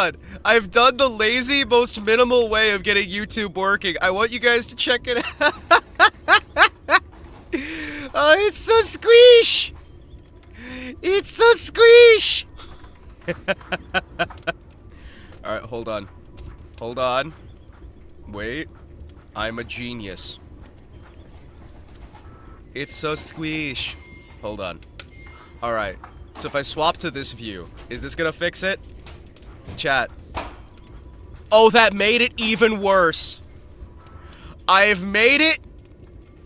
on. I've done the lazy, most minimal way of getting YouTube working. I want you guys to check it out. Oh, it's so squish! It's so squish! Alright, hold on. Hold on. Wait. I'm a genius. It's so squish. Hold on. Alright. So if I swap to this view, is this gonna fix it? Chat. Oh, that made it even worse. I've made it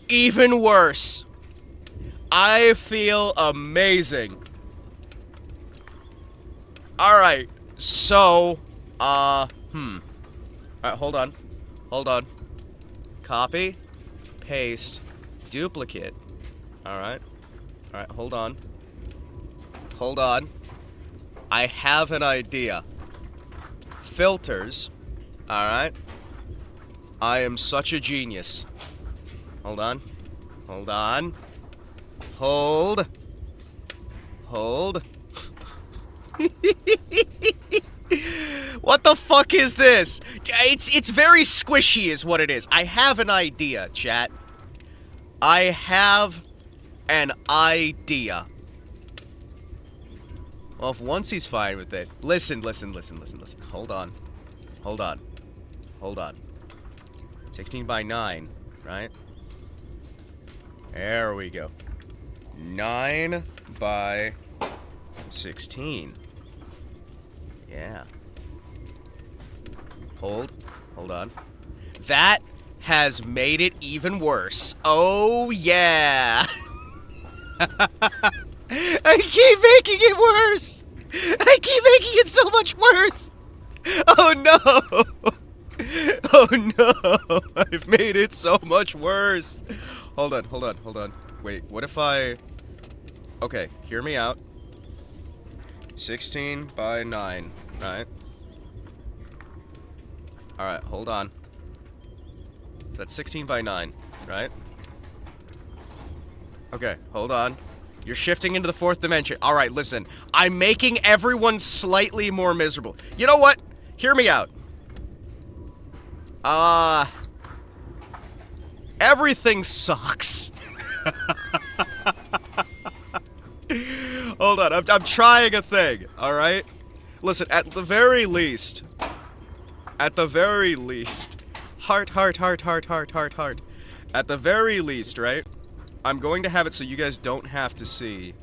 even worse. I feel amazing. Alright. So, Alright, hold on. Hold on. Copy. Paste. Duplicate. Alright. Alright, hold on. Hold on. I have an idea. Filters. Alright. I am such a genius. Hold on. Hold on. Hold. Hold. What the fuck is this? It's very squishy is what it is. I have an idea, chat. I have an idea. Well, if once he's fine with it. Listen. Hold on. Hold on. Hold on. 16 by 9, right? There we go. 9 by 16. Yeah. Hold on. That has made it even worse. Oh, yeah. I keep making it worse. I keep making it so much worse. Oh, no. Oh, no. I've made it so much worse. Hold on. Wait, what if I... Okay, hear me out. 16 by 9, right? Alright, hold on. So that's 16 by 9, right? Okay, hold on. You're shifting into the 4th dimension. Alright, listen. I'm making everyone slightly more miserable. You know what? Hear me out. Everything sucks. Hold on, I'm trying a thing, alright? Listen, at the very least, heart. At the very least, right? I'm going to have it so you guys don't have to see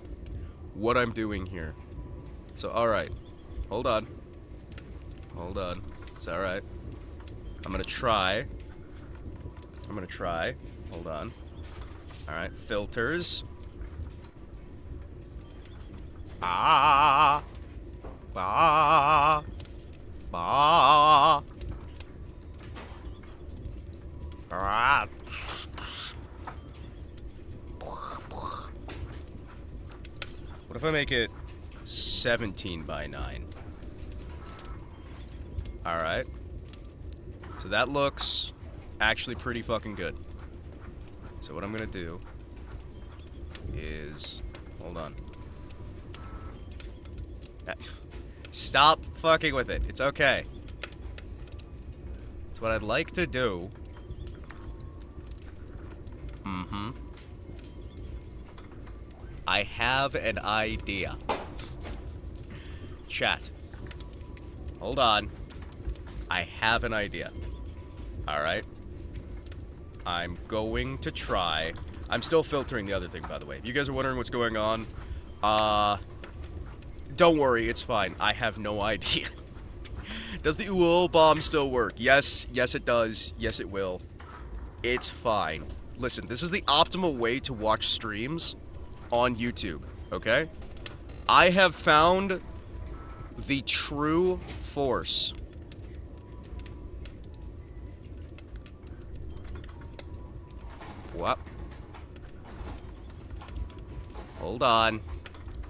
what I'm doing here. So, alright. Hold on. It's alright. I'm gonna try. Hold on. Alright, filters. Alright. What if I make it 17 by 9? Alright. So that looks actually pretty fucking good. So what I'm gonna do is... Hold on. Stop fucking with it. It's okay. So what I'd like to do... I have an idea. Chat. Hold on. I have an idea. Alright. I'm going to try... I'm still filtering the other thing, by the way. If you guys are wondering what's going on, don't worry, it's fine. I have no idea. Does the UOL bomb still work? Yes, it does. Yes, it will. It's fine. Listen, this is the optimal way to watch streams on YouTube, okay? I have found the true force. What? Hold on.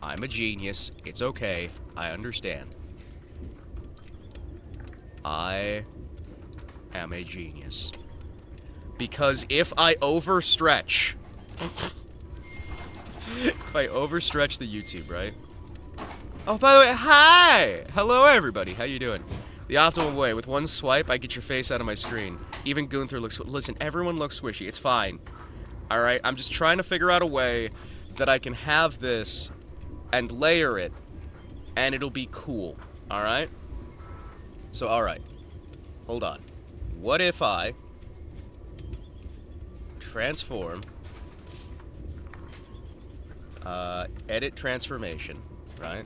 I'm a genius. It's okay. I understand. I am a genius. Because if I overstretch... if I overstretch the YouTube, right? Oh, by the way, hi! Hello, everybody. How you doing? The optimal way. With one swipe, I get your face out of my screen. Even Gunther looks... Listen, everyone looks squishy. It's fine. Alright? I'm just trying to figure out a way that I can have this and layer it, and it'll be cool. Alright? So, alright. Hold on. What if I transform, edit transformation, right?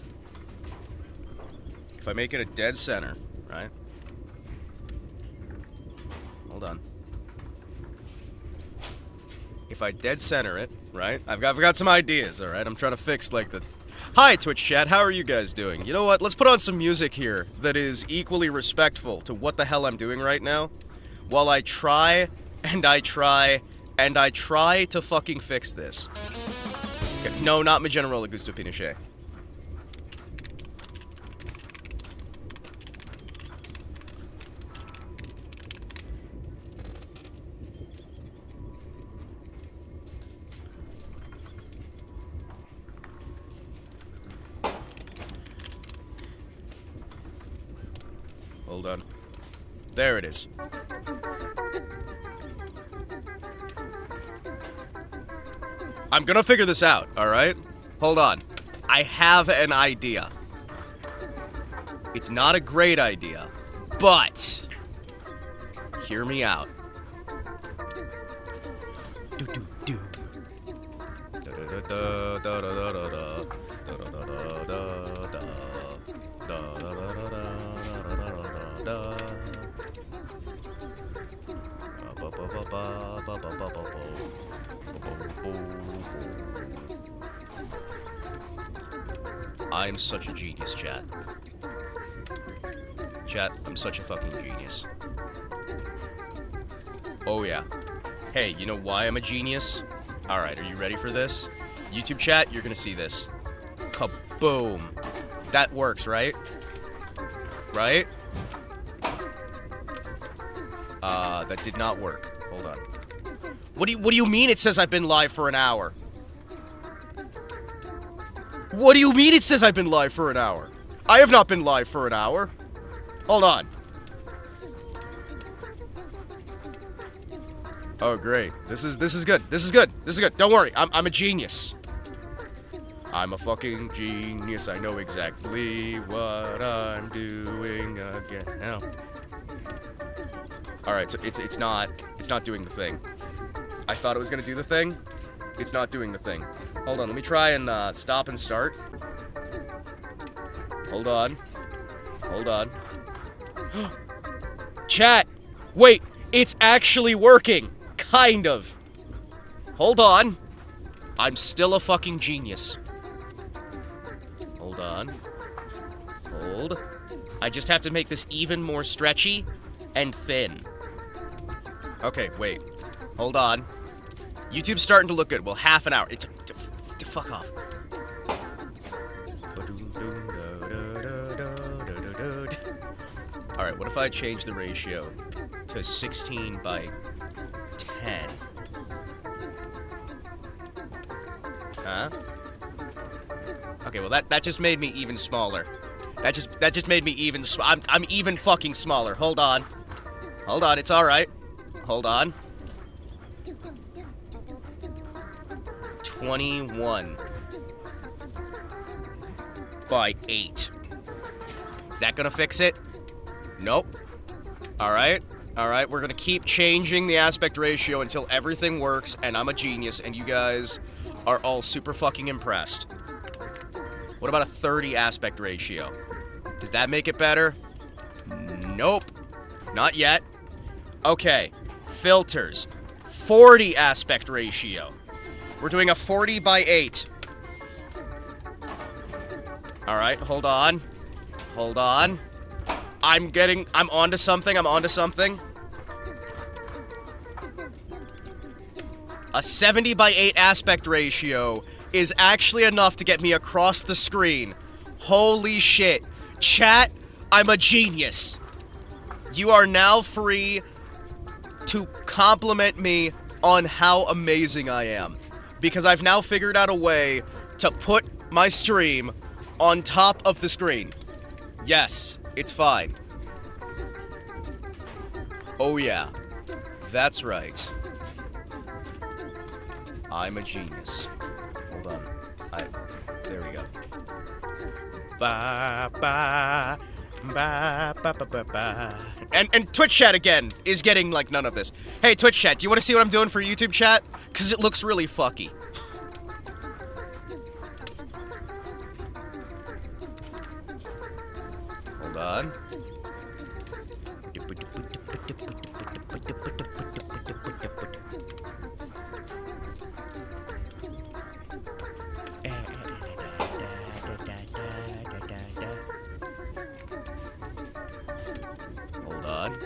If I make it a dead center, right? Hold on. If I dead center it, right? I've got some ideas, alright? I'm trying to fix, like, the... Hi, Twitch chat, how are you guys doing? You know what? Let's put on some music here that is equally respectful to what the hell I'm doing right now, while I try, and I try, and I try to fucking fix this. Okay, no, not my General Augusto Pinochet. Hold on. There it is. I'm gonna figure this out, alright? Hold on. I have an idea. It's not a great idea, but... hear me out. Do-do-do. I'm such a genius, chat. Chat, I'm such a fucking genius. Oh yeah. Hey, you know why I'm a genius? Alright, are you ready for this? YouTube chat, you're gonna see this. Kaboom. That works, right? Right? That did not work. Hold on. What do you mean it says I've been live for an hour? What do you mean it says I've been live for an hour? I have not been live for an hour. Hold on. Oh great. This is good. This is good. This is good. Don't worry. I'm a genius. I'm a fucking genius. I know exactly what I'm doing again now. Alright, so it's not doing the thing. I thought it was gonna do the thing. It's not doing the thing. Hold on, let me try and stop and start. Hold on. Hold on. Chat! Wait, it's actually working! Kind of. Hold on. I'm still a fucking genius. Hold on. Hold. I just have to make this even more stretchy and thin. Okay, wait. Hold on. YouTube's starting to look good. Well, half an hour. It's... fuck off. Alright, what if I change the ratio to 16 by 10? Huh? Okay, well that just made me even smaller. That just made me even I'm even fucking smaller. Hold on. Hold on, it's alright. Hold on. 21 by 8. Is that gonna fix it? Nope. Alright. Alright, we're gonna keep changing the aspect ratio until everything works, and I'm a genius, and you guys are all super fucking impressed. What about a 30 aspect ratio? Does that make it better? Nope. Not yet. Okay. Filters. 40 aspect ratio. We're doing a 40 by 8. Alright, hold on. Hold on. I'm onto something, I'm onto something. A 70 by 8 aspect ratio is actually enough to get me across the screen. Holy shit. Chat, I'm a genius. You are now free to compliment me on how amazing I am. Because I've now figured out a way to put my stream On top of the screen. Yes, it's fine. Oh yeah. That's right. I'm a genius. Hold on. There we go. Ba ba ba ba ba ba ba. And Twitch chat again is getting like none of this. Hey Twitch chat, do you want to see what I'm doing for YouTube chat? Cause it looks really fucky. Hold on. Hold on.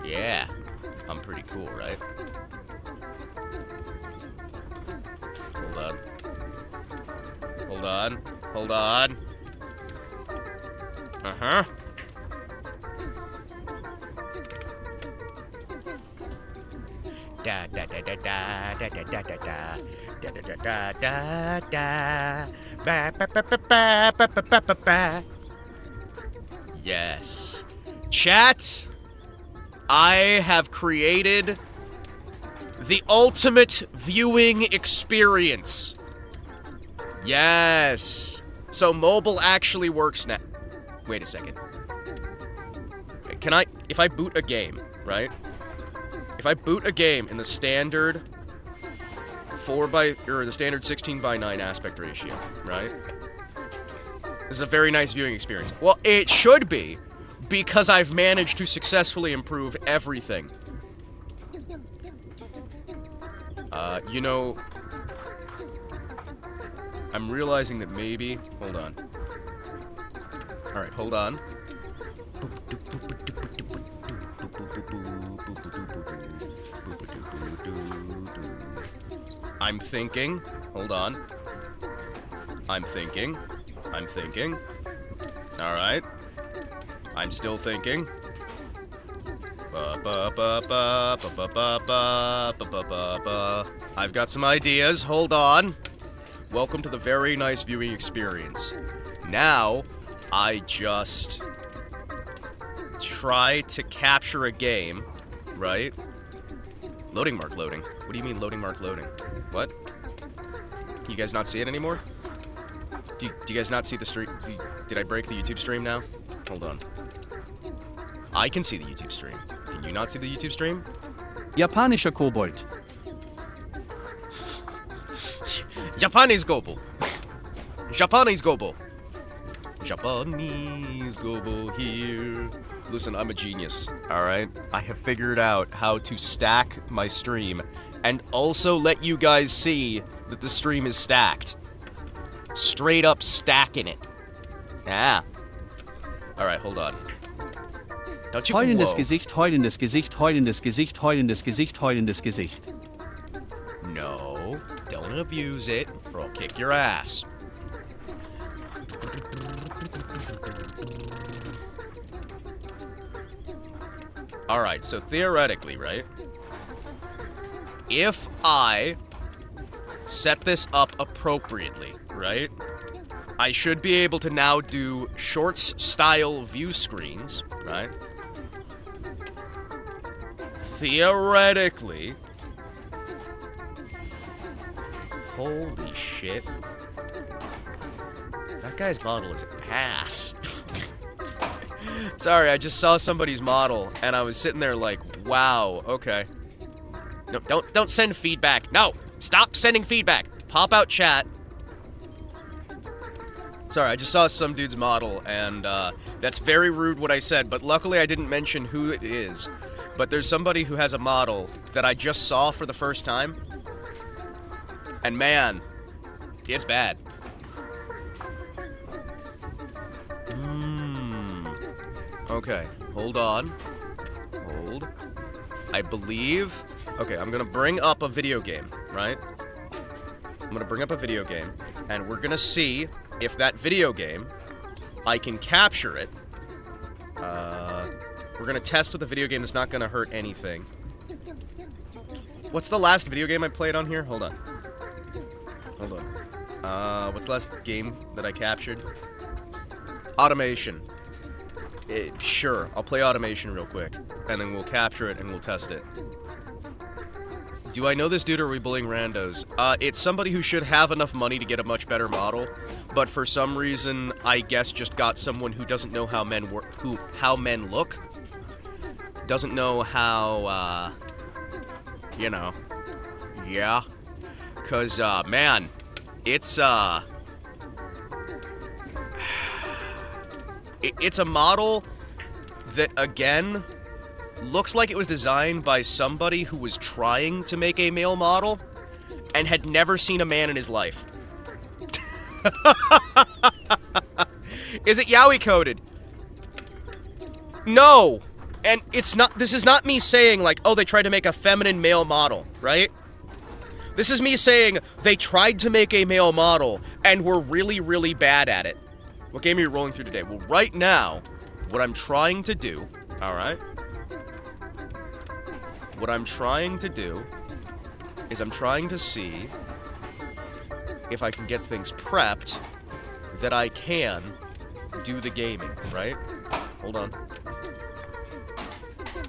Yeah. I'm pretty cool, right? Hold on. Hold on. Hold on. Uh-huh. Da da da da da da da da da da da da da da da ba ba ba ba ba ba ba ba ba. Yes. Chat, I have created the ultimate viewing experience. Yes. So mobile actually works now. Wait a second. Can I, if I boot a game, right? If I boot a game in the standard the standard 16:9 aspect ratio, right? This is a very nice viewing experience. Well, it should be, because I've managed to successfully improve everything. You know, I'm realizing that maybe, hold on. Alright, hold on. I'm thinking. Hold on. I'm thinking. Alright. I'm still thinking. I've got some ideas. Hold on. Welcome to the very nice viewing experience. Now, I just try to capture a game, right? Loading mark loading. What do you mean loading mark loading? What? Can you guys not see it anymore? Do you guys not see the stream? Did I break the YouTube stream now? Hold on. I can see the YouTube stream. Can you not see the YouTube stream? Japanischer Kobold. Japanese Gobo. Japanese Gobo. Japanese Gobo here. Listen, I'm a genius, alright? I have figured out how to stack my stream and also let you guys see that the stream is stacked. Straight up stacking it. Ah. Alright, hold on. Don't you Heulendes Gesicht, heulendes Gesicht, heulendes Gesicht, heulendes Gesicht, heulendes Gesicht. No, don't abuse it, or I'll kick your ass. Alright, so theoretically, right? If I set this up appropriately, right? I should be able to now do shorts-style view screens, right? Theoretically. Holy shit. That guy's model is a pass. Sorry, I just saw somebody's model, and I was sitting there like, wow, okay. No, don't send feedback. No! Stop sending feedback! Pop out chat. Sorry, I just saw some dude's model, and that's very rude what I said, but luckily I didn't mention who it is. But there's somebody who has a model that I just saw for the first time. And man, it's bad. Okay, hold on. Hold. I believe... Okay, I'm gonna bring up a video game, right? I'm gonna bring up a video game, and we're gonna see if that video game, I can capture it. We're gonna test with a video game that's not gonna hurt anything. What's the last video game I played on here? Hold on. Hold on. What's the last game that I captured? Automation. Sure, I'll play Automation real quick, and then we'll capture it and we'll test it. Do I know this dude or are we bullying randos? It's somebody who should have enough money to get a much better model, but for some reason, I guess just got someone who doesn't know how men work, how men look. Doesn't know how, you know, yeah. 'Cause, man, it's a model that, again, looks like it was designed by somebody who was trying to make a male model and had never seen a man in his life. Is it yaoi coded? No! And it's not, this is not me saying like, oh, they tried to make a feminine male model, right? This is me saying they tried to make a male model and were really, really bad at it. What game are you rolling through today? Well, right now, what I'm trying to do, alright? What I'm trying to do is I'm trying to see if I can get things prepped that I can do the gaming, right? Hold on.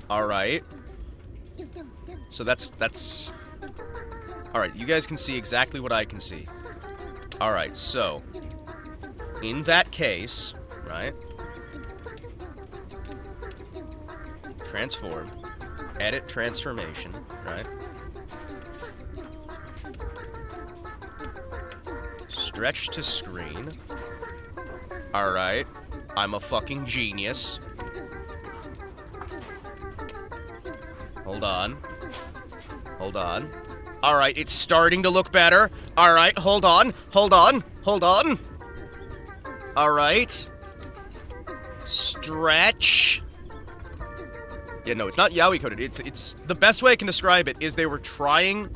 Alright. So that's... Alright, you guys can see exactly what I can see. Alright, so... in that case, right? Transform. Edit transformation, right? Stretch to screen. Alright. I'm a fucking genius. Hold on. Hold on. Alright, it's starting to look better. Alright, hold on. Hold on. Hold on. Alright. Stretch. Yeah, no, it's not yaoi coded. It's the best way I can describe it is they were trying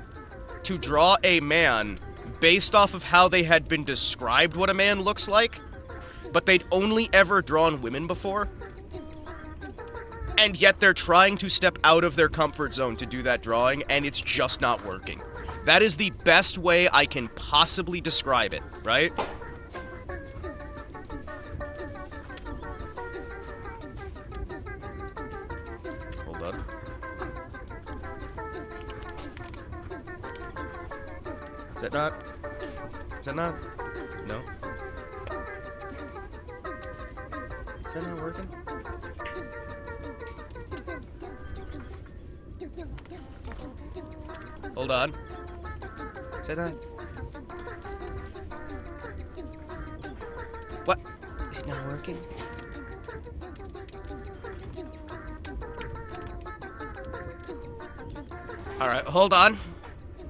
to draw a man based off of how they had been described what a man looks like, but they'd only ever drawn women before. And yet they're trying to step out of their comfort zone to do that drawing, and it's just not working. That is the best way I can possibly describe it, right? Hold on. Is that not? Is that not? No? Is that not working? Hold on. Is that not? What? Is it not working? Alright, hold on.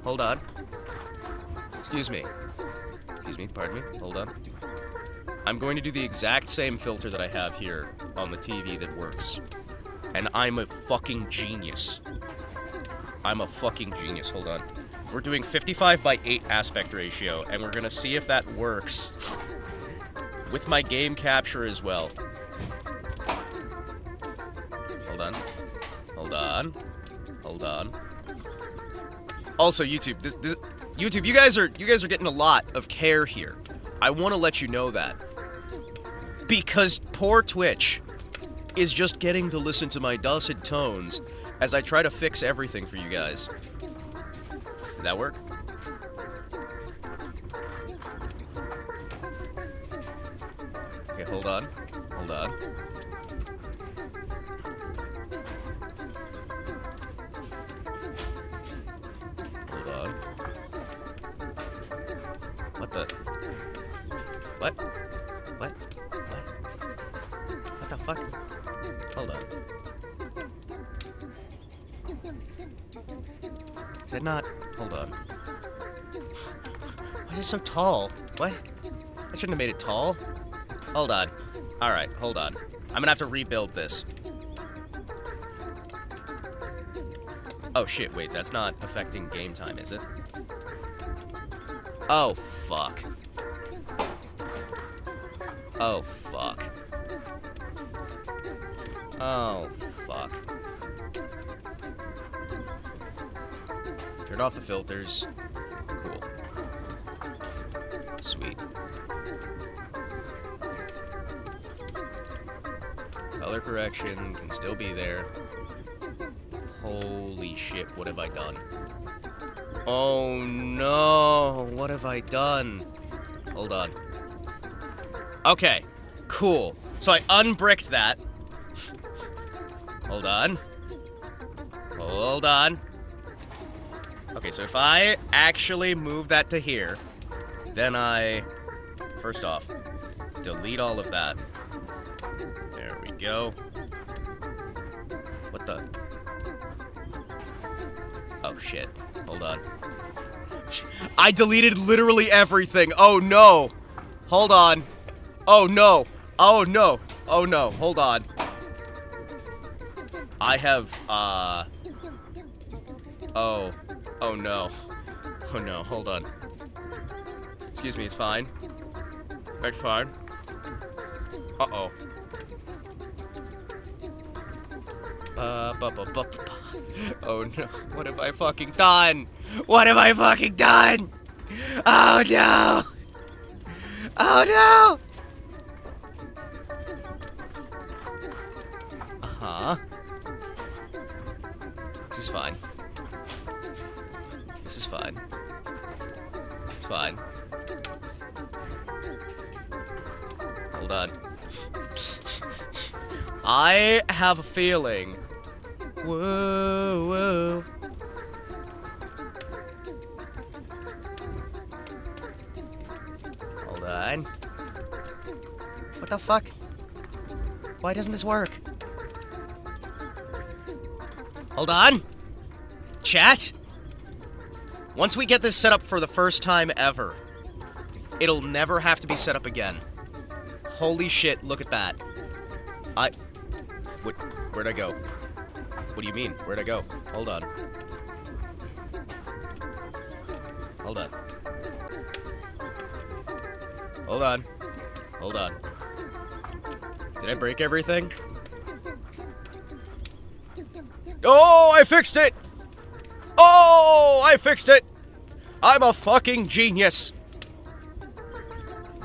Hold on. Excuse me. Excuse me, pardon me. Hold on. I'm going to do the exact same filter that I have here on the TV that works. And I'm a fucking genius. I'm a fucking genius. Hold on. We're doing 55:8 aspect ratio, and we're gonna see if that works with my game capture as well. Hold on. Hold on. Hold on. Also, YouTube, YouTube, you guys are getting a lot of care here. I want to let you know that. Because poor Twitch is just getting to listen to my dulcet tones as I try to fix everything for you guys. Did that work? Okay, hold on. Hold on. Hold on. What the? What? What? What? What the fuck? Hold on. Is that not? Hold on. Why is it so tall? What? I shouldn't have made it tall. Hold on. Alright, hold on. I'm gonna have to rebuild this. Oh shit, wait, that's not affecting game time, is it? Oh, fuck. Oh, fuck. Oh, fuck. Turn off the filters. Cool. Sweet. Color correction can still be there. Holy shit, what have I done? Oh no, what have I done? Hold on. Okay, cool. So I unbricked that. Hold on. Hold on. Okay, so if I actually move that to here, then I, first off, delete all of that. There we go. What the? Oh shit, hold on. I deleted literally everything. Oh no. Hold on. Oh no. Oh no. Oh no. Hold on. I have, oh. Oh no. Oh no. Hold on. Excuse me, it's fine. It's fine. Uh-oh. Oh no. What have I fucking done? What have I fucking done? Oh no. Oh no. Uh-huh. This is fine. This is fine. It's fine. Hold on. I have a feeling. Whoa, whoa. Hold on. What the fuck? Why doesn't this work? Hold on. Chat. Once we get this set up for the first time ever, it'll never have to be set up again. Holy shit, look at that. Where'd I go? What do you mean? Where'd I go? Hold on. Hold on. Hold on. Hold on. Did I break everything? Oh, I fixed it! Oh, I fixed it! I'm a fucking genius!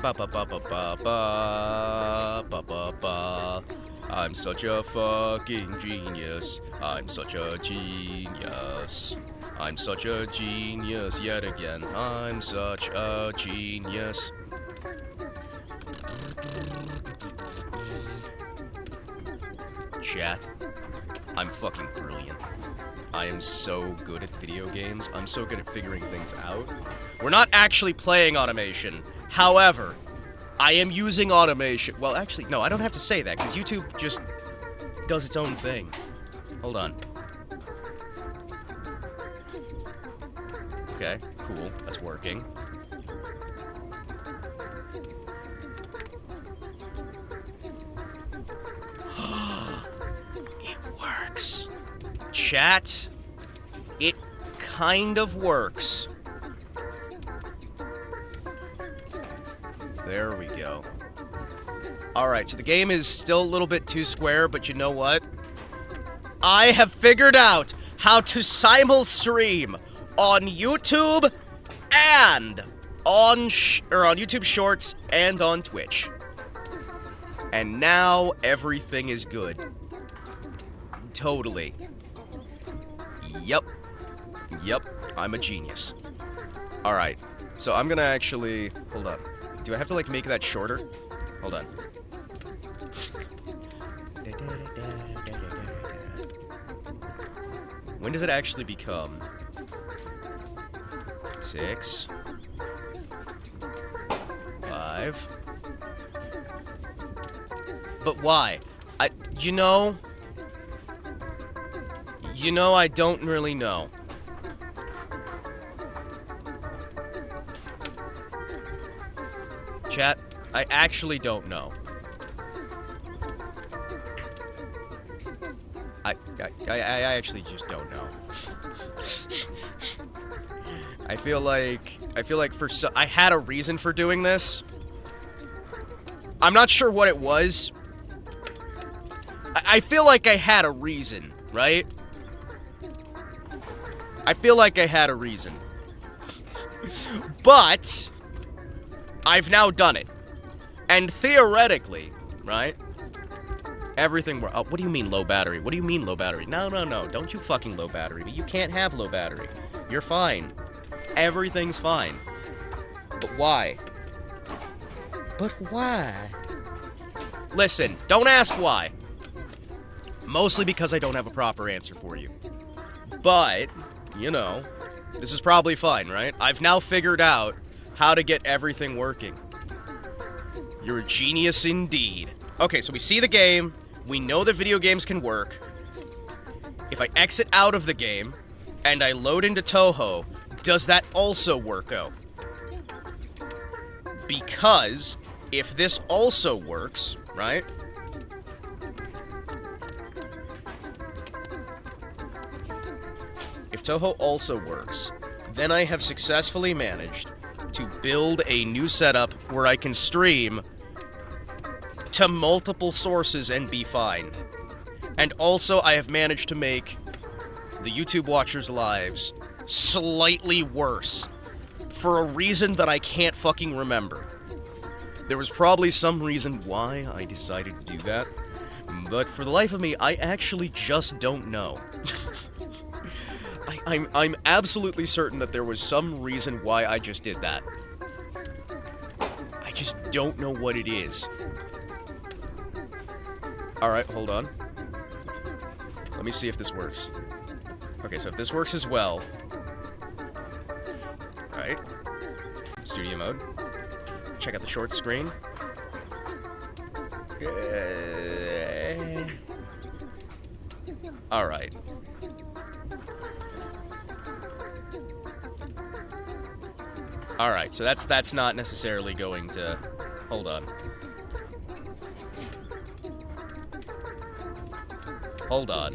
Ba ba ba ba ba ba ba ba ba. I'm such a fucking genius. I'm such a genius. I'm such a genius yet again. I'm such a genius. Chat, I'm fucking brilliant. I am so good at video games. I'm so good at figuring things out. We're not actually playing automation. However, I am using automation. Well, actually, no, I don't have to say that, because YouTube just does its own thing. Hold on. Okay, cool. That's working. It works. Chat, it kind of works. There we go. Alright, so the game is still a little bit too square, but you know what? I have figured out how to simul-stream on YouTube and on YouTube Shorts and on Twitch. And now everything is good. Totally. Yep. Yep, I'm a genius. Alright, so I'm gonna actually... Hold on. Do I have to, like, make that shorter? Hold on. When does it actually become? 6. 5. But why? You know, I don't really know. Chat, I actually don't know. I actually just don't know. I feel like I had a reason for doing this. I'm not sure what it was. I feel like I had a reason, right? I feel like I had a reason. But I've now done it. And theoretically, right? Everything were what do you mean low battery? What do you mean low battery? No. Don't you fucking low battery me. You can't have low battery. You're fine. Everything's fine. But why? But why? Listen, don't ask why. Mostly because I don't have a proper answer for you. But, you know, this is probably fine, right? I've now figured out how to get everything working. You're a genius indeed. Okay, so we see the game. We know that video games can work. If I exit out of the game and I load into Toho, does that also work out? Because if this also works, right? If Toho also works, then I have successfully managed to build a new setup where I can stream to multiple sources and be fine. And also, I have managed to make the YouTube watchers' lives slightly worse for a reason that I can't fucking remember. There was probably some reason why I decided to do that, but for the life of me, I actually just don't know. I'm absolutely certain that there was some reason why I just did that. I just don't know what it is. Alright, hold on. Let me see if this works. Okay, so if this works as well... Right. Studio mode. Check out the short screen. Alright. Alright, so that's not necessarily going to... Hold on. Hold on.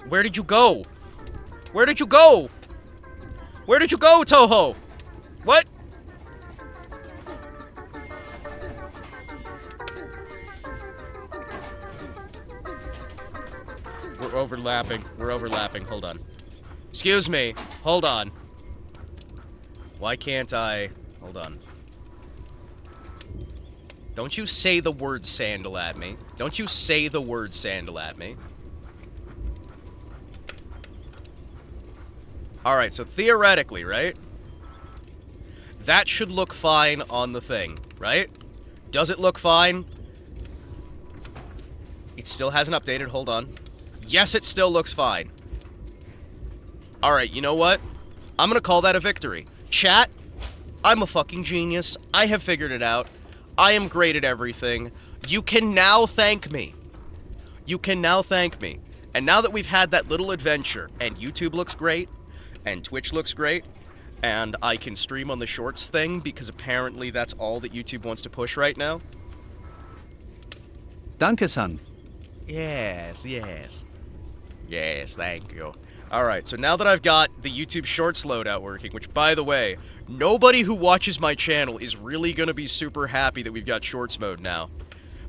Where did you go? Where did you go? Where did you go, Toho? What? We're overlapping. We're overlapping. Hold on. Excuse me. Hold on. Why can't I... Hold on. Don't you say the word sandal at me. Don't you say the word sandal at me. Alright, so theoretically, right? That should look fine on the thing, right? Does it look fine? It still hasn't updated. Hold on. Yes, it still looks fine. Alright, you know what? I'm gonna call that a victory. Chat, I'm a fucking genius. I have figured it out. I am great at everything. You can now thank me. You can now thank me. And now that we've had that little adventure, and YouTube looks great, and Twitch looks great, and I can stream on the Shorts thing, because apparently that's all that YouTube wants to push right now. Danke-san. Yes, yes. Yes, thank you. Alright, so now that I've got the YouTube Shorts loadout working, which, by the way, nobody who watches my channel is really gonna be super happy that we've got Shorts mode now.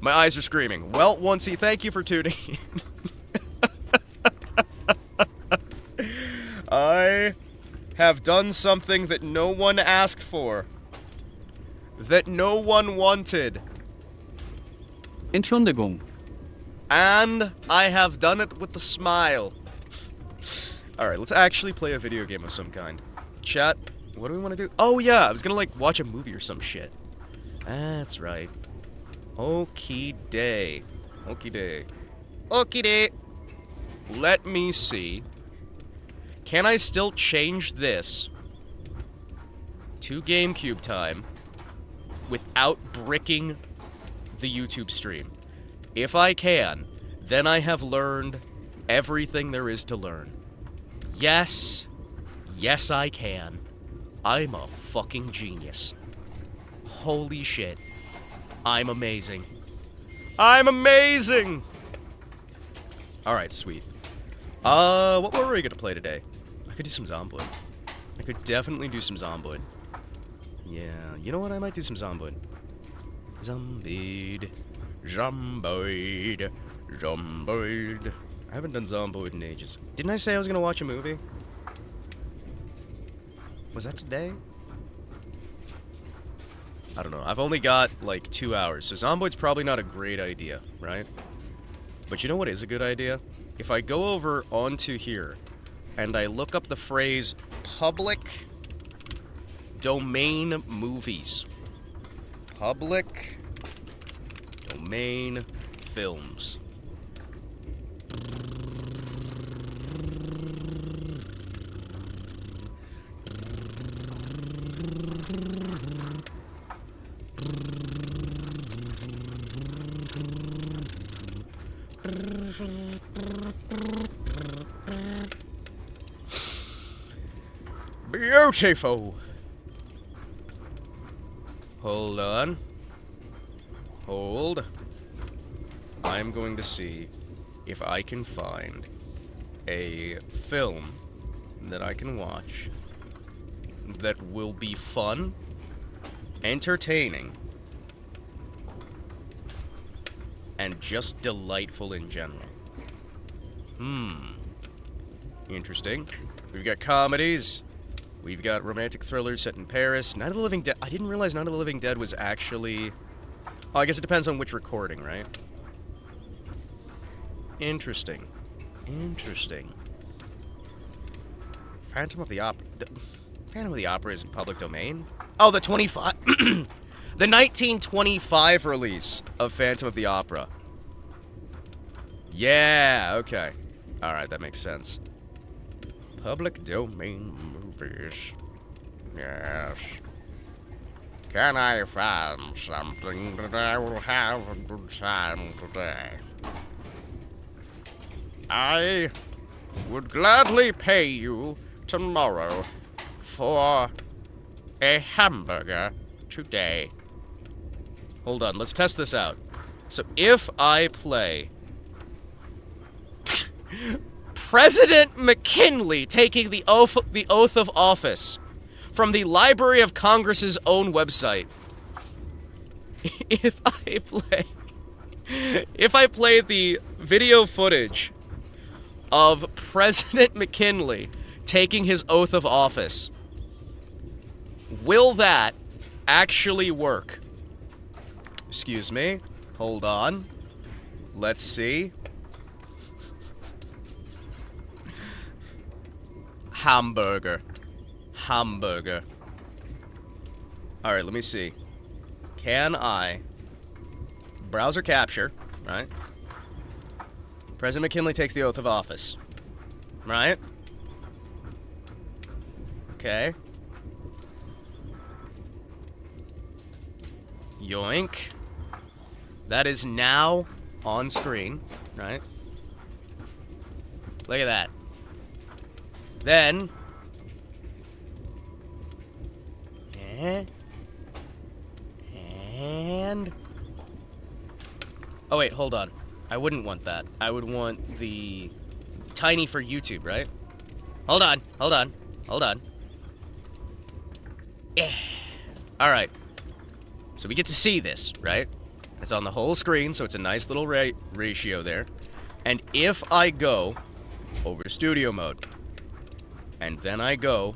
My eyes are screaming. Well, Onesiee, thank you for tuning in. I have done something that no one asked for. That no one wanted. Entschuldigung. And I have done it with a smile. Alright, let's actually play a video game of some kind. Chat, what do we want to do? Oh yeah, I was gonna like watch a movie or some shit. That's right. Okie day. Okie day. Okie day. Let me see. Can I still change this to GameCube time without bricking the YouTube stream? If I can, then I have learned everything there is to learn. Yes. Yes, I can. I'm a fucking genius. Holy shit. I'm amazing. I'm amazing! Alright, sweet. What were we gonna play today? I could do some Zomboid. I could definitely do some Zomboid. Yeah, you know what? I might do some Zomboid. Zomboid. Zomboid. Zomboid. I haven't done Zomboid in ages. Didn't I say I was gonna watch a movie? Was that today? I don't know. I've only got, like, 2 hours, so Zomboid's probably not a great idea, right? But you know what is a good idea? If I go over onto here, and I look up the phrase public domain movies. Public domain films. Beautiful. Hold on. Hold. I'm going to see if I can find a film that I can watch that will be fun, entertaining, and just delightful in general. Interesting. We've got comedies. We've got romantic thrillers set in Paris. Night of the Living Dead. I didn't realize Night of the Living Dead was actually... Oh, I guess it depends on which recording, right? Interesting. Interesting. Phantom of the Opera... Phantom of the Opera is in public domain? Oh, the 25... the 1925 release of Phantom of the Opera. Yeah, okay. Alright, that makes sense. Public domain movies. Yes. Can I find something that I will have a good time today? I would gladly pay you tomorrow for a hamburger today. Hold on, let's test this out. So if I play President McKinley taking the oath of office from the Library of Congress's own website. If I play the video footage of President McKinley taking his oath of office, will that actually work? Excuse me. Hold on. Let's see. Hamburger. Hamburger. Alright, let me see. Can I... Browser capture, right? President McKinley takes the oath of office. Right? Okay. Yoink. That is now on screen, right? Look at that. Then... And... Oh wait, hold on. I wouldn't want that. I would want the... Tiny for YouTube, right? Hold on, hold on, hold on. Yeah. Alright. So we get to see this, right? It's on the whole screen, so it's a nice little ratio there. And if I go over to studio mode, and then I go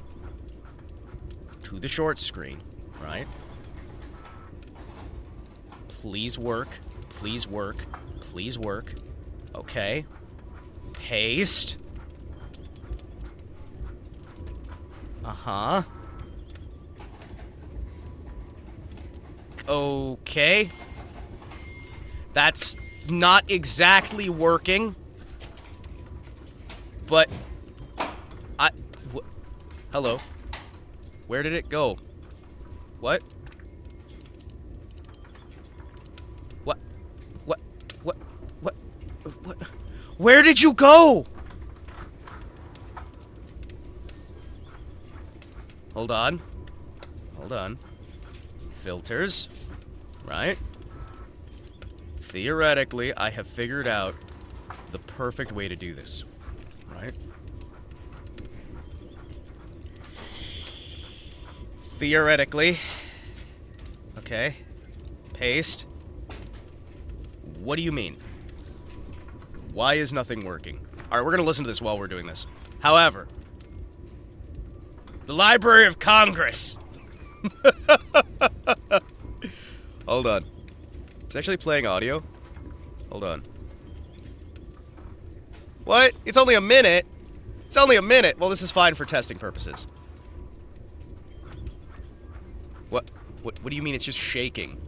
to the short screen, right? Please work. Please work. Please work. Okay. Paste. Uh-huh. Okay. That's not exactly working. But... Hello. Where did it go? What? What? What? What? What? What? Where did you go? Hold on. Hold on. Filters. Right? Theoretically, I have figured out the perfect way to do this. Right? Theoretically. Okay. Paste. What do you mean? Why is nothing working? Alright, we're gonna listen to this while we're doing this. However, the Library of Congress. Hold on. It's actually playing audio. Hold on. What? It's only a minute? It's only a minute. Well, this is fine for testing purposes. What do you mean it's just shaking?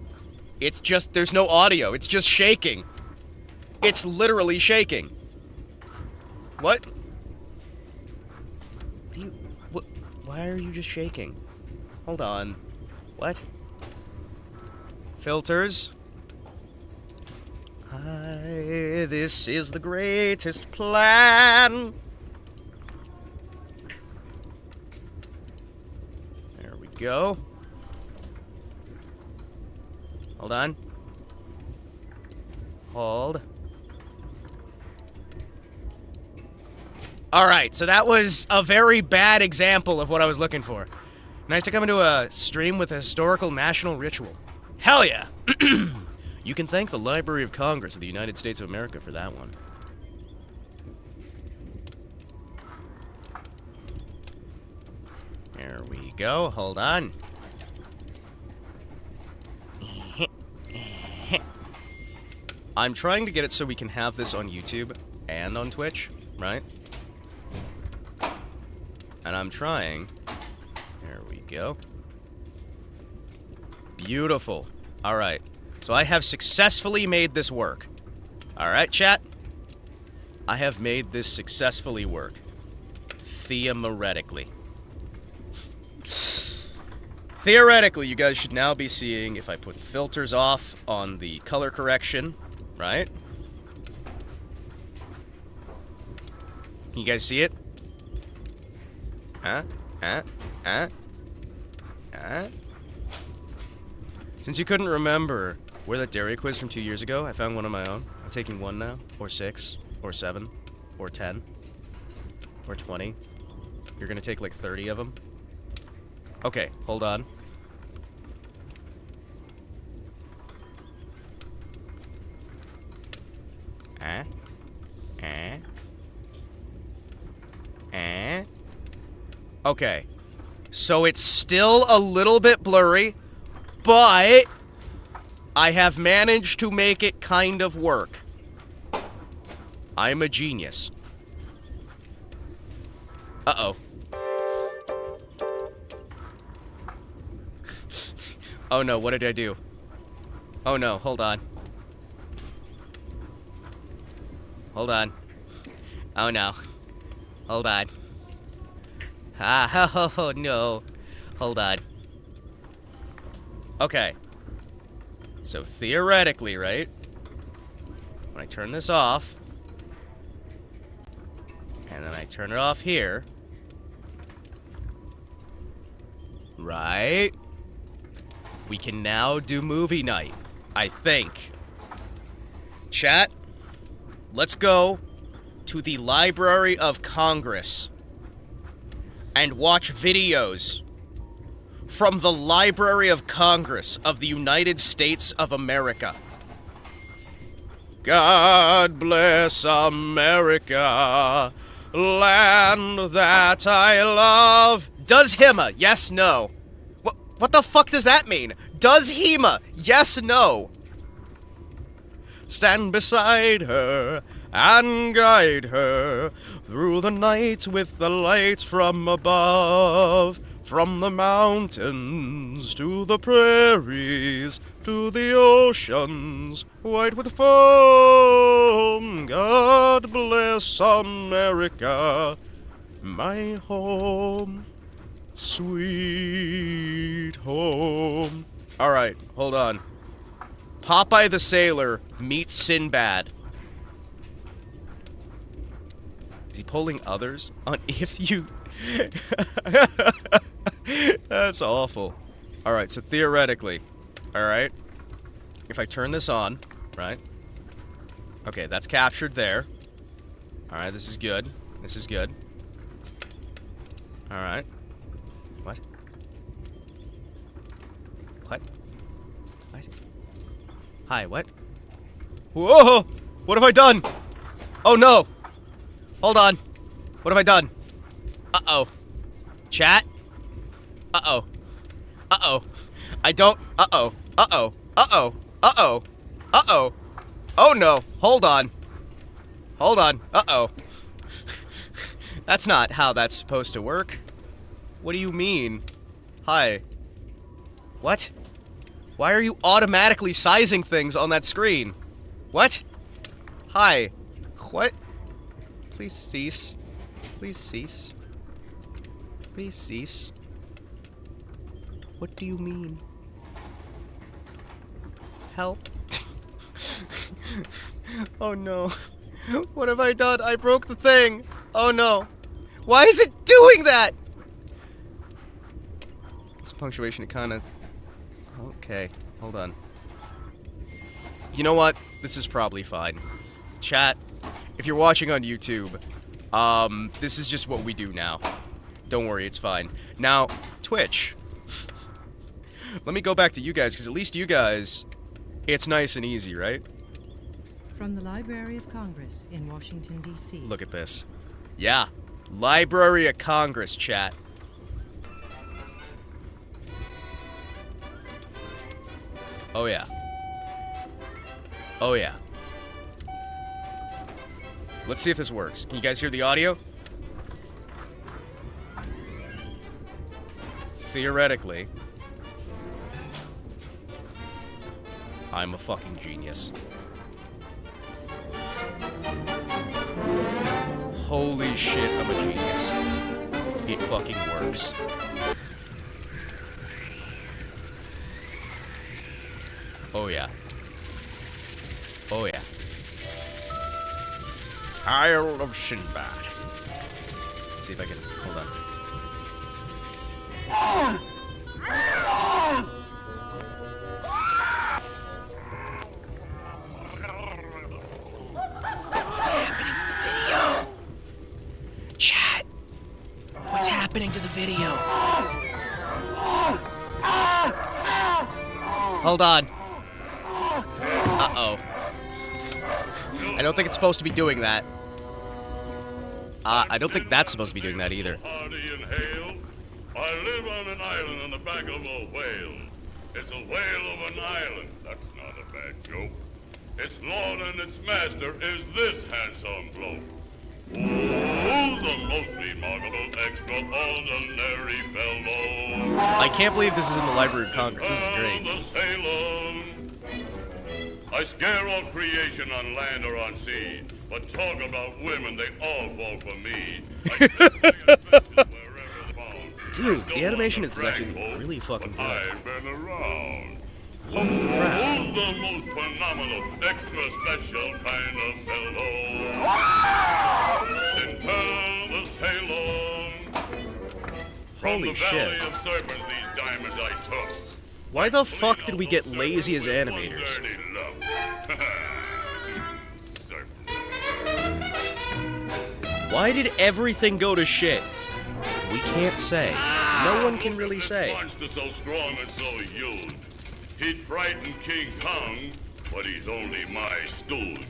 It's just, there's no audio. It's just shaking. It's literally shaking. What? Why are you just shaking? Hold on. What? Filters. This is the greatest plan. There we go. Hold on. Hold. Alright, so that was a very bad example of what I was looking for. Nice to come into a stream with a historical national ritual. Hell yeah! You can thank the Library of Congress of the United States of America for that one. There we go. Hold on. I'm trying to get it so we can have this on YouTube and on Twitch, right? And I'm trying. There we go. Beautiful. Alright. So I have successfully made this work. Alright, chat? I have made this successfully work. Theoretically. Theoretically, you guys should now be seeing, if I put filters off on the color correction, right? Can you guys see it? Huh? Since you couldn't remember where that dairy quiz from 2 years ago, I found one of my own. I'm taking one now, or 6, or 7, or 10, or 20. You're gonna take like 30 of them? Okay, hold on. Okay. So it's still a little bit blurry, but I have managed to make it kind of work. I'm a genius. Uh-oh. Oh no, what did I do? Oh no, hold on. Hold on. Oh no. Hold on. Ah, oh no. Hold on. Okay. So theoretically, right? When I turn this off, and then I turn it off here, right? We can now do movie night, I think. Chat, let's go to the Library of Congress and watch videos from the Library of Congress of the United States of America. God bless America, land that I love. Does Hima? Yes, no. What the fuck does that mean? Does Hima? Yes, no. Stand beside her and guide her through the night with the lights from above. From the mountains to the prairies to the oceans white with foam. God bless America, my home, sweet home. Alright, hold on. Popeye the Sailor meets Sinbad. Is he polling others on if you... That's awful. Alright, so theoretically, alright, if I turn this on, right? Okay, that's captured there. Alright, this is good. This is good. Alright. What? What? What? Hi, what? Whoa! What have I done? Oh no! Hold on. What have I done? Uh-oh. Chat? Uh-oh. Uh-oh. I don't... Uh-oh. Uh-oh. Uh-oh. Uh-oh. Uh-oh. Oh no. Hold on. Hold on. Uh-oh. That's not how that's supposed to work. What do you mean? Hi. What? Why are you automatically sizing things on that screen? What? Hi. What? Please cease. Please cease. Please cease. What do you mean? Help. Oh no. What have I done? I broke the thing. Oh no. Why is it doing that? It's punctuation, it kinda... Okay, hold on. You know what? This is probably fine. Chat, if you're watching on YouTube, this is just what we do now. Don't worry, it's fine. Now, Twitch. Let me go back to you guys, because at least you guys, it's nice and easy, right? From the Library of Congress in Washington, D.C. Look at this. Yeah. Library of Congress, chat. Oh yeah. Oh yeah. Let's see if this works. Can you guys hear the audio? Theoretically. I'm a fucking genius. Holy shit, I'm a genius. It fucking works. Oh yeah. Oh yeah. Isle of Sinbad. Let's see if I can... Hold on. What's happening to the video? Chat. What's happening to the video? Hold on. Uh-oh. I don't think it's supposed to be doing that. I don't think that's supposed to be doing that either. I live on an island on the back of a whale. It's a whale of an island. That's not a bad joke. Its lord and its master is this handsome bloke. Oh, the most remarkable, extraordinary fellow. I can't believe this is in the Library of Congress. This is great. The sailor. I scare all creation on land or on sea, but talk about women, they all fall for me. I wherever found. Dude, the animation is actually really fucking good. I've been around. Holy crap. Who's the most phenomenal, extra special kind of fellow? Sthall the sailor. From Holy the shit. Valley of Serpents, these diamonds I took. Why the fuck did we get lazy as animators? Why did everything go to shit? We can't say. No one can really say. Monster so strong and so huge. He'd frighten King Kong, but he's only my stooge.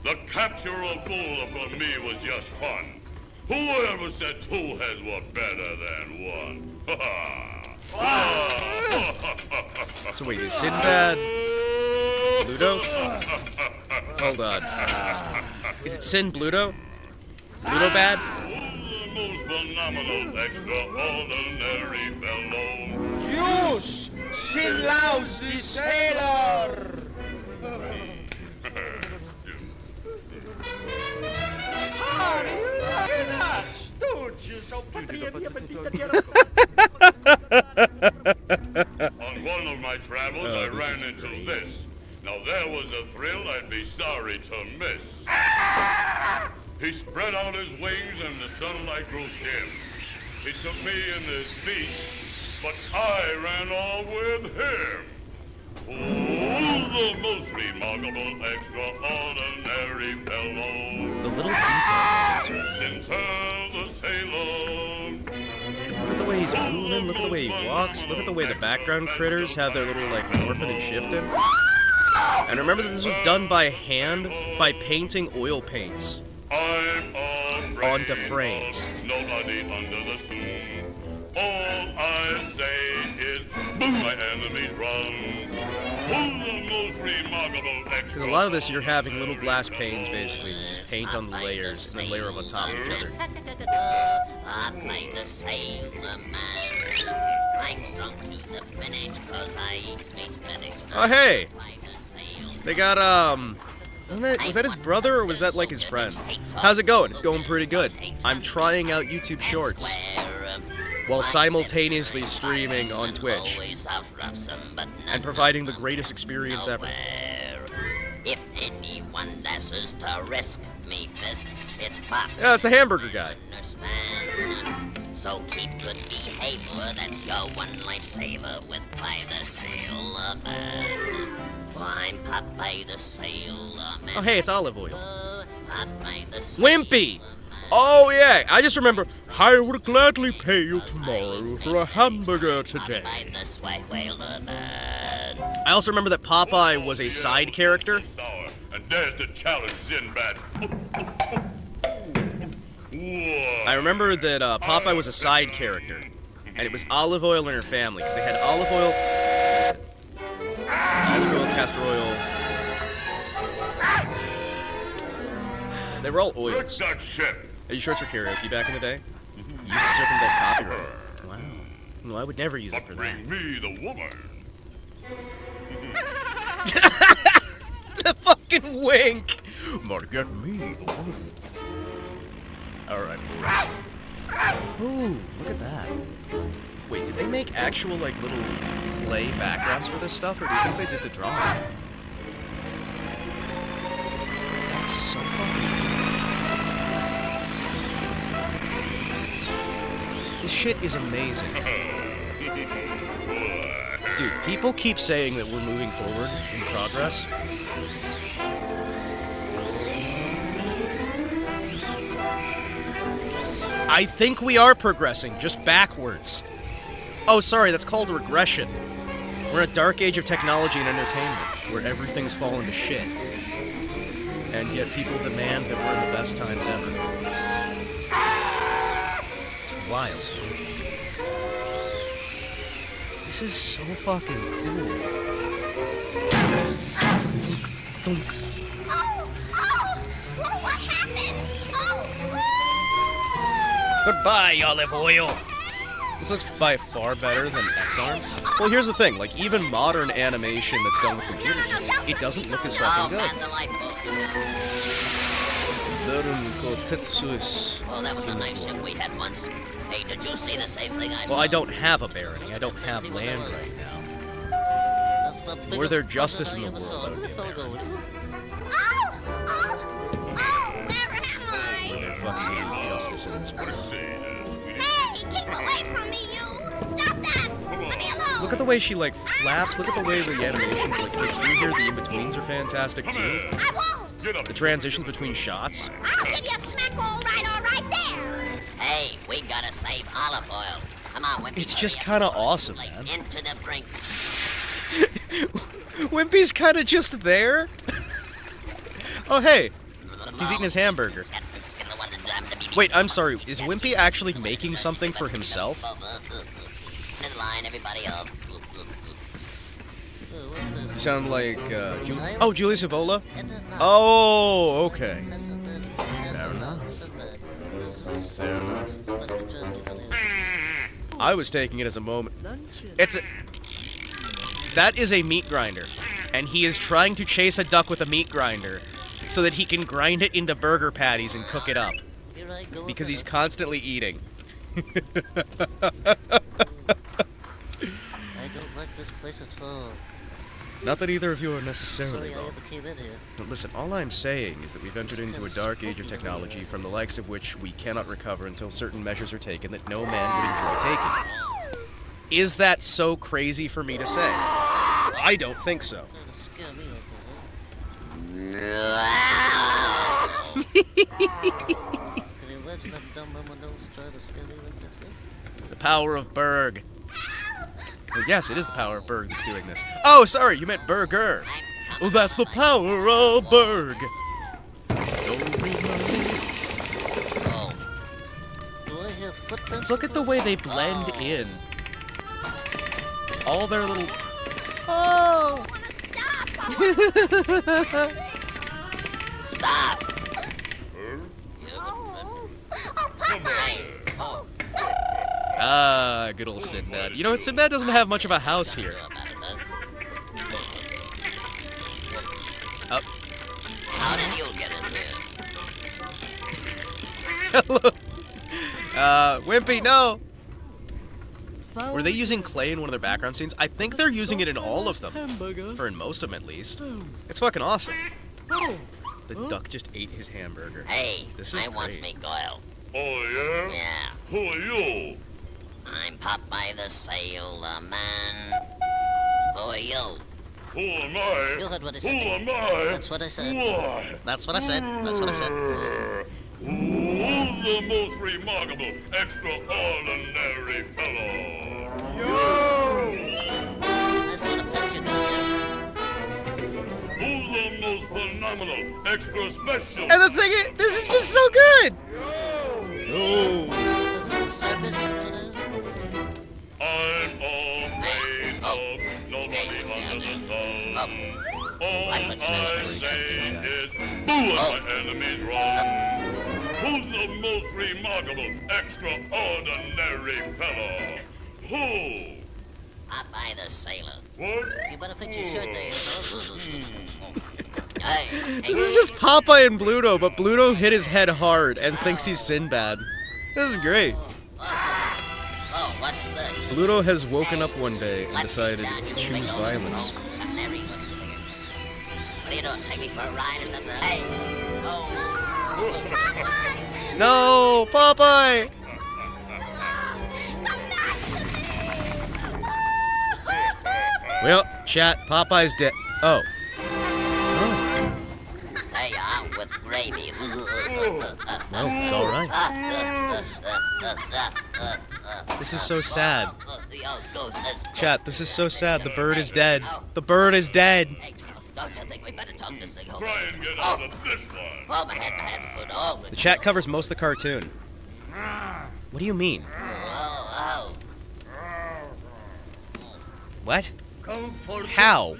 The capture of Bulla for me was just fun. Whoever said two heads were better than one? So wait, is Sinbad Bluto? Hold on. Is it Sin Bluto? Bluto bad? The most phenomenal, extraordinary fellow. Use Sin Laos the sailor. On one of my travels, I ran into this. Now there was a thrill I'd be sorry to miss. He spread out his wings and the sunlight grew dim. He took me in his feet, but I ran on with him. Oh, the most remarkable, extraordinary fellow. The little details on this are Sthall the sailor. Look at the way he's moving, look at the way he walks, look at the way the background critters have their little, like, morphing and shifting. And remember that this was done by hand by painting oil paints onto frames. Nobody under the sun. All I say is, my enemies run. Who's the most remarkable Because a lot of this, you're having little glass panes, basically. You just paint on the layers, and then layer them on top of each other. I play the sailor man. I'm strong to the finish, 'cause I eat me spinach. Oh, hey! Play the sail. They got, was that his brother, or was that, like, his friend? How's it going? It's going pretty good. I'm trying out YouTube Shorts while simultaneously streaming on Twitch and providing the greatest experience ever. If anyone dares to risk me fist, it's pop. Yeah, it's the hamburger guy. Understand? So keep good behavior, that's your one lifesaver with Play the Sailor Man. I'm Popeye the Sailor Man. Oh, hey, it's olive oil. Popeye the Sailor Wimpy! Man. Oh, yeah, I just remember, I would gladly pay you tomorrow for a hamburger today. Popeye the Sailor Man. I also remember that Popeye was a side character. Sour, and there's the challenge, Sinbad. I remember that Popeye was a side character, and it was Olive Oil and her family, because they had olive oil, what was it? Olive oil, castor oil. They were all What's oils. that ship? Are you sure it's for karaoke back in the day? You used to circumvent copyright. Wow. Well, I would never use it for But that. bring me the woman. The fucking wink! But get me the woman. Alright, boys. Ooh, look at that. Wait, did they make actual, like, little clay backgrounds for this stuff, or do you think they did the drawing? That's so fucking cool. This shit is amazing. Dude, people keep saying that we're moving forward in progress. I think we are progressing, just backwards. Oh, sorry, that's called regression. We're in a dark age of technology and entertainment, where everything's fallen to shit. And yet people demand that we're in the best times ever. It's wild. This is so fucking cool. Thunk, thunk. What happened? Goodbye, olive oil. This looks by far better than X-Arm. Well, here's the thing, like, even modern animation that's done with computers, it doesn't look as fucking good. Man, the lifeboats. Kotetsu is... Oh, that was a nice ship we had once. Hey, did you see the same thing I saw? Well, I don't have a barony. I don't have land right now. Were there justice in the world, that would be a barony. Where am I? Were there fucking justice in this world? Hey, keep away from me, you! Stop that! Let me alone! Look at the way she, like, flaps. Look at the way the animations, like, kick through here. The in-betweens are fantastic, too. I won't! The transitions between shots. I'll give you a smack all right there! Hey, we gotta save olive oil. Come on, Wimpy. It's just kind of awesome, man. Into the brink. Wimpy's kind of just there. Oh, hey. He's eating his hamburger. Wait, I'm sorry. Is Wimpy actually making something for himself? Line everybody up. You sound like, oh, Julie Savola? Oh, okay. Fair enough. Fair enough. I was taking it as a moment. That is a meat grinder. And he is trying to chase a duck with a meat grinder so that he can grind it into burger patties and cook it up. Because he's constantly eating. I don't like this place at all. Not that either of you are necessarily Sorry I wrong. ever came in here. But listen, all I'm saying is that we've entered into a dark age of technology from the likes of which we cannot recover until certain measures are taken that no man would enjoy taking. Is that so crazy for me to say? I don't think so. Trying to scare me like that. Can you imagine that dumb mama nose trying to scare me like that? The power of Berg. Well, yes, it is the power of Berg that's doing this. Oh, sorry, you meant burger. Oh, that's the power of Berg. Oh. Do I hear footprints? Look at the way they blend in. All their little... Oh! Stop! Ah, good old Sinbad. You know, Sinbad doesn't have much of a house here. Up. How did you get in here? Hello. Wimpy, no! Were they using clay in one of their background scenes? I think they're using it in all of them. Or in most of them, at least. It's fucking awesome. The duck just ate his hamburger. Hey, This is I wants great. me Goyle. Oh, yeah? Yeah, Who are you? I'm Popeye the Sailor Man. Who are you? Who am I? You heard what I Who said. am I? That's what I said. Why? That's what I said. That's what I said. Who's the most remarkable, extraordinary fellow? That's not a picture. Who's the most phenomenal, extra special? And the thing is, this is just so good! No. Is it a circus? I'm all made Oh. of nobody under the sun. All I thought you meant I to do say something is, boo when my enemies run. Who's the most remarkable, extraordinary fellow? Who? Popeye the Sailor. What? You better fix your shirt there. Hey, This is just Popeye and Bluto, but Bluto hit his head hard and thinks he's Sinbad. This is great. Oh, what's this? Bluto has woken up one day and Let me decided down, to you choose big old violence. moan. Canary looks weird. What are you doing? Take me for a ride or something? Hey! Oh! No, Popeye! Well, chat, Popeye's dead. Oh. There you are with gravy. No, alright. This is so sad. The old ghost has Chat, this is so sad. The bird is dead. The bird is dead. Hey, don't you think we better talk this thing over? Try and get out of this one. Oh, my head, foot. Oh, The chat covers most of the cartoon. What do you mean? oh. What? How?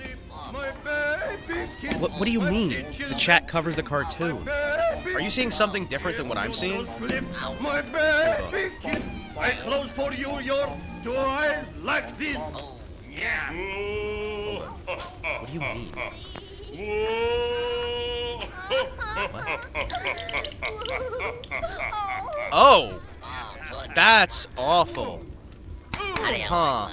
What do you mean? The chat covers the cartoon. Are you seeing something different than what I'm seeing? My baby kid, I close for you your two eyes like this. Yeah. What do you mean? Oh! That's awful. Huh.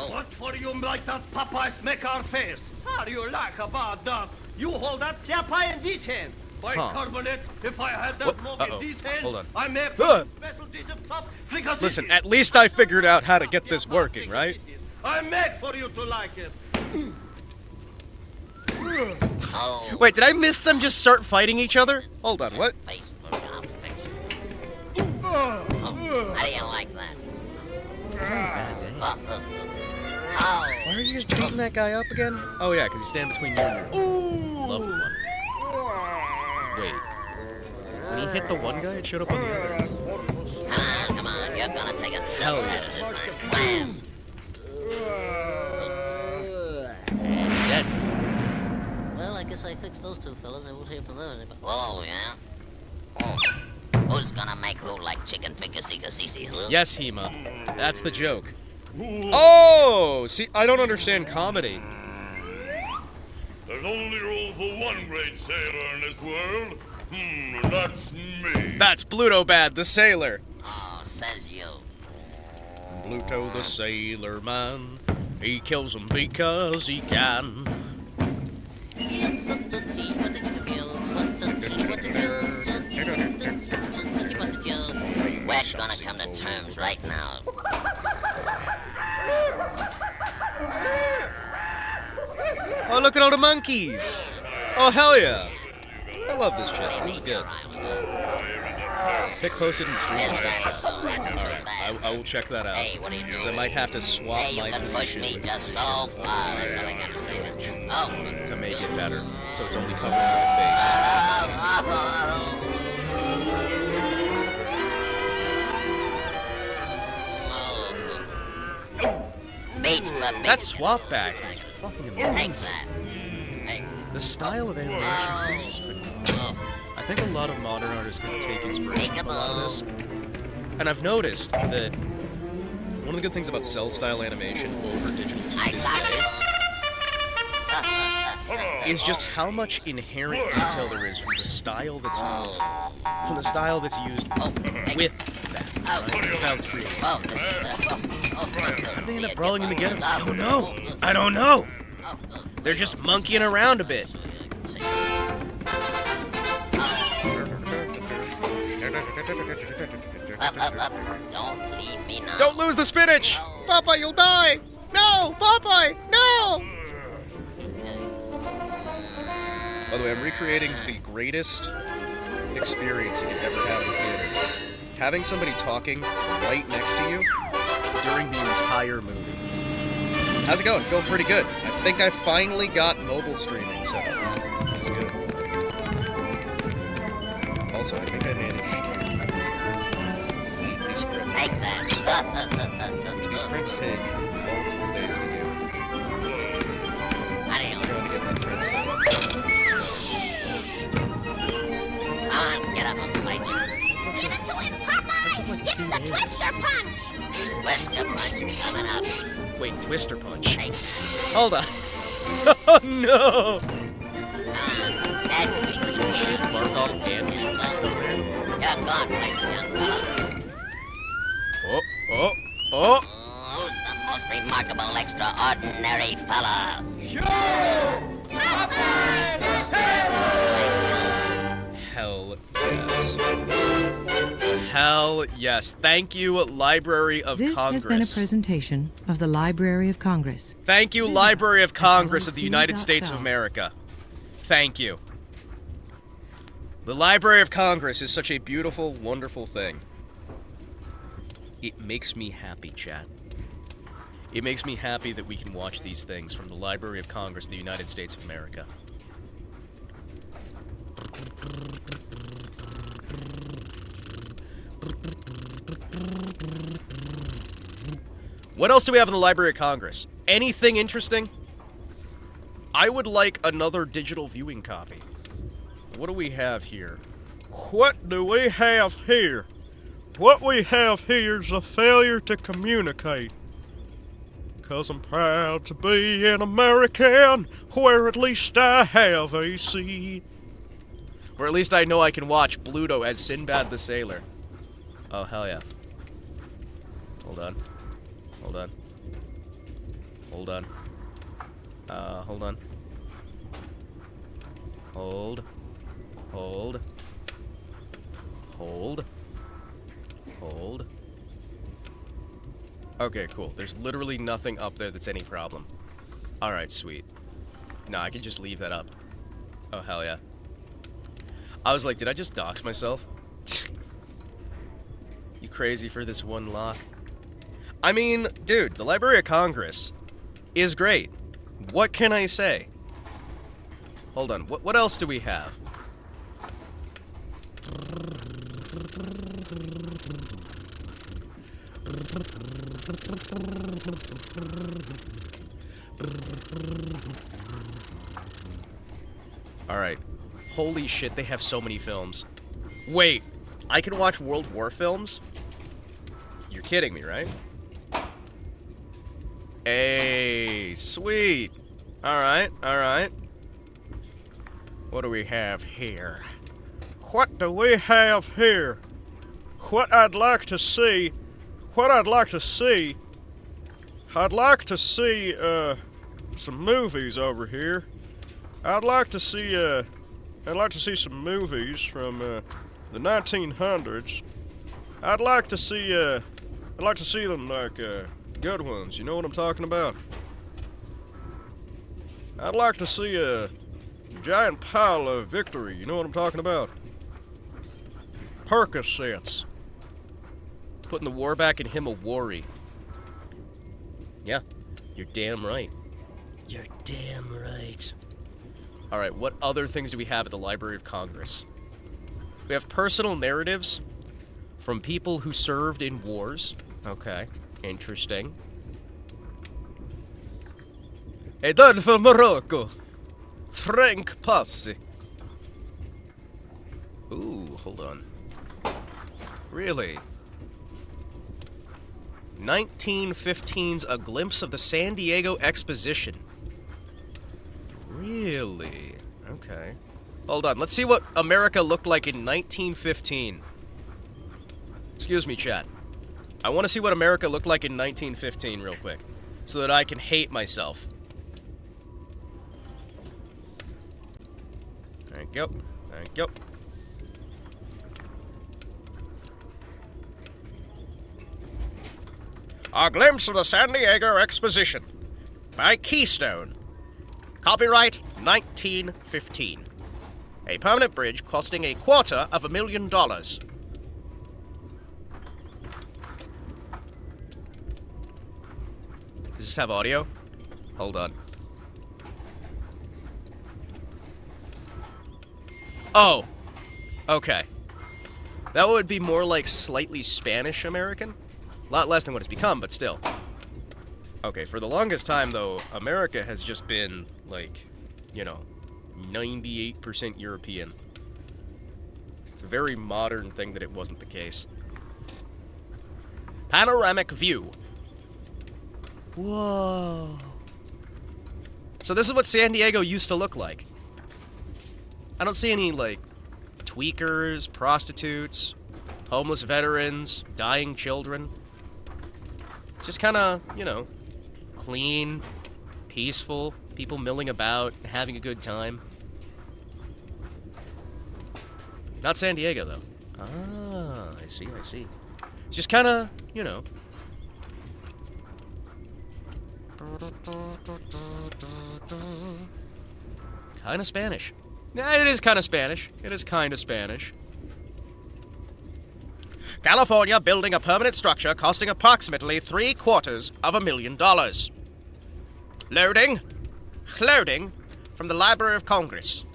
What for you like that Popeye smack our face? How do you like about that? You hold that Popeye in this hand. By Huh. carbonate, if I had that What? smoke Uh-oh. in this hand, Hold on. I make Huh. special dish of top fricassee. Listen, at least I figured out how to get this working, right? I make for you to like it. Oh, Wait, did I miss them just start fighting each other? Hold on, what? face for I'll fix it. Oh, how do you like that? Oh, Why are you just beating that guy up again? Oh yeah, because he's standing between you and your loved one. Wait. When he hit the one guy, it showed up on the other. come on, you're gonna take a Hell double yes. at this time. Wham! And he's dead. Well, I guess I fixed those two fellas. I won't hear from them anymore. Oh, yeah? Oh, who's gonna make who like chicken fricassee? Huh? Yes, Hima. That's the joke. Oh! See, I don't understand comedy. There's only room for one great sailor in this world. That's me. That's Bluto Bad, the sailor. Oh, says you. Bluto the sailor man. He kills them because he can. We're gonna come to terms right now. Oh, look at all the monkeys. Oh, hell yeah. I love this shit. This is good. Pick posted in the stream. Alright, I will check that out. Hey, what are you doing? I might have to swap Hey, you my can push position. me just so far. That's all I gotta say. punch Oh. to make it better, so it's only covering my face. That swap back is fucking amazing. The style of animation is just phenomenal. I think a lot of modern artists could take inspiration from a lot of this. And I've noticed that one of the good things about cell-style animation over digital to this day is just how much inherent detail there is from the style that's used with that. Right? The style that's created. How do they end up brawling in the ghetto? I don't know. I don't know. They're just monkeying around a bit. Don't leave me now. Don't lose the spinach! Popeye, you'll die! No! Popeye! No! By the way, I'm recreating the greatest experience you could ever have in theater. Having somebody talking right next to you during the entire movie. How's it going? It's going pretty good. I think I finally got mobile streaming set up. It's good. Also, I think I managed to beat these scripts. These prints take multiple days to do. I'm trying to get my print set up. Get up and fight me. It took like 2 days. Twister punch coming up. Wait, Twister Punch? Hold on. Oh no! Shit, bark off and leave text over there. You're gone, places, young fella. Oh! Who's the most remarkable, extraordinary fella? Hell yes. Hell yes. Thank you, Library of This Congress. has been a presentation of the Library of Congress. Thank you, Library of Congress of the United LMC.com. States of America. Thank you. The Library of Congress is such a beautiful, wonderful thing. It makes me happy, chat. It makes me happy that we can watch these things from the Library of Congress of the United States of America. What else do we have in the Library of Congress? Anything interesting? I would like another digital viewing copy. What do we have here? What do we have here? What we have here is a failure to communicate. 'Cause I'm proud to be an American, where at least I have a seat. Or at least I know I can watch Bluto as Sinbad the Sailor. Oh, hell yeah. Hold on. Hold on. Hold on. Hold on. Hold. Hold. Hold. Hold. Okay, cool. There's literally nothing up there that's any problem. Alright, sweet. No, I can just leave that up. Oh, hell yeah. I was like, did I just dox myself? You crazy for this one lock? I mean, dude, the Library of Congress is great. What can I say? Hold on, what else do we have? Alright. Holy shit, they have so many films. Wait, I can watch World War films? You're kidding me, right? Hey, sweet. Alright, alright. What do we have here? What do we have here? What I'd like to see, I'd like to see some movies over here. I'd like to see some movies from the 1900s. I'd like to see them like good ones. You know what I'm talking about? I'd like to see a giant pile of victory. You know what I'm talking about? Percocets. Putting the war back in Himawari. Yeah, you're damn right. You're damn right. Alright, what other things do we have at the Library of Congress? We have personal narratives from people who served in wars. Okay, interesting. A done for Morocco. Frank Passy. Ooh, hold on. Really? 1915's A Glimpse of the San Diego Exposition. Really? Okay. Hold on, let's see what America looked like in 1915. Excuse me, chat. I want to see what America looked like in 1915 real quick, so that I can hate myself. Thank you. Thank you. A Glimpse of the San Diego Exposition by Keystone. Copyright 1915. A permanent bridge costing $250,000. Does this have audio? Hold on. Oh. Okay. That would be more like slightly Spanish American. A lot less than what it's become, but still. Okay, for the longest time, though, America has just been, like, you know, 98% European. It's a very modern thing that it wasn't the case. Panoramic view. Whoa. So this is what San Diego used to look like. I don't see any, like, tweakers, prostitutes, homeless veterans, dying children. It's just kind of, you know, clean, peaceful, people milling about, having a good time. Not San Diego, though. Ah, I see, I see. It's just kind of, you know. Kind of Spanish. Yeah, it is kind of Spanish. It is kind of Spanish. California building a permanent structure costing approximately $750,000. Loading. Loading from the Library of Congress.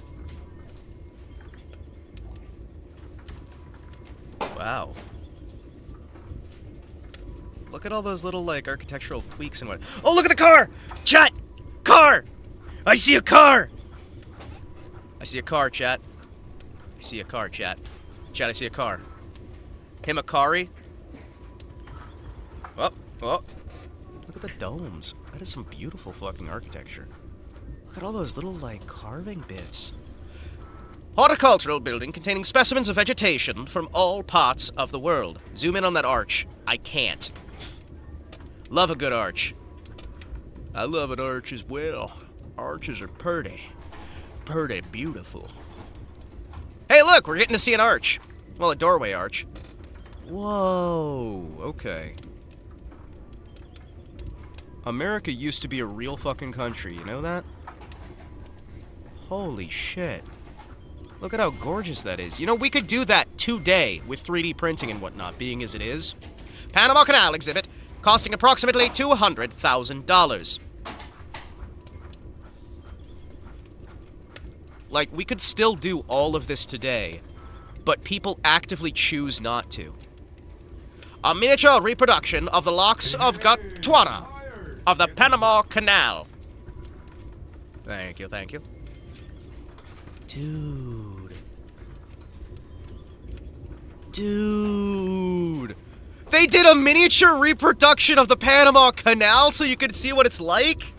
Wow. Look at all those little, like, architectural tweaks and what. Oh, look at the car! Chat! Car! I see a car! I see a car, chat. I see a car, chat. Chat, I see a car. Himawari. Oh, oh. Look at the domes. That is some beautiful fucking architecture. Look at all those little, like, carving bits. Horticultural building containing specimens of vegetation from all parts of the world. Zoom in on that arch. I can't. Love a good arch. I love an arch as well. Arches are pretty. Pretty beautiful. Hey, look! We're getting to see an arch. Well, a doorway arch. Whoa, okay. America used to be a real fucking country, you know that? Holy shit. Look at how gorgeous that is. You know, we could do that today with 3D printing and whatnot, being as it is. Panama Canal exhibit, costing approximately $200,000. Like, we could still do all of this today, but people actively choose not to. A miniature reproduction of the locks of Gunther of the Panama Canal. Thank you, thank you. Dude. Dude. They did a miniature reproduction of the Panama Canal so you could see what it's like?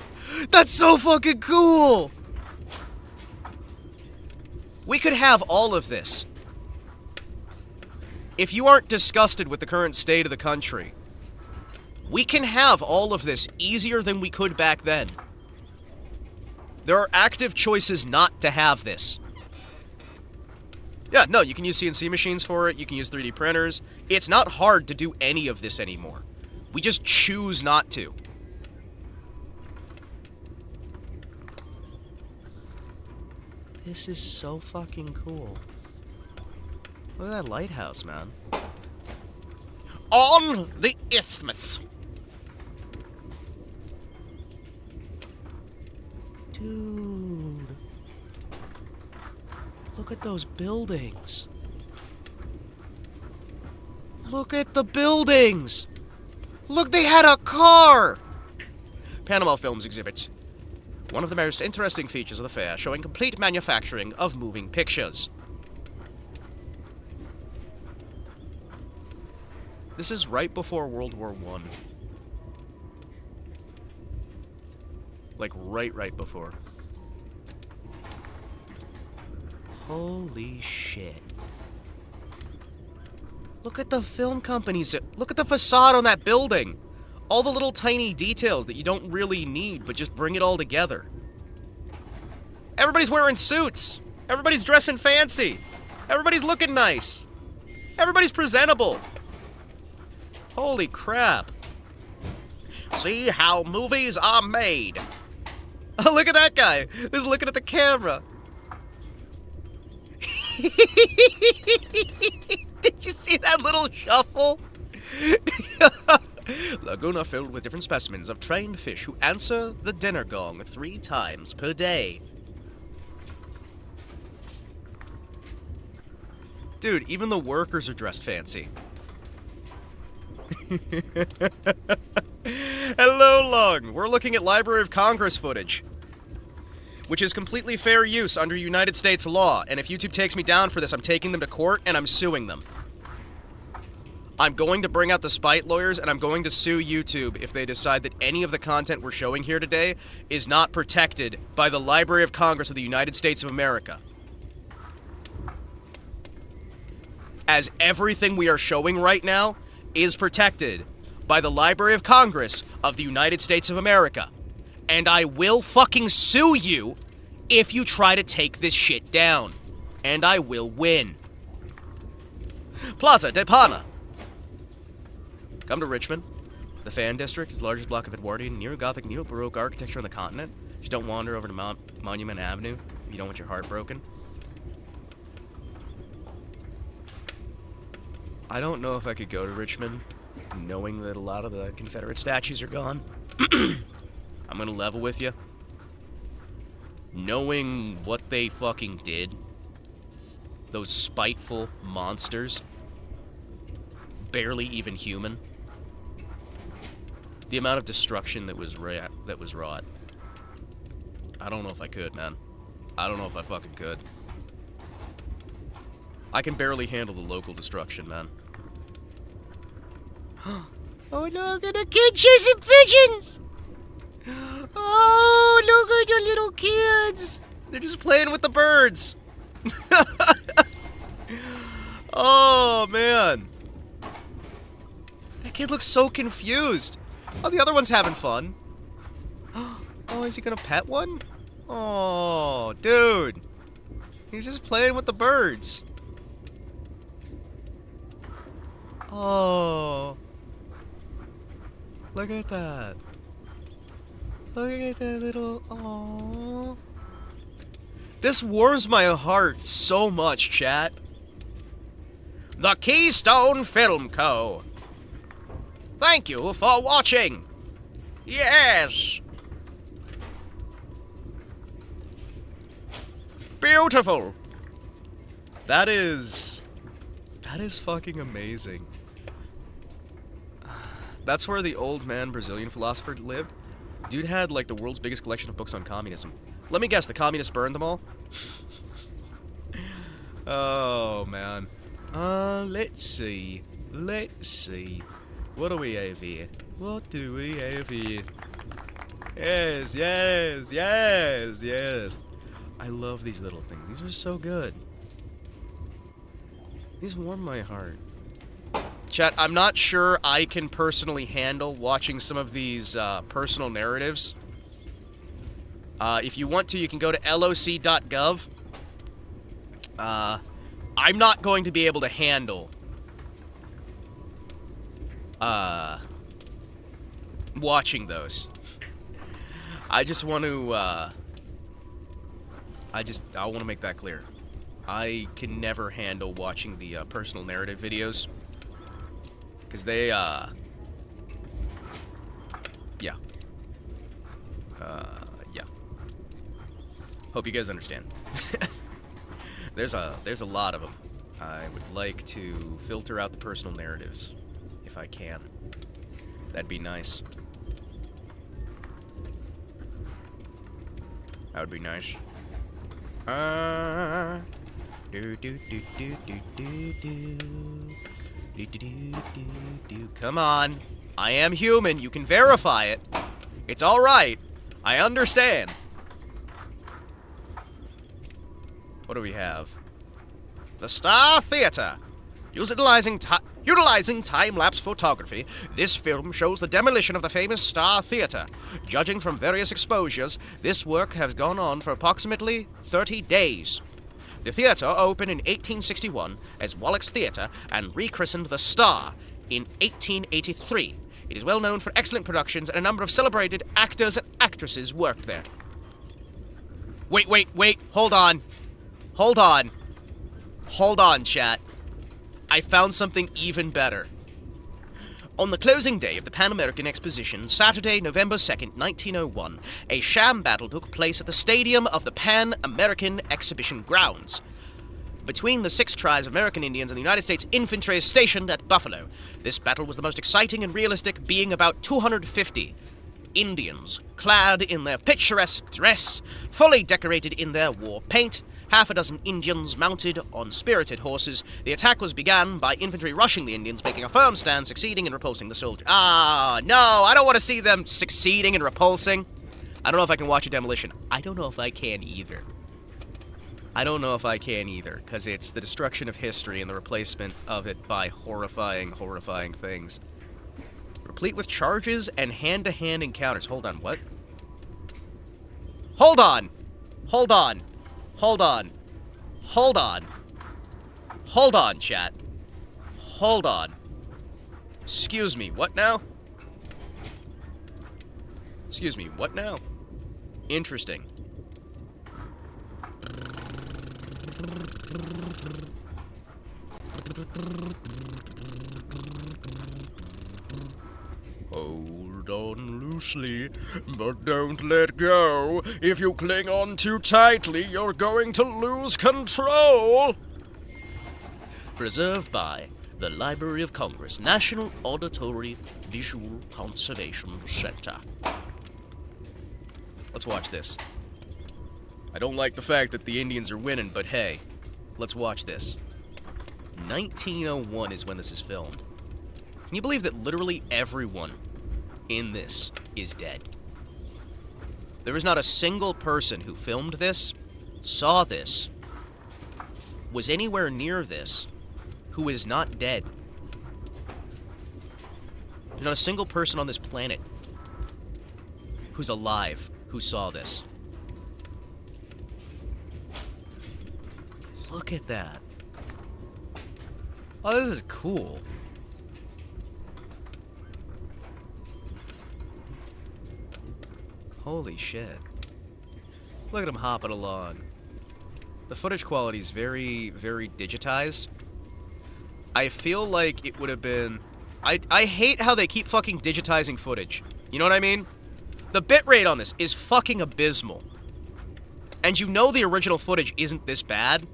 That's so fucking cool. We could have all of this. If you aren't disgusted with the current state of the country, we can have all of this easier than we could back then. There are active choices not to have this. Yeah, no, you can use CNC machines for it, you can use 3D printers. It's not hard to do any of this anymore. We just choose not to. This is so fucking cool. Look at that lighthouse, man. On the Isthmus. those buildings. Look at the buildings! Look, they had a car! Panama Films exhibit one of the most interesting features of the fair, showing complete manufacturing of moving pictures. This is right before World War I. Like, right before. Holy shit. Look at the film companies. Look at the facade on that building. All the little tiny details that you don't really need, but just bring it all together. Everybody's wearing suits. Everybody's dressing fancy. Everybody's looking nice. Everybody's presentable. Holy crap. See how movies are made. Oh, look at that guy who's looking at the camera. Did you see that little shuffle? Laguna filled with different specimens of trained fish who answer the dinner gong 3 times per day. Dude, even the workers are dressed fancy. Hello, Long. We're looking at Library of Congress footage, which is completely fair use under United States law, and if YouTube takes me down for this, I'm taking them to court and I'm suing them. I'm going to bring out the spite lawyers, and I'm going to sue YouTube if they decide that any of the content we're showing here today is not protected by the Library of Congress of the United States of America. As everything we are showing right now is protected by the Library of Congress of the United States of America. And I will fucking sue you if you try to take this shit down. And I will win. Plaza de Pana. Come to Richmond. The Fan District is the largest block of Edwardian, neo-Gothic, neo-Baroque architecture on the continent. Just don't wander over to Monument Avenue if you don't want your heart broken. I don't know if I could go to Richmond, knowing that a lot of the Confederate statues are gone. I'm gonna level with you. Knowing what they fucking did. Those spiteful monsters. Barely even human. The amount of destruction that was wrought. I don't know if I could, man. I don't know if I fucking could. I can barely handle the local destruction, man. Oh, look at the kid chasing pigeons! Oh, look at the little kids! They're just playing with the birds! Oh, man. That kid looks so confused. Oh, the other one's having fun. Oh, is he gonna pet one? Oh, dude. He's just playing with the birds. Oh. Look at that. Look at that little... Aww. This warms my heart so much, chat. The Keystone Film Co. Thank you for watching. Yes. Beautiful. That is fucking amazing. That's where the old man Brazilian philosopher lived. Dude had, like, the world's biggest collection of books on communism. Let me guess, the communists burned them all? Oh, man. Let's see. Let's see. What do we have here? What do we have here? Yes, yes, yes, yes. I love these little things. These are so good. These warm my heart. Chat, I'm not sure I can personally handle watching some of these personal narratives. If you want to, you can go to loc.gov. I'm not going to be able to handle watching those. I just want to I want to make that clear. I can never handle watching the personal narrative videos. Because they, yeah. Yeah. Hope you guys understand. There's a lot of them. I would like to filter out the personal narratives, if I can. That'd be nice. That would be nice. Come on. I am human. You can verify it. It's all right. I understand. What do we have? The Star Theater. Utilizing time-lapse photography, this film shows the demolition of the famous Star Theater. Judging from various exposures, this work has gone on for approximately 30 days. The theater opened in 1861 as Wallack's Theater and rechristened the Star in 1883. It is well known for excellent productions, and a number of celebrated actors and actresses worked there. Wait, hold on. Hold on, chat. I found something even better. On the closing day of the Pan American Exposition, Saturday, November 2nd, 1901, a sham battle took place at the stadium of the Pan American Exhibition grounds between the 6 tribes of American Indians and the United States infantry stationed at Buffalo. This battle was the most exciting and realistic, being about 250 Indians, clad in their picturesque dress, fully decorated in their war paint, half a dozen Indians mounted on spirited horses. The attack was begun by infantry rushing the Indians, making a firm stand, succeeding in repulsing the soldiers. Ah, no, I don't want to see them succeeding in repulsing. I don't know if I can watch a demolition. I don't know if I can either. Because it's the destruction of history and the replacement of it by horrifying, horrifying things. Replete with charges and hand-to-hand encounters. Hold on, what? Hold on, chat. Hold on. Excuse me, what now? Interesting. Hold on loosely, but don't let go. If you cling on too tightly, you're going to lose control. Preserved by the Library of Congress, National Auditory Visual Conservation Center. Let's watch this. I don't like the fact that the Indians are winning, but hey, let's watch this. 1901 is when this is filmed. Can you believe that literally everyone in this is dead? There is not a single person who filmed this, saw this, was anywhere near this, who is not dead. There's not a single person on this planet who's alive who saw this. Look at that. Oh, this is cool. Holy shit. Look at him hopping along. The footage quality is very, very digitized. I feel like it would have been... I hate how they keep fucking digitizing footage. You know what I mean? The bitrate on this is fucking abysmal. And you know the original footage isn't this bad,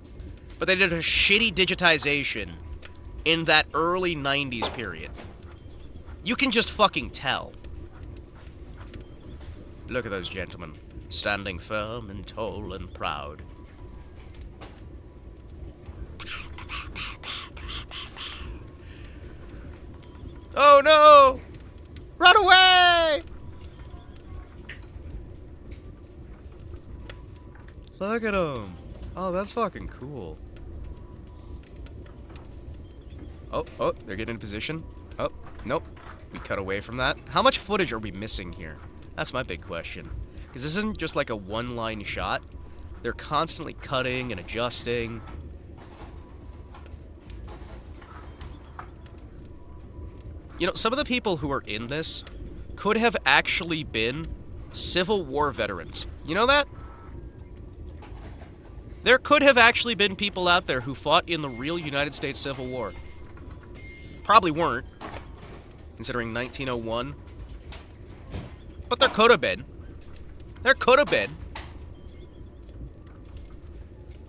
but they did a shitty digitization in that early 90s period. You can just fucking tell. Look at those gentlemen, standing firm and tall and proud. Oh no! Run away! Look at them. Oh, that's fucking cool. Oh, they're getting in position. Oh, nope. We cut away from that. How much footage are we missing here? That's my big question. Because this isn't just like a one-line shot. They're constantly cutting and adjusting. You know, some of the people who are in this could have actually been Civil War veterans. You know that? There could have actually been people out there who fought in the real United States Civil War. Probably weren't, considering 1901. But there could have been. There could have been.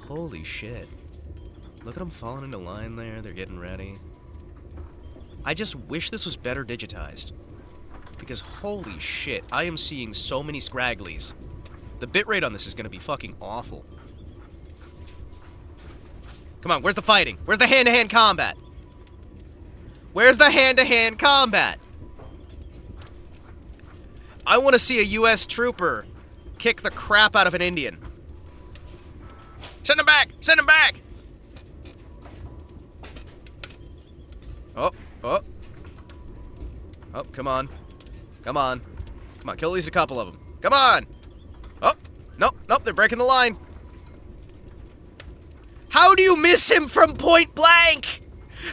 Holy shit. Look at them falling into line there. They're getting ready. I just wish this was better digitized. Because holy shit, I am seeing so many scragglies. The bitrate on this is going to be fucking awful. Come on, where's the fighting? Where's the hand-to-hand combat? Where's the hand-to-hand combat? I want to see a U.S. trooper kick the crap out of an Indian. Send him back! Send him back! Oh, oh. Oh, come on. Come on. Come on, kill at least a couple of them. Come on! Oh, nope, nope, they're breaking the line. How do you miss him from point blank?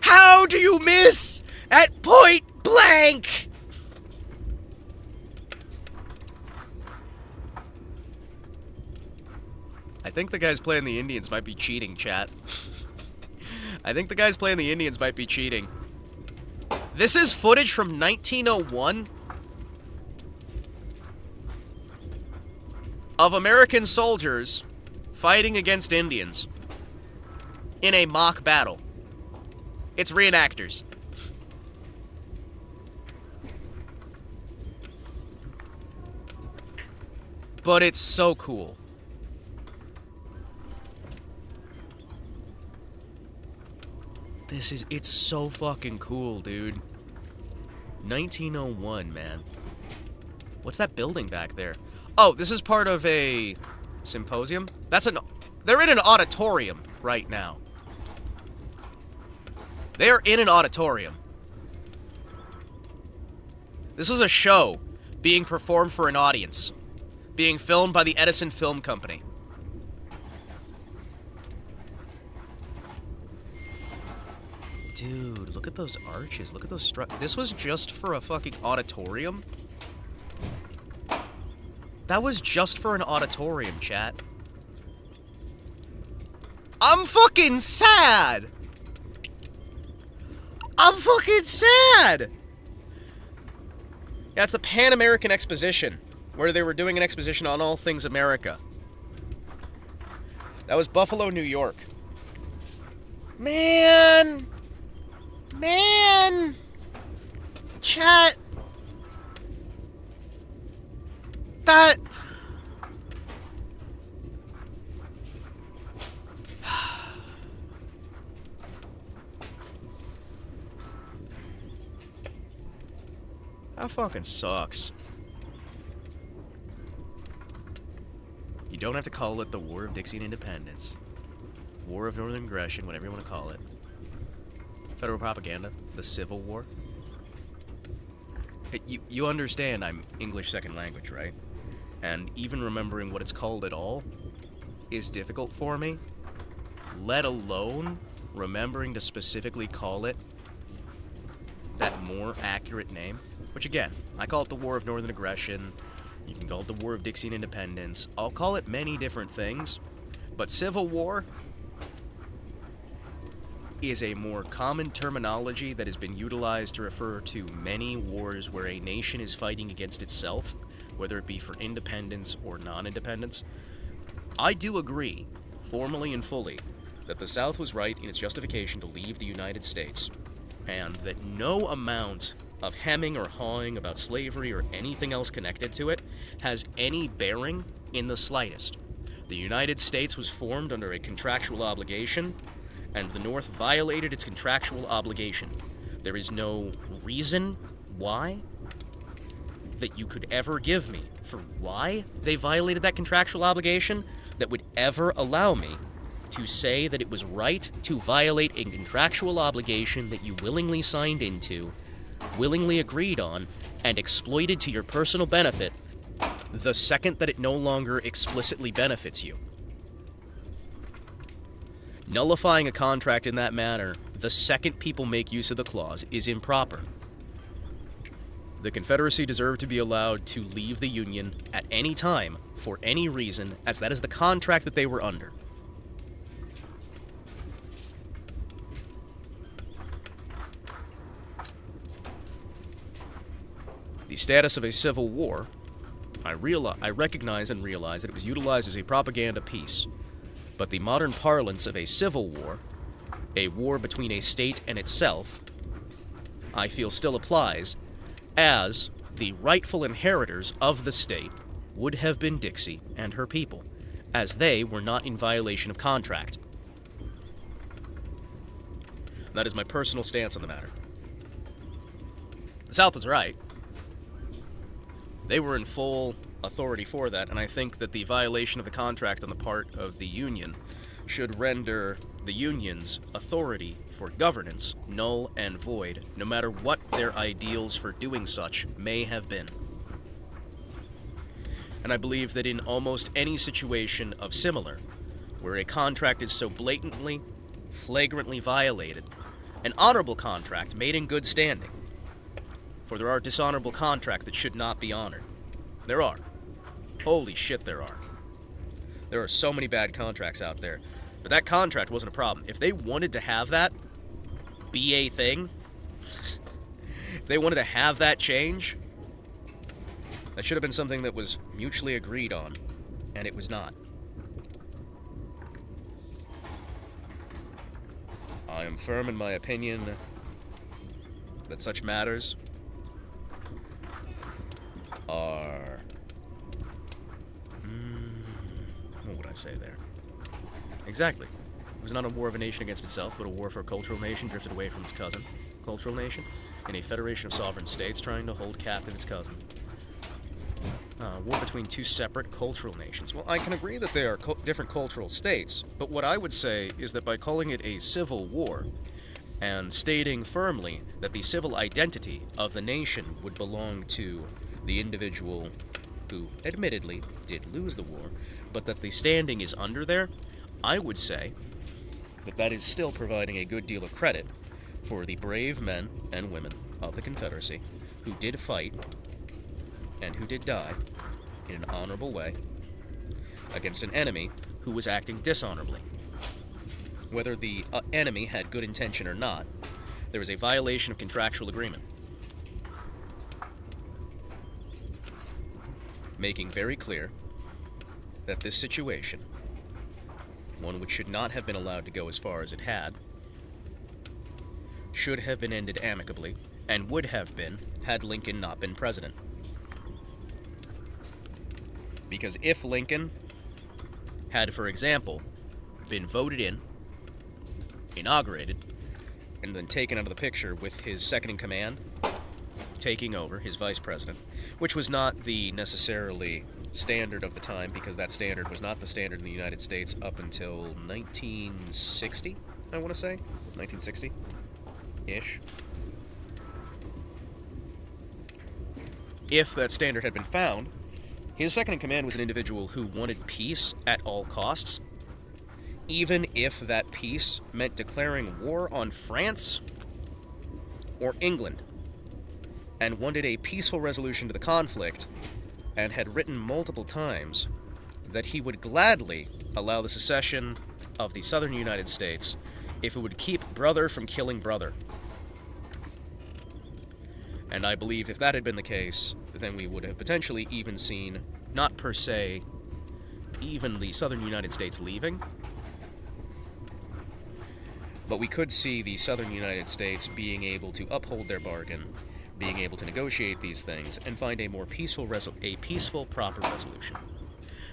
How do you miss at point blank? I think the guys playing the Indians might be cheating, chat. I think the guys playing the Indians might be cheating. This is footage from 1901 of American soldiers fighting against Indians in a mock battle. It's reenactors. But it's so cool. It's so fucking cool, dude. 1901, man. What's that building back there? Oh, this is part of a symposium? They're in an auditorium right now. They are in an auditorium. This was a show being performed for an audience, being filmed by the Edison Film Company. Dude, look at those arches. Look at those This was just for a fucking auditorium? That was just for an auditorium, chat. I'm fucking sad! I'm fucking sad! Yeah, it's the Pan American Exposition, where they were doing an exposition on all things America. That was Buffalo, New York. Man! Man! Chat! That... That fucking sucks. You don't have to call it the War of Dixie and Independence. War of Northern Aggression, whatever you want to call it. Federal propaganda, the Civil War. Hey, you understand I'm English second language, right? And even remembering what it's called at all is difficult for me, let alone remembering to specifically call it that more accurate name. Which again, I call it the War of Northern Aggression, you can call it the War of Dixie and Independence, I'll call it many different things, but Civil War is a more common terminology that has been utilized to refer to many wars where a nation is fighting against itself, whether it be for independence or non-independence. I do agree, formally and fully, that the South was right in its justification to leave the United States, and that no amount of hemming or hawing about slavery or anything else connected to it has any bearing in the slightest. The United States was formed under a contractual obligation, and the North violated its contractual obligation. There is no reason why that you could ever give me for why they violated that contractual obligation that would ever allow me to say that it was right to violate a contractual obligation that you willingly signed into, willingly agreed on, and exploited to your personal benefit the second that it no longer explicitly benefits you. Nullifying a contract in that manner, the second people make use of the clause, is improper. The Confederacy deserved to be allowed to leave the Union at any time, for any reason, as that is the contract that they were under. The status of a civil war, I recognize and realize that it was utilized as a propaganda piece, but the modern parlance of a civil war a war between a state and itself, I feel still applies, as the rightful inheritors of the state would have been Dixie and her people, as they were not in violation of contract. That is my personal stance on the matter. The South was right. They were in full authority for that, and I think that the violation of the contract on the part of the Union should render the Union's authority for governance null and void, no matter what their ideals for doing such may have been. And I believe that in almost any situation of similar, where a contract is so blatantly, flagrantly violated, an honorable contract made in good standing, for there are dishonorable contracts that should not be honored. There are. Holy shit, there are. There are so many bad contracts out there. But that contract wasn't a problem. If they wanted to have that be a thing, if they wanted to have that change, that should have been something that was mutually agreed on, and it was not. I am firm in my opinion that such matters are... what would I say there? Exactly. It was not a war of a nation against itself, but a war for a cultural nation drifted away from its cousin, cultural nation, in a federation of sovereign states trying to hold captive its cousin. War between two separate cultural nations. Well, I can agree that they are different cultural states, but what I would say is that by calling it a civil war, and stating firmly that the civil identity of the nation would belong to the individual who admittedly did lose the war, but that the standing is under there, I would say that that is still providing a good deal of credit for the brave men and women of the Confederacy who did fight and who did die in an honorable way against an enemy who was acting dishonorably. Whether the enemy had good intention or not, there was a violation of contractual agreement, making very clear that this situation, one which should not have been allowed to go as far as it had, should have been ended amicably, and would have been had Lincoln not been president. Because if Lincoln had, for example, been voted in, inaugurated, and then taken out of the picture with his second-in-command taking over, his vice president, which was not the necessarily standard of the time, because that standard was not the standard in the United States up until 1960, I want to say. 1960-ish. If that standard had been found, his second-in-command was an individual who wanted peace at all costs, even if that peace meant declaring war on France or England, and wanted a peaceful resolution to the conflict, and had written multiple times that he would gladly allow the secession of the southern United States if it would keep brother from killing brother. And I believe if that had been the case, then we would have potentially even seen, not per se, even the southern United States leaving, but we could see the southern United States being able to uphold their bargain, being able to negotiate these things, and find a more peaceful, proper resolution.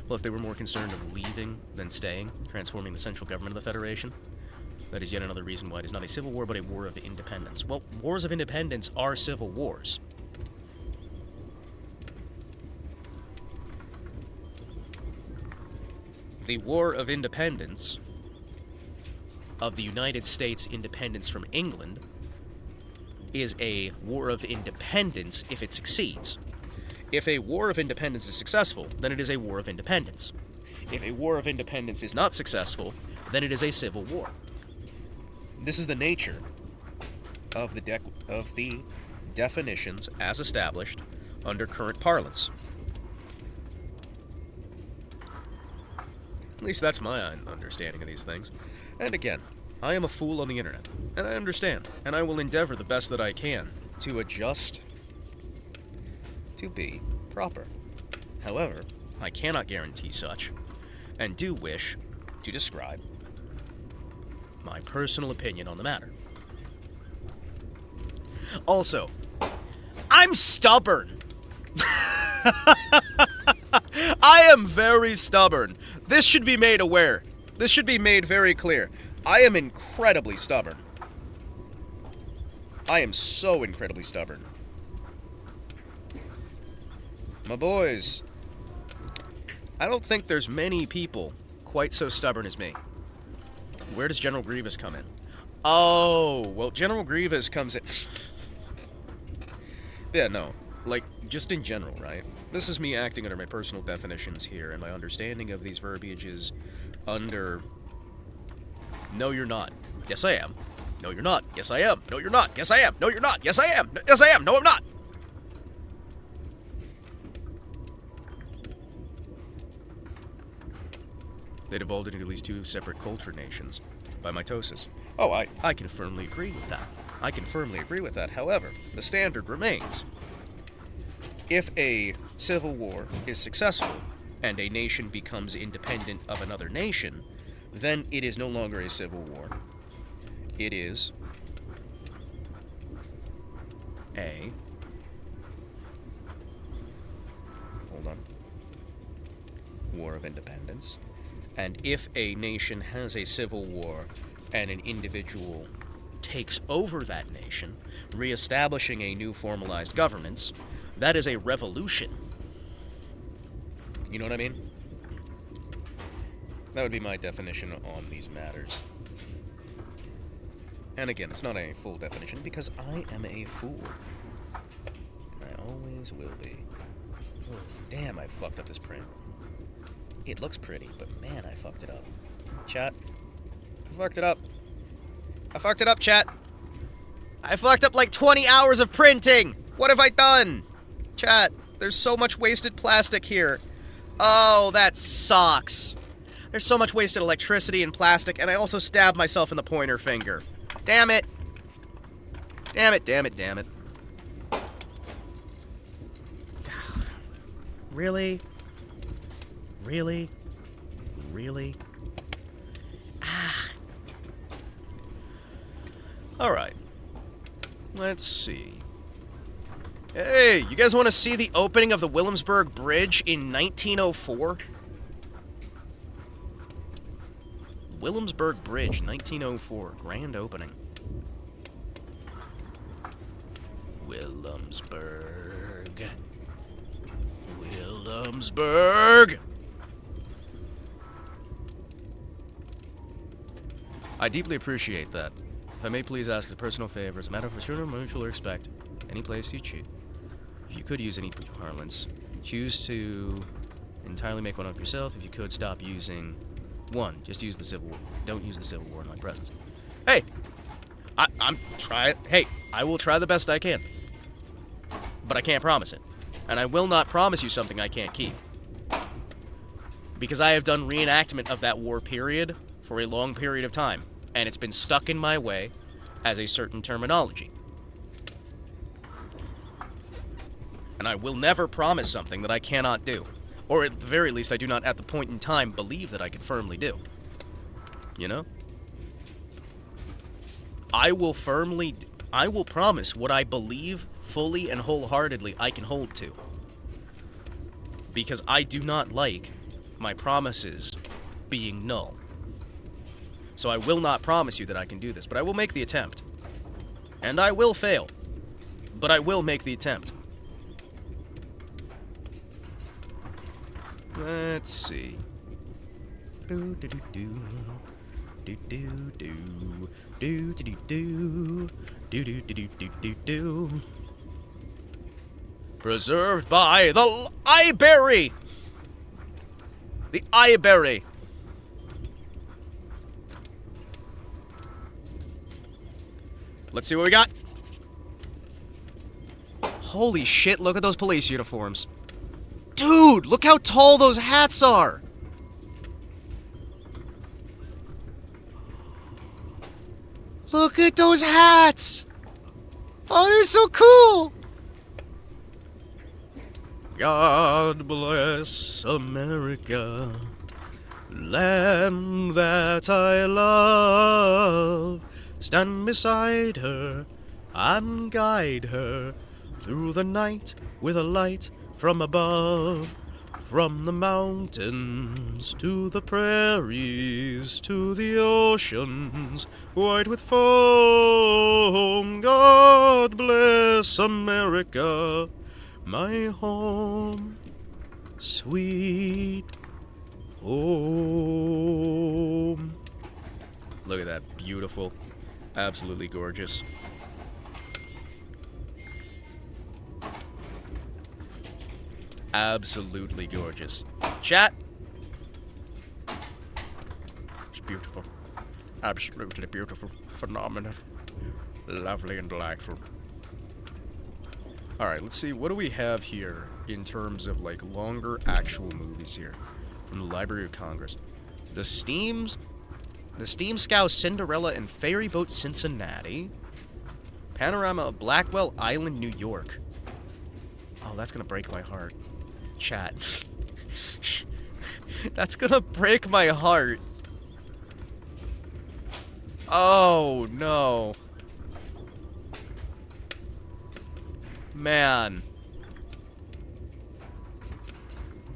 Plus, they were more concerned of leaving than staying, transforming the central government of the Federation. That is yet another reason why it is not a civil war, but a war of independence. Well, wars of independence are civil wars. The War of Independence of the United States' independence from England is a war of independence if it succeeds. If a war of independence is successful, then it is a war of independence. If a war of independence is not successful, then it is a civil war. This is the nature of the definitions as established under current parlance. At least that's my understanding of these things. And again, I am a fool on the internet, and I understand, and I will endeavor the best that I can to adjust to be proper. However, I cannot guarantee such, and do wish to describe my personal opinion on the matter. Also, I'm stubborn. I am very stubborn. This should be made aware. This should be made very clear. I am incredibly stubborn. I am so incredibly stubborn. My boys, I don't think there's many people quite so stubborn as me. Where does General Grievous come in? Oh, well, General Grievous comes in... Yeah, no. Like, just in general, right? This is me acting under my personal definitions here, and my understanding of these verbiages under... No, you're not. Yes, I am. No, you're not. Yes, I am. No, you're not. Yes, I am. No, you're not. Yes, I am. Yes, I am. No, I'm not. They devolved into at least 2 separate culture nations by mitosis. Oh, I can firmly agree with that. I can firmly agree with that. However, the standard remains. If a civil war is successful and a nation becomes independent of another nation, then it is no longer a civil war. It is a... Hold on. War of independence. And if a nation has a civil war and an individual takes over that nation, reestablishing a new formalized governance, that is a revolution. You know what I mean? That would be my definition on these matters. And again, it's not a full definition because I am a fool. I always will be. Oh, damn, I fucked up this print. It looks pretty, but man, I fucked it up. Chat. I fucked it up. I fucked it up, chat. I fucked up like 20 hours of printing. What have I done? Chat, there's so much wasted plastic here. Oh, that sucks. There's so much wasted electricity and plastic, and I also stabbed myself in the pointer finger. Damn it. Damn it, damn it, damn it. Really? Really? Really? Ah. Alright. Let's see. Hey, you guys want to see the opening of the Williamsburg Bridge in 1904? Williamsburg Bridge, 1904. Grand opening. Williamsburg. Williamsburg! I deeply appreciate that. If I may please ask as a personal favor, as a matter of assured mutual respect, any place you choose. If you could use any parlance, choose to entirely make one up yourself. If you could, stop using one. Just use the Civil War. Don't use the Civil War in my presence. Hey! I'm trying. Hey, I will try the best I can. But I can't promise it. And I will not promise you something I can't keep. Because I have done reenactment of that war period for a long period of time, and it's been stuck in my way as a certain terminology. And I will never promise something that I cannot do. Or at the very least, I do not at the point in time believe that I can firmly do. You know? I will promise what I believe fully and wholeheartedly I can hold to. Because I do not like my promises being null. So I will not promise you that I can do this, but I will make the attempt. And I will fail. But I will make the attempt. Let's see. Do do do do. Do do do. Do do do do. Do do do do do do do. Preserved by the eyeberry. The eyeberry. Let's see what we got. Holy shit, look at those police uniforms. Dude, look how tall those hats are. Look at those hats. Oh, they're so cool. God bless America. Land that I love, stand beside her and guide her through the night with a light from above. From the mountains to the prairies to the oceans white with foam. God bless America, my home, sweet home. Look at that, beautiful, absolutely gorgeous. Absolutely gorgeous. Chat. It's beautiful. Absolutely beautiful. Phenomenal. Lovely and delightful. Alright, let's see. What do we have here in terms of, like, longer actual movies here from the Library of Congress? The Steam Scow Cinderella and Ferry Boat Cincinnati. Panorama of Blackwell Island, New York. Oh, that's gonna break my heart. Chat. That's gonna break my heart. Oh, no. Man.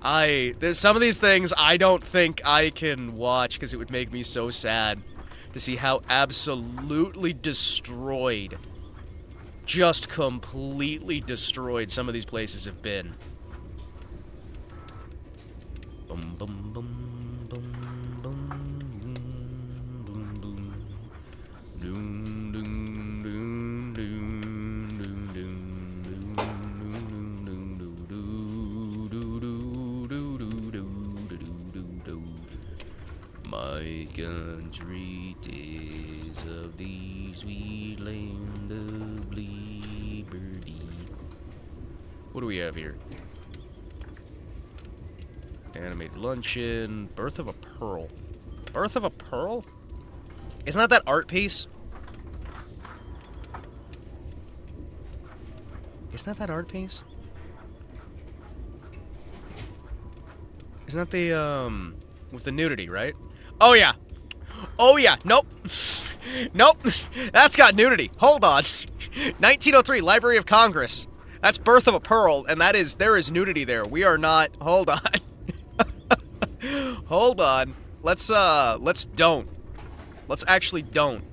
There's some of these things I don't think I can watch because it would make me so sad to see how absolutely destroyed, just completely destroyed some of these places have been. Bum, bum, bum, bum, bum, bum, bum. Doom, doom, doom, doom, doom, doom, doom, doom. My country is of the sweet land of liberty. What do we have here? Animated Luncheon, Birth of a Pearl. Birth of a Pearl? Isn't that art piece? Isn't that art piece? Isn't that the, with the nudity, right? Oh, yeah. Oh, yeah. Nope. Nope. That's got nudity. Hold on. 1903, Library of Congress. That's Birth of a Pearl, and there is nudity there. We are not, hold on. Hold on. Let's don't. Let's actually don't.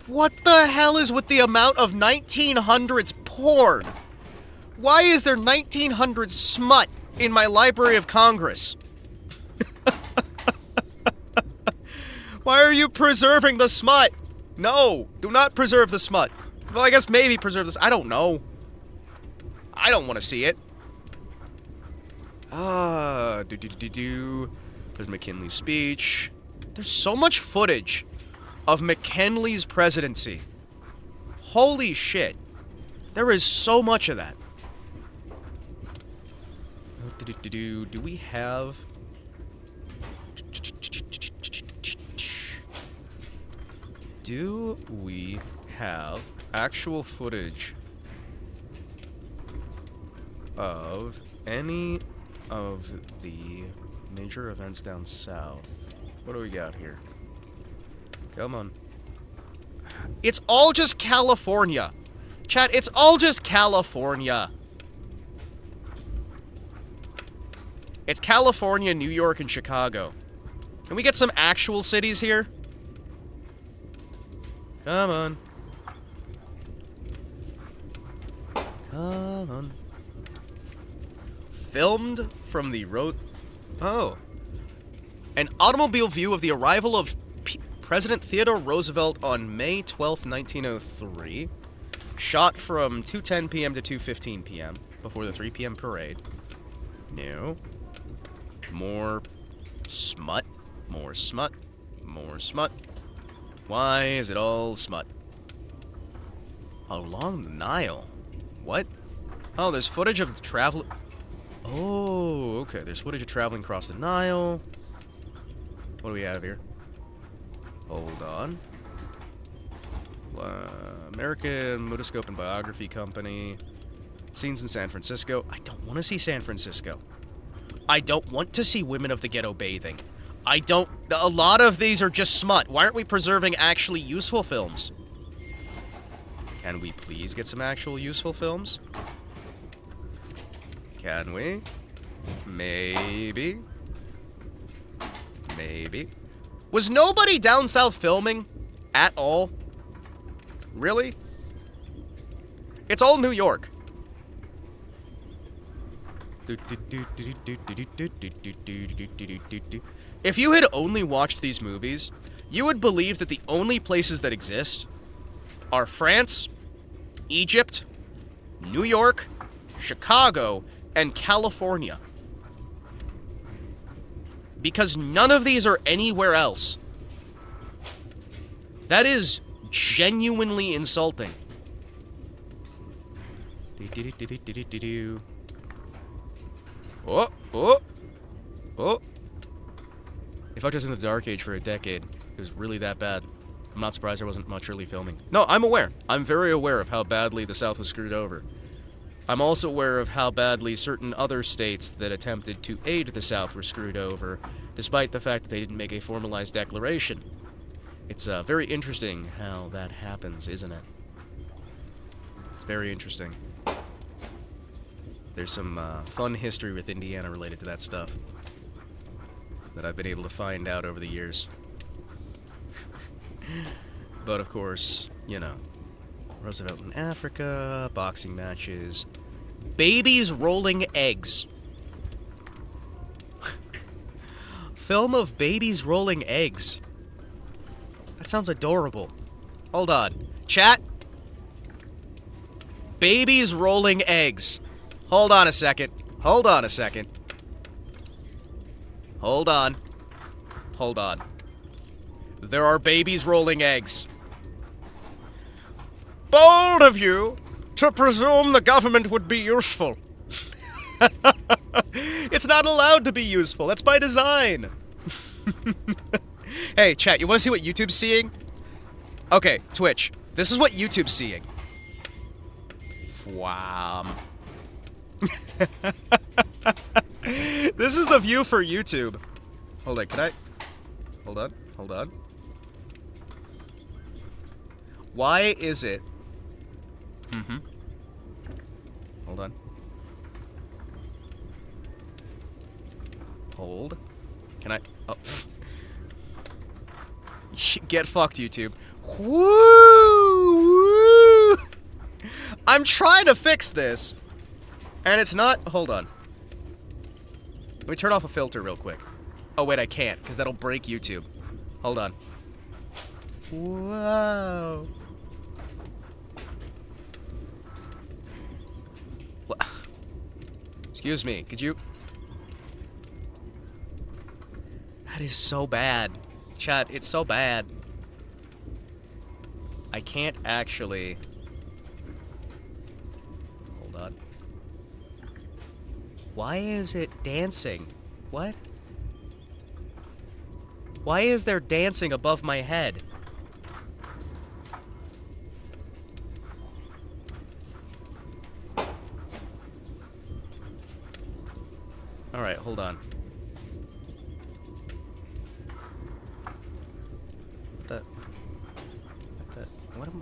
What the hell is with the amount of 1900s porn? Why is there 1900s smut in my Library of Congress? Why are you preserving the smut? No, do not preserve the smut. Well, I guess maybe preserve this. I don't know. I don't want to see it. There's McKinley's speech. There's so much footage of McKinley's presidency. Holy shit. There is so much of that. Do we have... Do we have actual footage of any of the major events down south? What do we got here? Come on. It's all just California. Chat, it's all just California. It's California, New York, and Chicago. Can we get some actual cities here? Come on. Come on. Filmed from the road... Oh. An automobile view of the arrival of President Theodore Roosevelt on May 12th, 1903. Shot from 2:10 p.m. to 2:15 p.m. before the 3 p.m. parade. No. More smut. More smut. More smut. Why is it all smut? Along the Nile. What? Oh, there's footage of travel... Oh, okay. There's footage of traveling across the Nile. What do we have here? Hold on. American Motoscope and Biography Company. Scenes in San Francisco. I don't want to see San Francisco. I don't want to see women of the ghetto bathing. I don't... A lot of these are just smut. Why aren't we preserving actually useful films? Can we please get some actual useful films? Can we? Maybe. Maybe. Was nobody down south filming? At all? Really? It's all New York. If you had only watched these movies, you would believe that the only places that exist are France, Egypt, New York, Chicago, and California. Because none of these are anywhere else. That is genuinely insulting. Oh, oh, oh. They fucked us in the Dark Age for a decade. It was really that bad. I'm not surprised there wasn't much early filming. No, I'm aware. I'm very aware of how badly the South was screwed over. I'm also aware of how badly certain other states that attempted to aid the South were screwed over, despite the fact that they didn't make a formalized declaration. It's very interesting how that happens, isn't it? It's very interesting. There's some fun history with Indiana related to that stuff that I've been able to find out over the years. But of course, you know, Roosevelt in Africa, boxing matches, babies rolling eggs. Film of babies rolling eggs. That sounds adorable. Hold on. Chat? Babies rolling eggs. Hold on a second. Hold on a second. Hold on. Hold on. There are babies rolling eggs. Bold of you to presume the government would be useful. It's not allowed to be useful. That's by design. Hey, chat, you want to see what YouTube's seeing? Okay, Twitch. This is what YouTube's seeing. Wow. This is the view for YouTube. Hold on, can I? Hold on, hold on. Why is it? Hold on. Hold. Can I? Oh. Get fucked, YouTube. Woo! I'm trying to fix this. And it's not... Hold on. Let me turn off a filter real quick. Oh, wait, I can't, because that'll break YouTube. Hold on. Whoa. What? Excuse me, could you... That is so bad. Chat, it's so bad. I can't actually... Hold on. Why is it dancing? What? Why is there dancing above my head? Alright, hold on.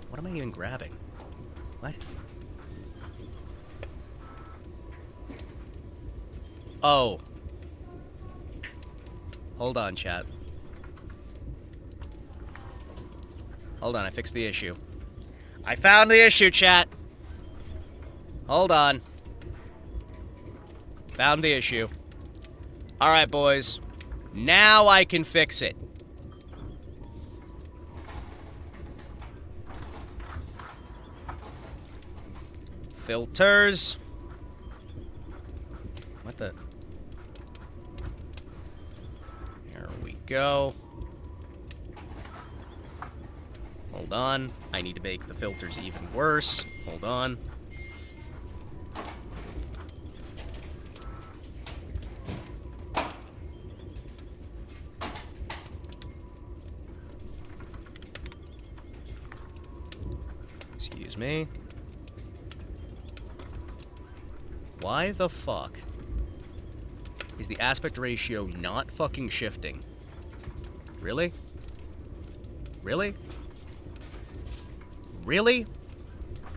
What am I even grabbing? What? Oh. Hold on, chat. Hold on, I fixed the issue. I found the issue, chat. Hold on. Found the issue. Alright, boys. Now I can fix it. Filters. What the? There we go. Hold on. I need to make the filters even worse. Hold on. Excuse me. Why the fuck? is the aspect ratio not fucking shifting. Really? Really? Really?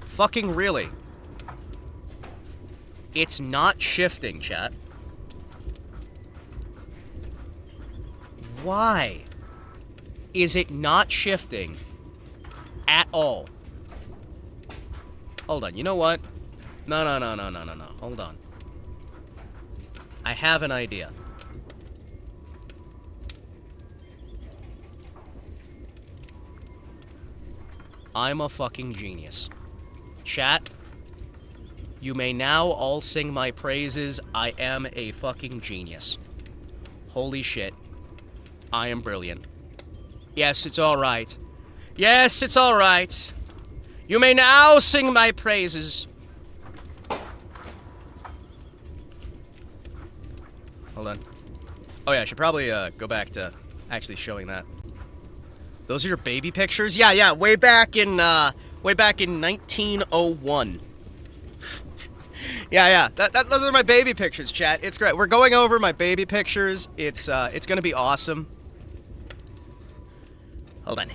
Fucking really? It's not shifting, chat. Why is it not shifting at all? Hold on, you know what? No. Hold on. I have an idea. I'm a fucking genius. Chat, you may now all sing my praises. I am a fucking genius. Holy shit. I am brilliant. Yes, it's alright. Yes, it's alright. You may now sing my praises. Hold on. Oh yeah, I should probably go back to actually showing that. Those are your baby pictures? Yeah, way back in 1901. yeah, those are my baby pictures, chat. It's great. We're going over my baby pictures. It's gonna be awesome. Hold on.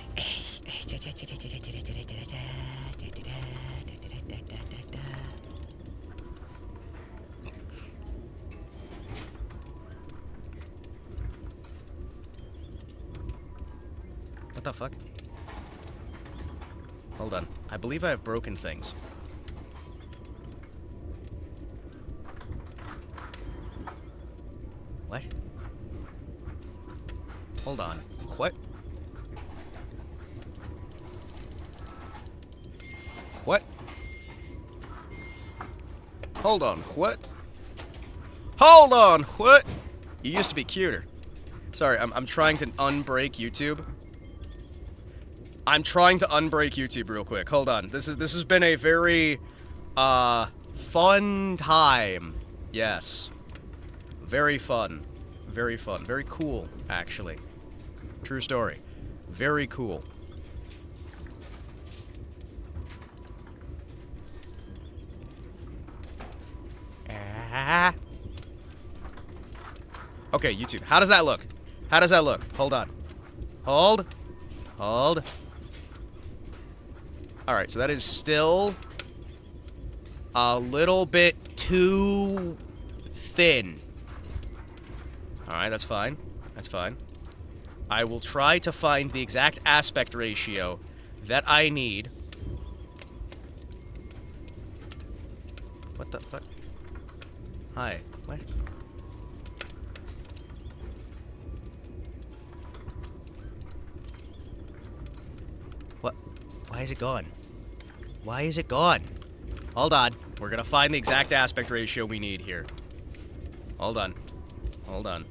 What the fuck? Hold on. I believe I have broken things. What? Hold on. What? What? Hold on. What? Hold on. What? You used to be cuter. Sorry, I'm trying to unbreak YouTube. I'm trying to unbreak YouTube real quick. Hold on. This has been a very fun time. Yes. Very fun. Very fun. Very cool, actually. True story. Very cool. Okay, YouTube. How does that look? How does that look? Hold on. Hold. Alright, so that is still a little bit too thin. Alright, that's fine. That's fine. I will try to find the exact aspect ratio that I need. What the fuck? Hi. What? What? Why is it gone? Why is it gone? Hold on. We're gonna find the exact aspect ratio we need here. Hold on. Hold on.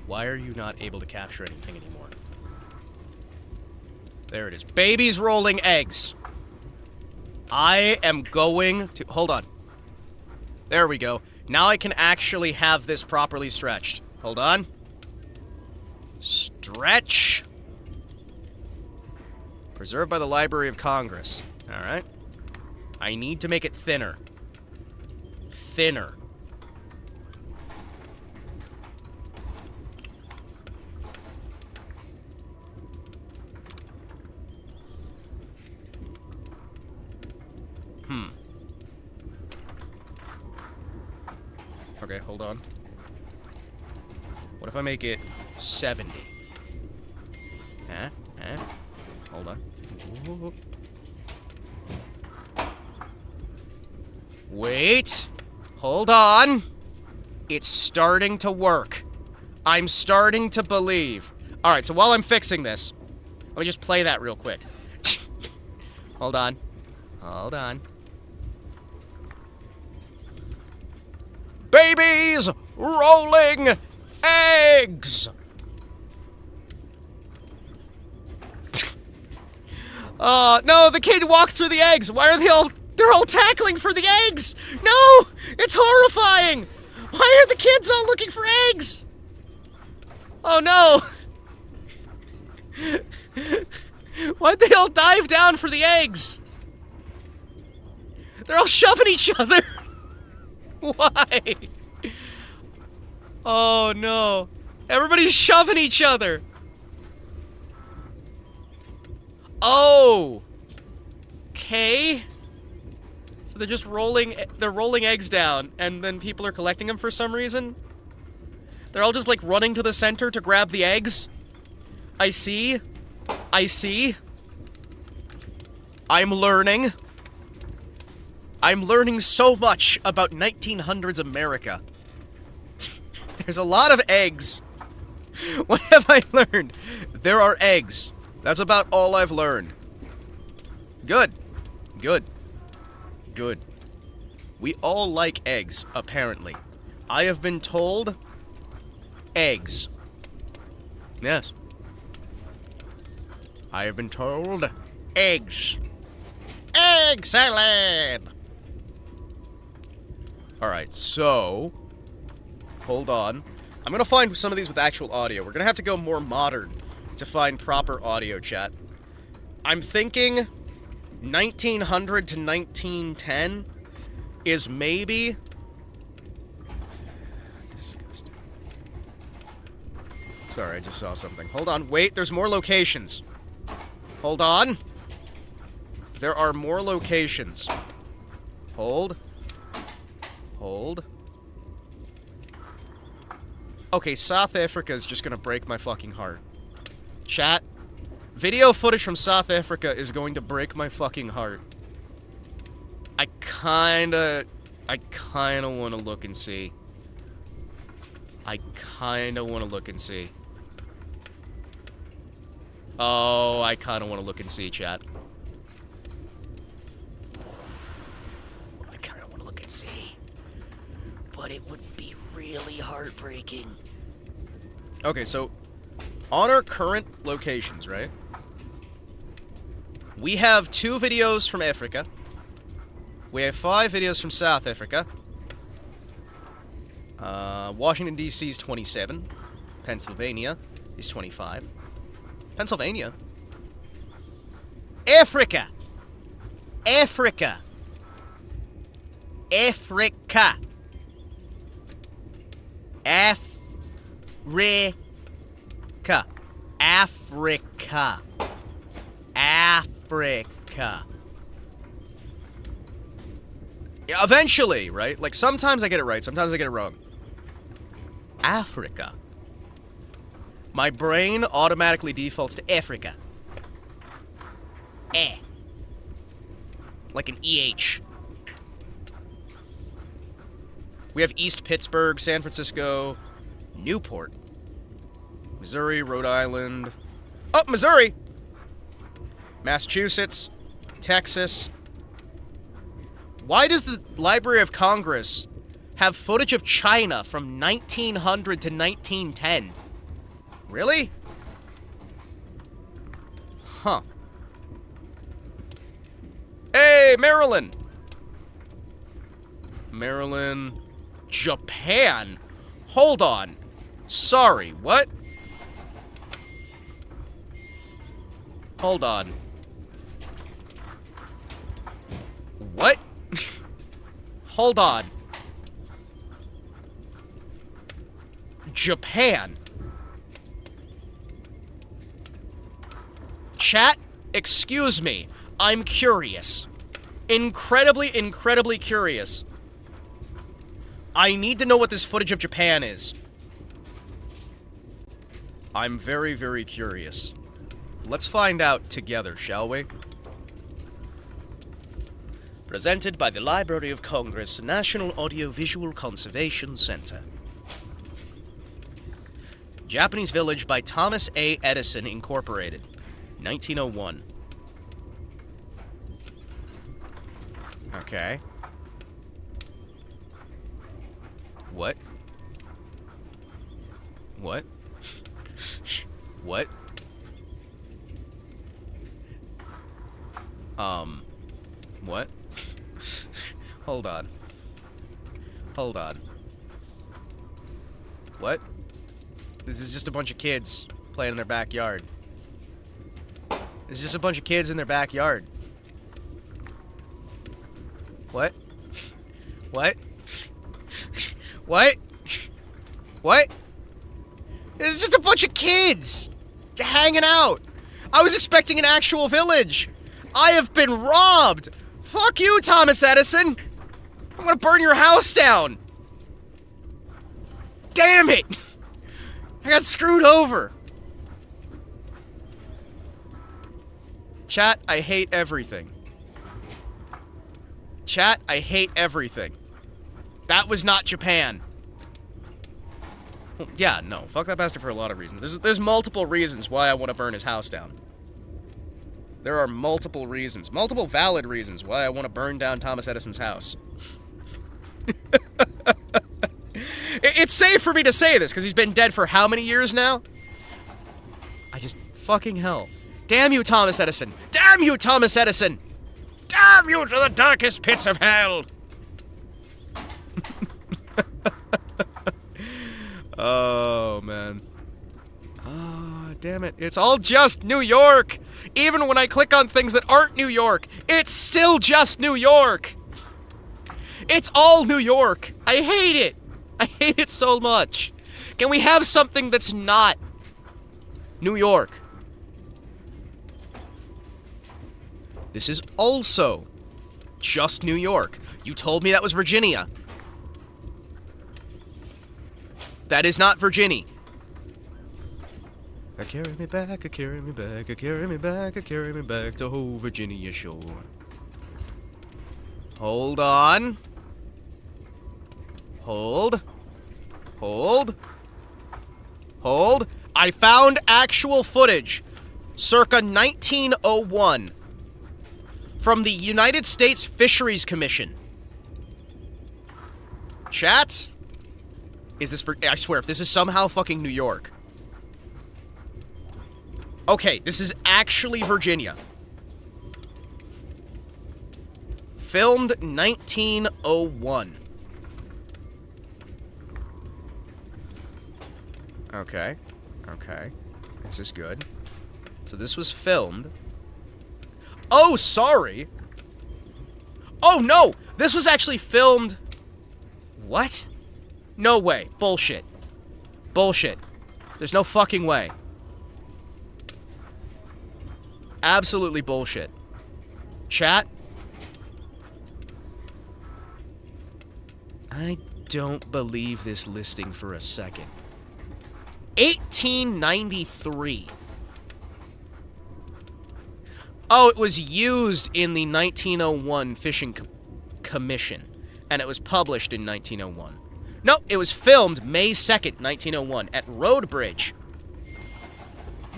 Why are you not able to capture anything anymore? There it is. Babies rolling eggs. I am going to... Hold on. There we go. Now I can actually have this properly stretched. Hold on. Stretch. Preserved by the Library of Congress. Alright. I need to make it thinner. Thinner. Okay, hold on. What if I make it 70? Hold on. Ooh. Wait. Hold on. It's starting to work. I'm starting to believe. Alright, so while I'm fixing this, let me just play that real quick. Hold on. Hold on. Babies rolling eggs! No, the kid walked through the eggs. Why are they're all tackling for the eggs? No, it's horrifying. Why are the kids all looking for eggs? Oh no. Why'd they all dive down for the eggs? They're all shoving each other! Why? Oh no. Everybody's shoving each other! Oh! Okay. So they're just rolling eggs down, and then people are collecting them for some reason? They're all just like running to the center to grab the eggs? I see. I see. I'm learning. I'm learning so much about 1900s America. There's a lot of eggs. What have I learned? There are eggs. That's about all I've learned. Good. Good. Good. We all like eggs, apparently. I have been told eggs. Yes. I have been told eggs. Egg salad! Alright, so... Hold on. I'm gonna find some of these with actual audio. We're gonna have to go more modern to find proper audio, chat. I'm thinking 1900 to 1910 is maybe... Disgusting. Sorry, I just saw something. Hold on, wait, there's more locations. Hold on. There are more locations. Hold. Hold. Okay, South Africa is just gonna break my fucking heart. Chat. Video footage from South Africa is going to break my fucking heart. I kinda wanna look and see. I kinda wanna look and see. Oh, I kinda wanna look and see, chat. I kinda wanna look and see. But it would be really heartbreaking. Okay, so on our current locations, right? We have 2 videos from Africa. We have 5 videos from South Africa. Washington, D.C. is 27. Pennsylvania is 25. Pennsylvania? Africa! Africa! Africa! Africa. Africa. Africa. Yeah, eventually, right? Like, sometimes I get it right, sometimes I get it wrong. Africa. My brain automatically defaults to Africa. Eh. Like an EH. We have East Pittsburgh, San Francisco, Newport, Missouri, Rhode Island. Oh, Missouri! Massachusetts, Texas. Why does the Library of Congress have footage of China from 1900 to 1910? Really? Huh. Hey, Maryland! Maryland. Japan? Hold on. Sorry, what? Hold on. What? Hold on. Japan. Chat, excuse me. I'm curious. Incredibly curious. I need to know what this footage of Japan is. I'm very curious. Let's find out together, shall we? Presented by the Library of Congress National Audiovisual Conservation Center. Japanese Village by Thomas A. Edison, Incorporated. 1901. Okay. What? What? What? What? Hold on. Hold on. What? This is just a bunch of kids playing in their backyard. This is just a bunch of kids in their backyard. What? What? What? What? It's just a bunch of kids hanging out. I was expecting an actual village. I have been robbed. Fuck you, Thomas Edison. I'm gonna burn your house down. Damn it. I got screwed over. Chat, I hate everything. Chat, I hate everything. That was not Japan. Well, yeah, no. Fuck that bastard for a lot of reasons. There's multiple reasons why I want to burn his house down. There are multiple reasons. Multiple valid reasons why I want to burn down Thomas Edison's house. It's safe for me to say this, because he's been dead for how many years now? Fucking hell. Damn you, Thomas Edison! Damn you, Thomas Edison! Damn you to the darkest pits of hell! Oh, man. Oh, damn it. It's all just New York! Even when I click on things that aren't New York, it's still just New York! It's all New York! I hate it! I hate it so much! Can we have something that's not New York? This is also just New York. You told me that was Virginia. That is not Virginia. Carry me back, carry me back, carry me back, carry me back to whole Virginia shore. Hold on. Hold. Hold. Hold. I found actual footage, circa 1901, from the United States Fisheries Commission. Chat? Is this for... I swear, if this is somehow fucking New York. Okay, this is actually Virginia. Filmed 1901. Okay. Okay. This is good. So this was filmed... Oh, sorry! Oh, no! This was actually filmed... What? No way. Bullshit. Bullshit. There's no fucking way. Absolutely bullshit. Chat? I don't believe this listing for a second. 1893. Oh, it was used in the 1901 Fishing Commission, and it was published in 1901. No, it was filmed May 2nd, 1901, at Roadbridge.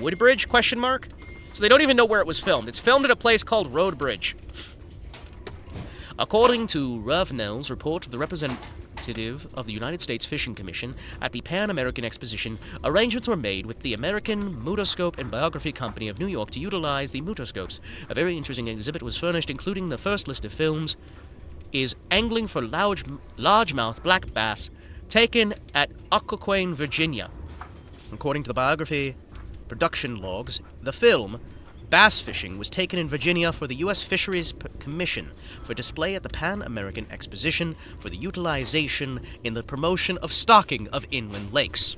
Woodbridge, question mark? So they don't even know where it was filmed. It's filmed at a place called Roadbridge. According to Ravenel's report of the representative of the United States Fishing Commission at the Pan American Exposition, arrangements were made with the American Mutoscope and Biography Company of New York to utilize the mutoscopes. A very interesting exhibit was furnished, including the first list of films is Angling for Largemouth Black Bass, taken at Occoquan, Virginia. According to the biography production logs, the film Bass Fishing was taken in Virginia for the U.S. Fisheries Commission for display at the Pan American Exposition for the utilization in the promotion of stocking of inland lakes.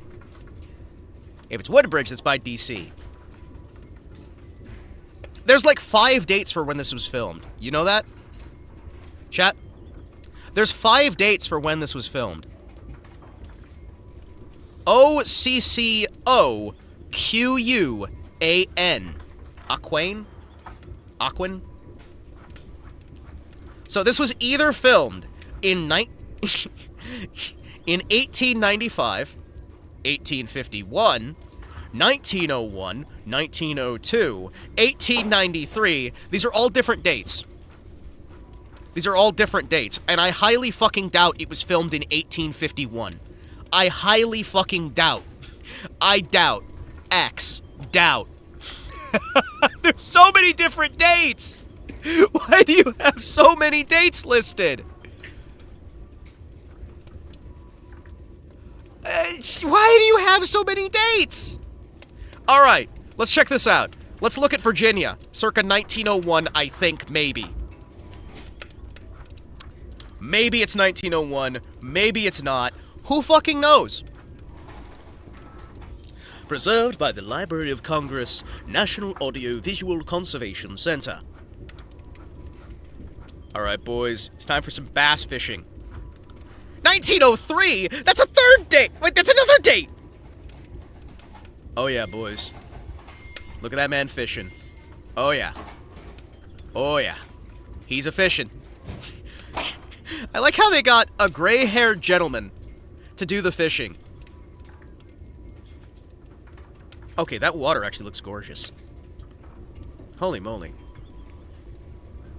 If it's Woodbridge, that's by D.C. There's like 5 dates for when this was filmed. You know that? Chat? There's 5 dates for when this was filmed. OCCOQUAN. Ocquan? Ocquan? So this was either filmed in 1895, 1851, 1901, 1902, 1893. These are all different dates. These are all different dates, and I highly fucking doubt it was filmed in 1851. I highly fucking doubt. I doubt. X. Doubt. There's so many different dates! Why do you have so many dates listed? Why do you have so many dates? Alright, let's check this out. Let's look at Virginia. Circa 1901, I think, maybe. Maybe it's 1901. Maybe it's not. Who fucking knows? Preserved by the Library of Congress, National Audio-Visual Conservation Center. Alright, boys. It's time for some bass fishing. 1903? That's a third date! Wait, that's another date! Oh yeah, boys. Look at that man fishing. Oh yeah. Oh yeah. He's a fishing. I like how they got a gray-haired gentleman to do the fishing. Okay, that water actually looks gorgeous. Holy moly.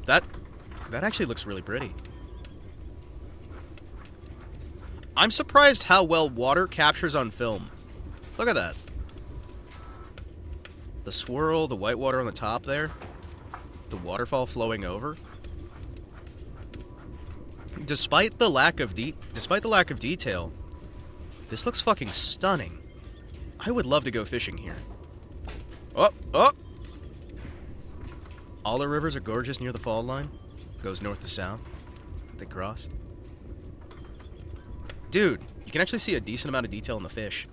That actually looks really pretty. I'm surprised how well water captures on film. Look at that. The swirl, the white water on the top there. The waterfall flowing over. Despite the lack of detail, this looks fucking stunning. I would love to go fishing here. Oh, oh! All the rivers are gorgeous near the fall line. Goes north to south. They cross. Dude, you can actually see a decent amount of detail in the fish.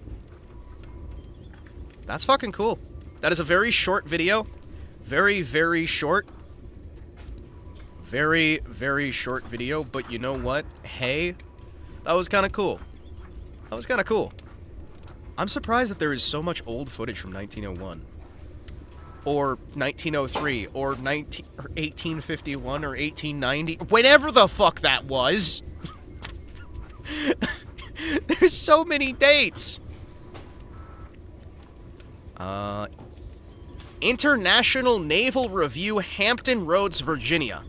That's fucking cool. That is a very short video. Very, very short. Very, very short video, but you know what? Hey, that was kind of cool. That was kind of cool. I'm surprised that there is so much old footage from 1901. Or 1903, or 1851, or 1890. Whenever the fuck that was! There's so many dates! International Naval Review, Hampton Roads, Virginia.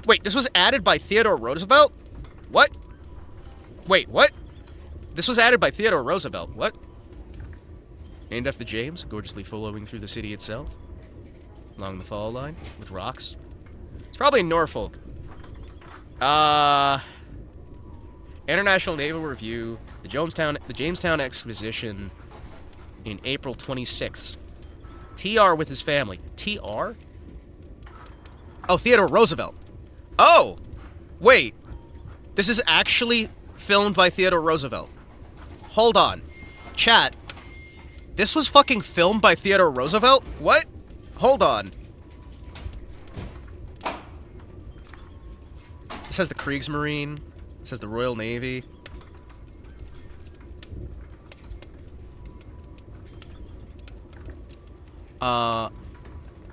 Wait, this was added by Theodore Roosevelt? What? Wait, what? This was added by Theodore Roosevelt. What? Named after James, gorgeously flowing through the city itself. Along the fall line, with rocks. It's probably in Norfolk. International Naval Review, the Jamestown Exposition in April 26th. TR with his family. TR? Oh, Theodore Roosevelt. Oh! Wait. This is actually filmed by Theodore Roosevelt. Hold on. Chat. This was fucking filmed by Theodore Roosevelt? What? Hold on. This has the Kriegsmarine. This has the Royal Navy.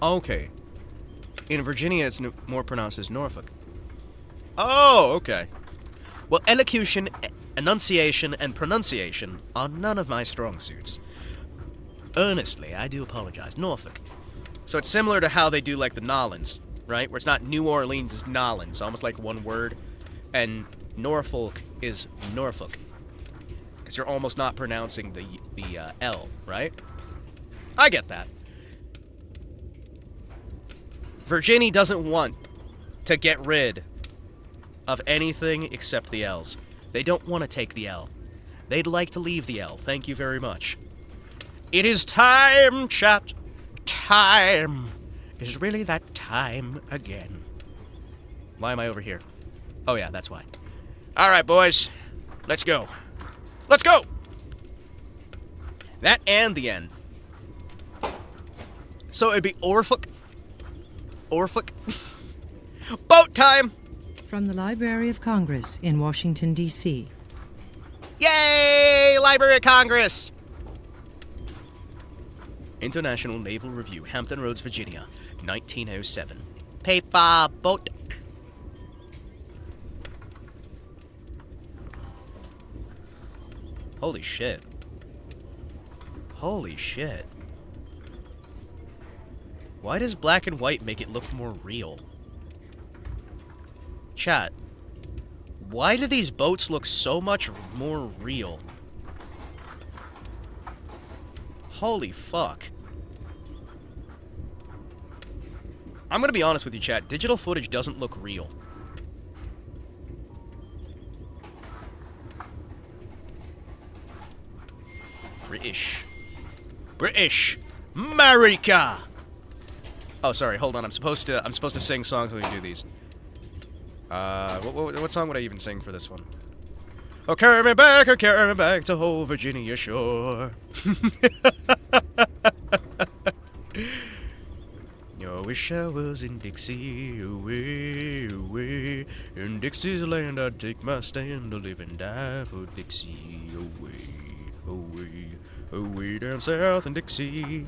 Okay. In Virginia, it's more pronounced as Norfolk. Oh, okay. Well, elocution, enunciation, and pronunciation are none of my strong suits. Earnestly, I do apologize. Norfolk. So it's similar to how they do, like, the Nolans, right? Where it's not New Orleans, it's Nolans. Almost like one word. And Norfolk is Norfolk. Because you're almost not pronouncing the L, right? I get that. Virginia doesn't want to get rid of anything except the L's. They don't want to take the L. They'd like to leave the L. Thank you very much. It is time, chat. Time. Is really that time again. Why am I over here? Oh yeah, that's why. Alright, boys. Let's go. Let's go! That and the end. So it'd be Orfolk. Orfolk. Boat time! From the Library of Congress in Washington, D.C. Yay! Library of Congress! International Naval Review, Hampton Roads, Virginia, 1907. Paper boat. Holy shit. Holy shit. Why does black and white make it look more real? Chat. Why do these boats look so much more real? Holy fuck. I'm gonna be honest with you, chat. Digital footage doesn't look real. British. British. America! Oh, sorry. Hold on. I'm supposed to sing songs when we do these. What song would I even sing for this one? Oh, carry me back to old Virginia shore. I wish I was in Dixie, away, away. In Dixie's land I'd take my stand to live and die for Dixie. Away, away, away down south in Dixie.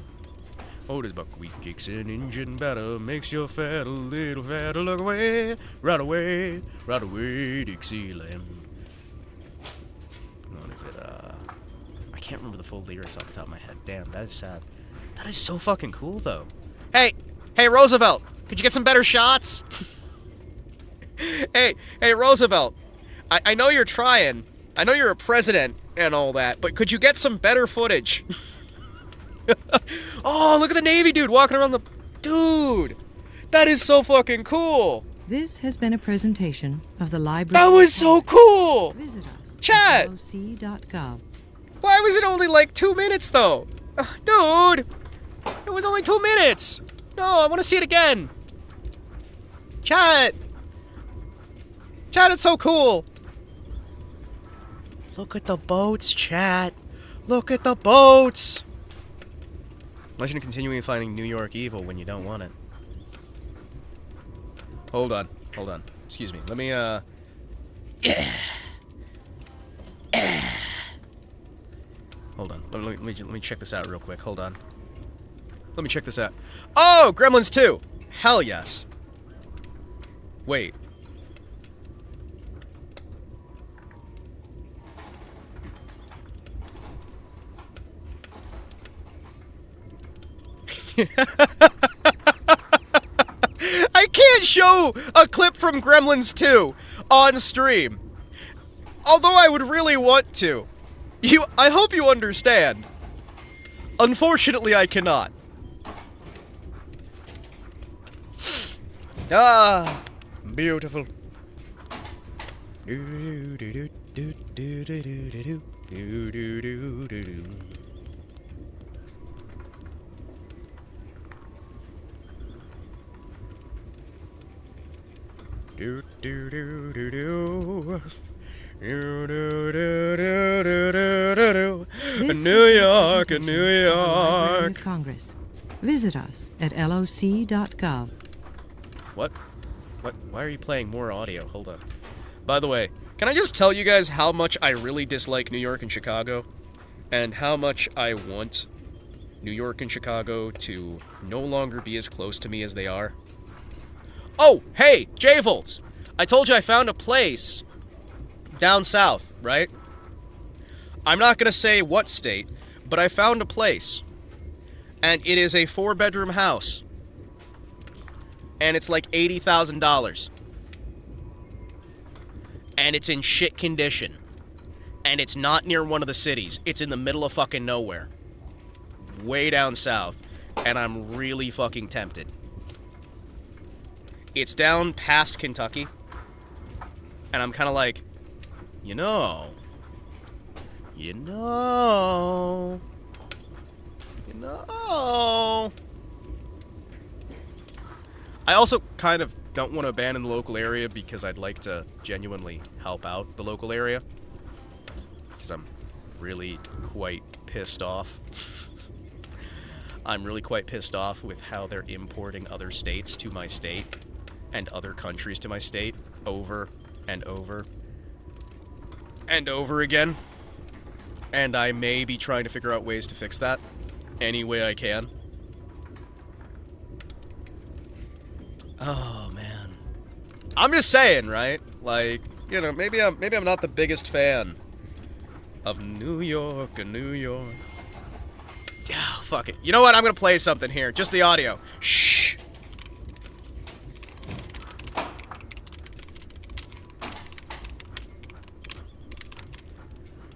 Oh, there's buckwheat cakes and Injun batter makes you fat, a little fatter. Look away, right away, right away, Dixieland. What is it? I can't remember the full lyrics off the top of my head. Damn, that is sad. That is so fucking cool, though. Hey, Roosevelt, could you get some better shots? Hey, Roosevelt, I know you're trying. I know you're a president and all that, but could you get some better footage? Oh, look at the Navy dude walking around the... Dude, that is so fucking cool. This has been a presentation of the library. That was so cool. Visit us Chat. at loc.gov. Why was it only like 2 minutes, though? Dude, it was only 2 minutes. No, I want to see it again. Chat, it's so cool. Look at the boats, chat. Look at the boats. Legend of continuing finding New York evil when you don't want it. Hold on. Excuse me. Let me, Hold on. Let me check this out real quick. Hold on. Let me check this out. Oh, Gremlins 2! Hell yes. Wait. I can't show a clip from Gremlins 2 on stream. Although I would really want to. I hope you understand. Unfortunately, I cannot. Ah, beautiful. New York, New York. Congress. Visit us at loc.gov. What? Why are you playing more audio? Hold on. By the way, can I just tell you guys how much I really dislike New York and Chicago? And how much I want New York and Chicago to no longer be as close to me as they are? Oh, hey, J-Volts! I told you I found a place down south, right? I'm not gonna say what state, but I found a place. And it is a 4-bedroom house. And it's like $80,000. And it's in shit condition. And it's not near one of the cities. It's in the middle of fucking nowhere. Way down south. And I'm really fucking tempted. It's down past Kentucky. And I'm kind of like, you know. I also kind of don't want to abandon the local area because I'd like to genuinely help out the local area. Because I'm really quite pissed off. I'm really quite pissed off with how they're importing other states to my state and other countries to my state over and over and over again. And I may be trying to figure out ways to fix that any way I can. Oh, man. I'm just saying, right? Like, you know, maybe I'm not the biggest fan of New York and New York. Oh, fuck it. You know what? I'm gonna play something here. Just the audio. Shh.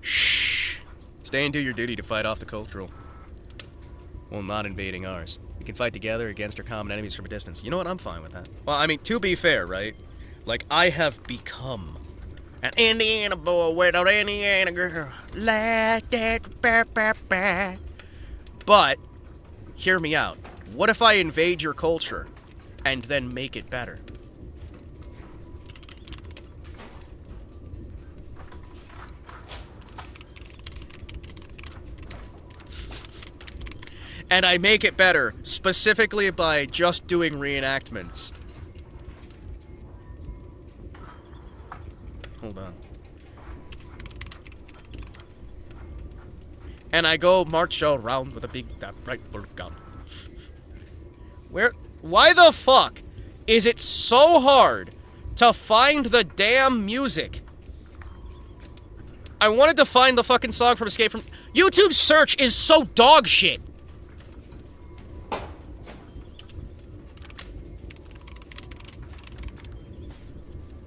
Shh. Stay and do your duty to fight off the cultural. While not invading ours. We can fight together against our common enemies from a distance. You know what? I'm fine with that. Well, I mean, to be fair, right? Like, I have become an Indiana boy with an Indiana girl. Like that. But, hear me out. What if I invade your culture and then make it better? And I make it better, specifically by just doing reenactments. Hold on. And I go march around with a big rifle gun. Why the fuck is it so hard to find the damn music? I wanted to find the fucking song from Escape from... YouTube search is so dog shit.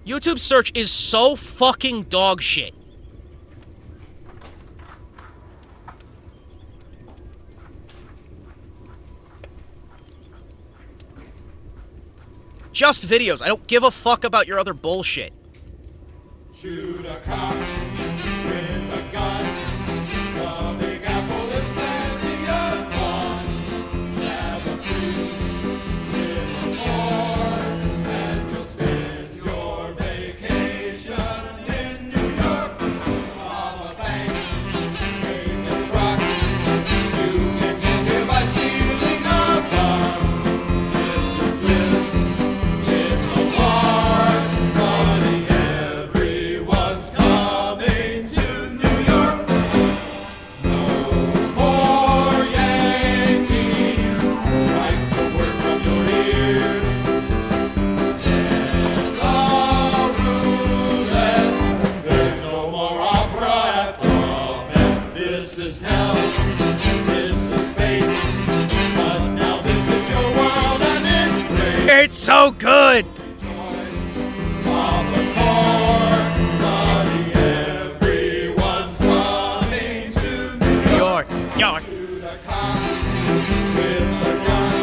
YouTube search is so fucking dog shit. Just videos. I don't give a fuck about your other bullshit. Shoot a cock with a gun. The Big Apple is plenty of fun. Stab a priest with a fork, and you'll spend your vacation in New York. Rob a bank, take a truck. You can get here by stealing a gun. This is bliss. It's a lark, buddy. Everyone's coming to New York. No more Yankees. Strike the word from your ears. And the roulette. There's no more opera at the Met. This is hell. This is fate. But now this is your world and it's great. It's so good! Popcorn, buddy, everyone's coming to New York. York. Shoot a cock with a gun.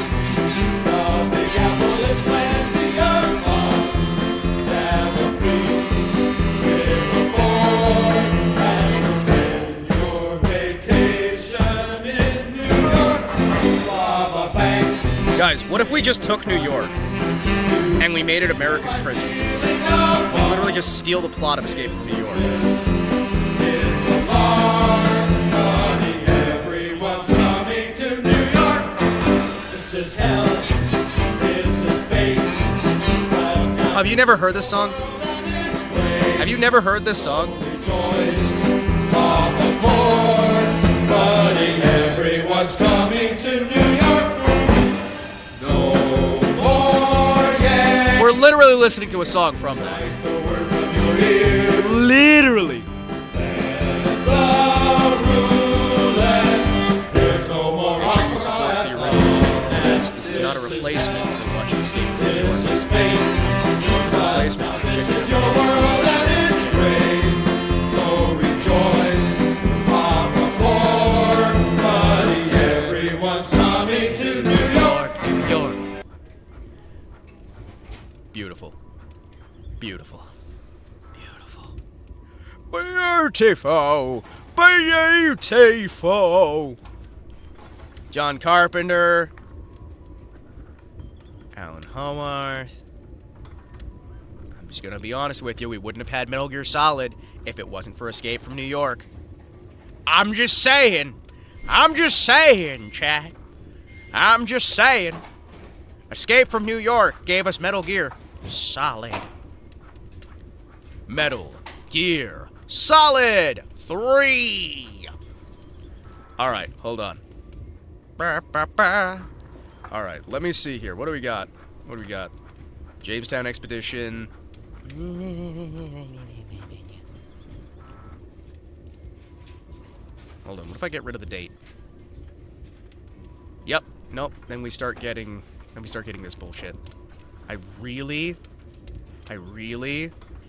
The Big Apple is plenty of fun. Stab a priest with a fork, and you'll spend your vacation in New York. Rob a bank. Guys, what if we just took New York and we made it America's prison? Literally just steal the plot of Escape from New York. It's a lark, buddy, everyone's coming to New York. This is hell, this is fate. Have you never heard this song? Have you never heard this song? Rejoice, popcorn, buddy, everyone's coming to New York. No more Yankees. We're literally listening to a song from that. The word from your ear. Literally. The roulette. There's no more Make sure you support the original. This is not a replacement of watching Escape from New York. This is fate. It's a replacement of This Chicken is your world and it's great. So rejoice, popcorn, buddy. Everyone's coming to New York. New York. Beautiful. Beautiful. Beautiful. Beautiful. Beautiful. John Carpenter. Alan Howarth. I'm just gonna be honest with you, we wouldn't have had Metal Gear Solid if it wasn't for Escape from New York. I'm just saying. I'm just saying, chat. I'm just saying. Escape from New York gave us Metal Gear Solid. Metal Gear Solid 3. All right, hold on. All right, let me see here. What do we got? What do we got? Jamestown Expedition. Hold on. What if I get rid of the date? Yep. Nope. Then we start getting this bullshit. I really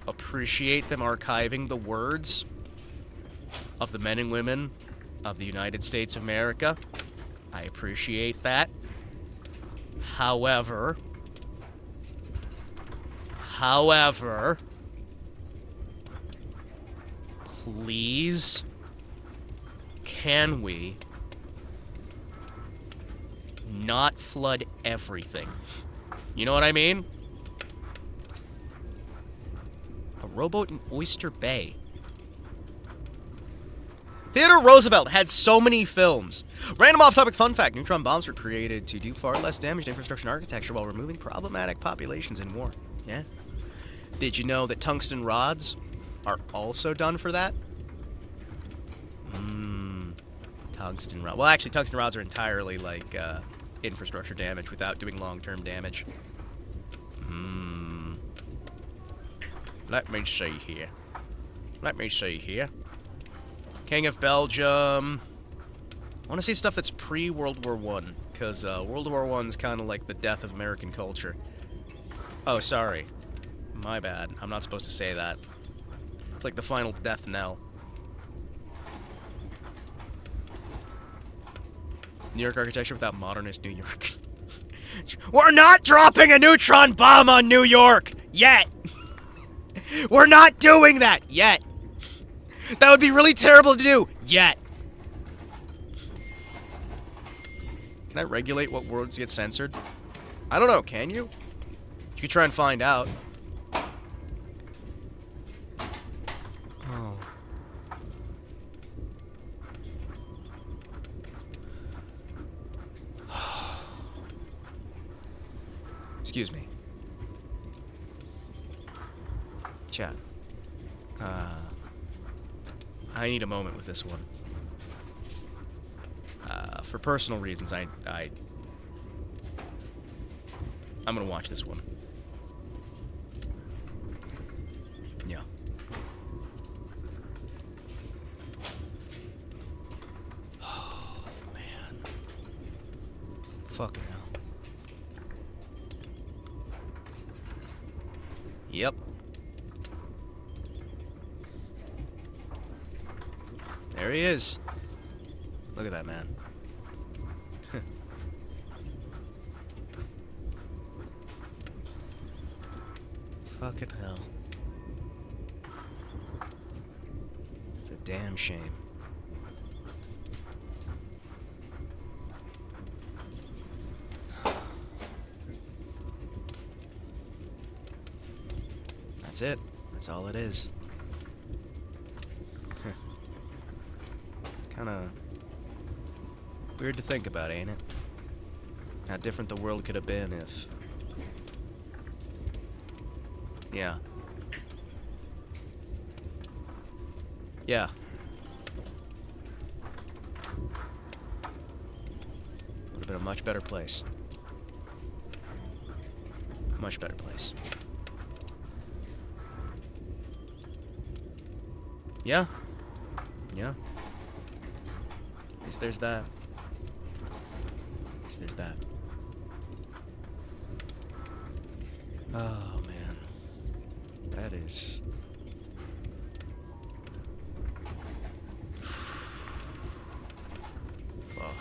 appreciate them archiving the words of the men and women of the United States of America. I appreciate that. However, please, can we not flood everything. You know what I mean? A rowboat in Oyster Bay. Theodore Roosevelt had so many films. Random off-topic fun fact. Neutron bombs were created to do far less damage to infrastructure and architecture while removing problematic populations in war. Yeah. Did you know that tungsten rods are also done for that? Tungsten rod. Well, actually, tungsten rods are entirely like infrastructure damage without doing long-term damage. Let me see here. Let me see here. King of Belgium. I want to see stuff that's pre-World War I, because World War I's kind of like the death of American culture. Oh, sorry. My bad. I'm not supposed to say that. It's like the final death knell. New York architecture without modernist New York. We're not dropping a neutron bomb on New York! Yet! We're not doing that! Yet! That would be really terrible to do! Yet! Can I regulate what words get censored? I don't know, can you? You could try and find out. Oh. Excuse me. Chat. I need a moment with this one. For personal reasons, I'm gonna watch this one. Yeah. Oh, man. Fucking hell. Yep. There he is. Look at that man. Fucking hell. It's a damn shame. That's it. That's all it is. Kinda weird to think about, ain't it? How different the world could have been if... Yeah. Yeah. Would have been a much better place. Much better place. Yeah. Yeah. At least there's that. At least there's that. Oh, man. That is... Fuck.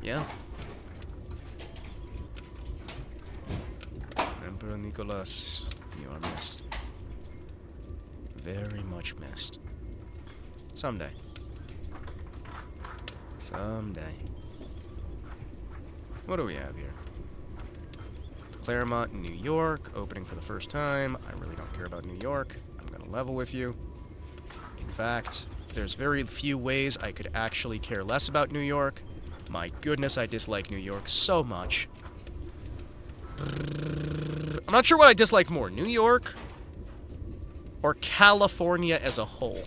Yeah. Emperor Nicholas, you are missed. Very much missed. Someday. Someday. What do we have here? Claremont in New York, opening for the first time. I really don't care about New York. I'm gonna level with you. In fact, there's very few ways I could actually care less about New York. My goodness, I dislike New York so much. I'm not sure what I dislike more, New York or California as a whole.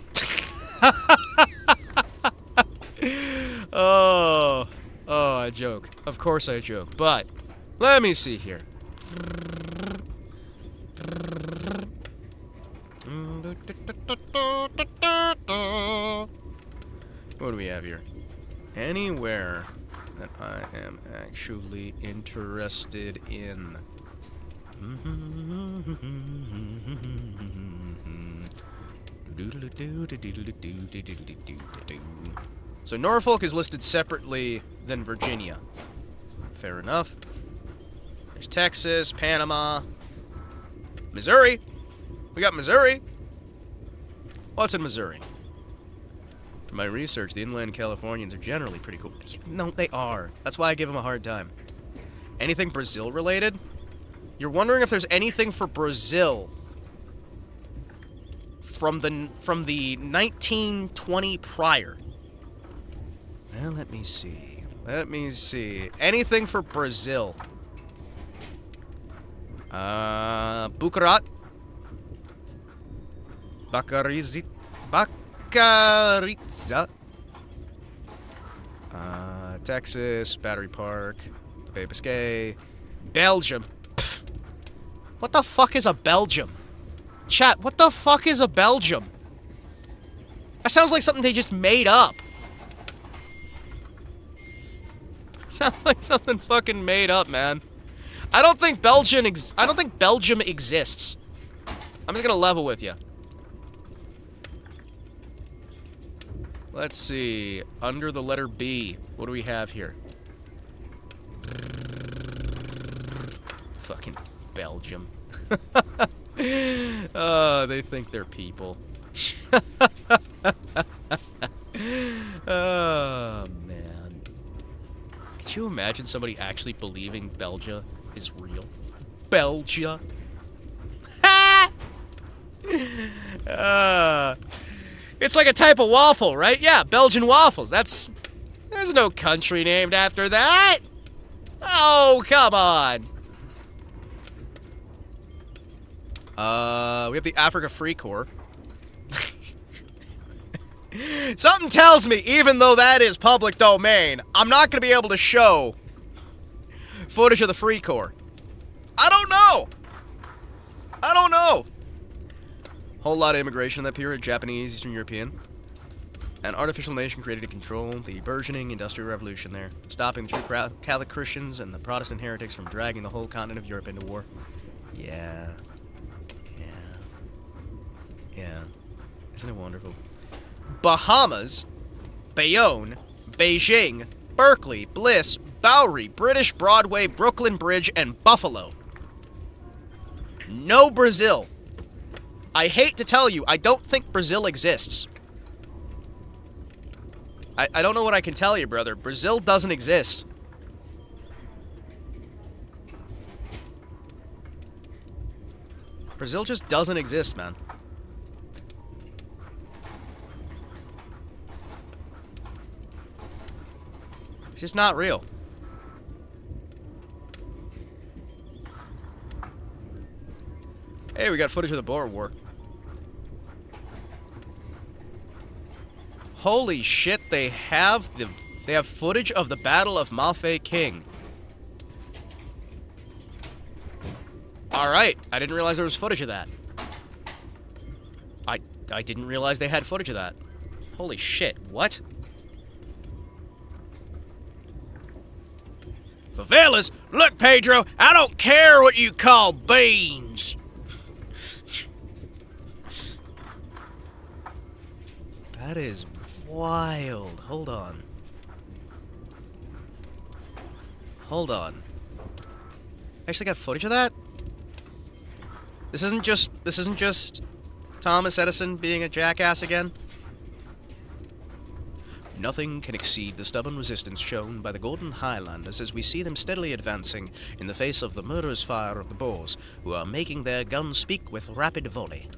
Oh, I joke. Of course I joke. But let me see here. What do we have here? Anywhere that I am actually interested in. So Norfolk is listed separately than Virginia. Fair enough. There's Texas, Panama, Missouri. We got Missouri. What's in Missouri? From my research, the inland Californians are generally pretty cool. No, they are. That's why I give them a hard time. Anything Brazil related? You're wondering if there's anything for Brazil from the 1920 prior. Well, let me see. Let me see. Anything for Brazil? Bucarat. Bacaritza. Texas, Battery Park, Bay Biscay, Belgium. Pfft. What the fuck is a Belgium? Chat, what the fuck is a Belgium? That sounds like something they just made up. Sounds like something fucking made up, man. I don't think Belgium exists. I'm just gonna level with you. Let's see. Under the letter B, what do we have here? Fucking Belgium. Oh, they think they're people. Oh, man. Could you imagine somebody actually believing Belgia is real? Belgia? It's like a type of waffle, right? Yeah, Belgian waffles. There's no country named after that. Oh, come on. We have the Africa Free Corps. Something tells me, even though that is public domain, I'm not going to be able to show footage of the Free Corps. I don't know. I don't know. Whole lot of immigration in that period, Japanese, Eastern European. An artificial nation created to control the burgeoning Industrial Revolution there, stopping the true Catholic Christians and the Protestant heretics from dragging the whole continent of Europe into war. Yeah. Yeah. Isn't it wonderful? Bahamas, Bayonne, Beijing, Berkeley, Bliss, Bowery, British Broadway, Brooklyn Bridge, and Buffalo. No Brazil. I hate to tell you, I don't think Brazil exists. I don't know what I can tell you, brother. Brazil doesn't exist. Brazil just doesn't exist, man. It's just not real. Hey, we got footage of the Boer War. Holy shit, they have footage of the Battle of Mafe King. Alright, I didn't realize there was footage of that. I didn't realize they had footage of that. Holy shit, what? Favelas? Look, Pedro, I don't care what you call beans. That is wild. Hold on. Hold on. Actually got footage of that? This isn't just Thomas Edison being a jackass again? Nothing can exceed the stubborn resistance shown by the Golden Highlanders as we see them steadily advancing in the face of the murderous fire of the Boers, who are making their guns speak with rapid volley.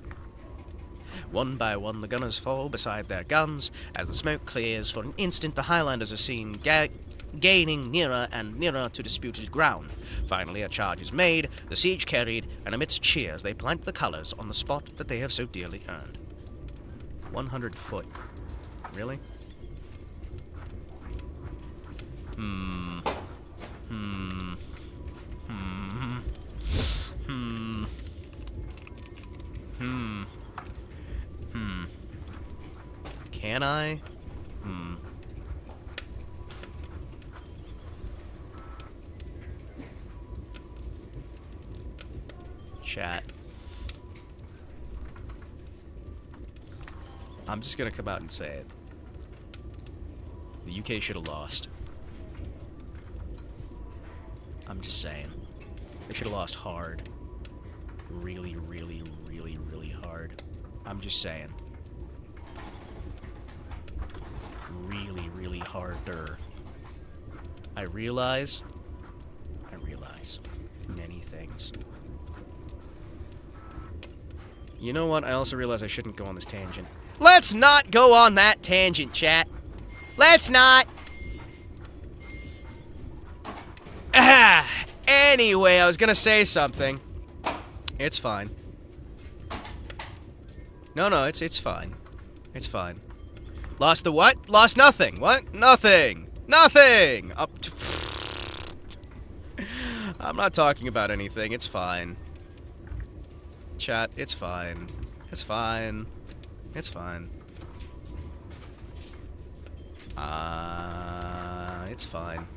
One by one, the gunners fall beside their guns. As the smoke clears for an instant, the Highlanders are seen gaining nearer and nearer to disputed ground. Finally, a charge is made, the siege carried, and amidst cheers, they plant the colors on the spot that they have so dearly earned. 100 foot. Really? Can I? Chat. I'm just gonna come out and say it. The UK should have lost. I'm just saying. They should have lost hard. Really, really, really, really hard. I'm just saying. really, really harder. I realize many things. You know what? I also realize I shouldn't go on this tangent. Let's not go on that tangent, chat. Let's not. Anyway, I was gonna say something. It's fine. No, it's fine. It's fine. Lost the what? Lost nothing. What? Nothing. Nothing! I'm not talking about anything. It's fine. Chat, it's fine. It's fine. It's fine. It's fine.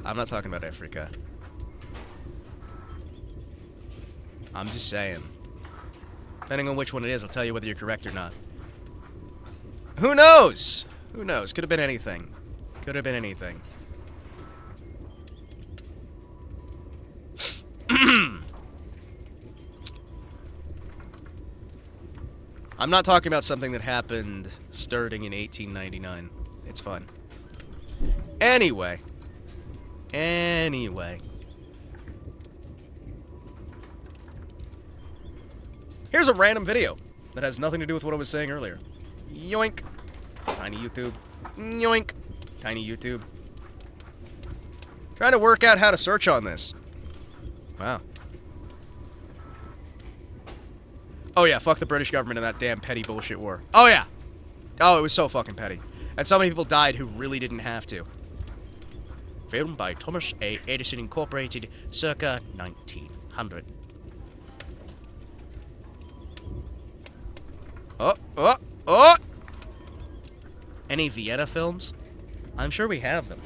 I'm not talking about Africa. I'm just saying. Depending on which one it is, I'll tell you whether you're correct or not. Who knows? Who knows? Could have been anything. Could have been anything. I'm not talking about something that happened starting in 1899. It's fun. Anyway. Here's a random video that has nothing to do with what I was saying earlier. Yoink. Tiny YouTube. Yoink. Tiny YouTube. Trying to work out how to search on this. Wow. Oh yeah, fuck the British government and that damn petty bullshit war. Oh yeah. Oh, it was so fucking petty. And so many people died who really didn't have to. Filmed by Thomas A. Edison Incorporated, circa 1900. Oh! Any Vienna films? I'm sure we have them.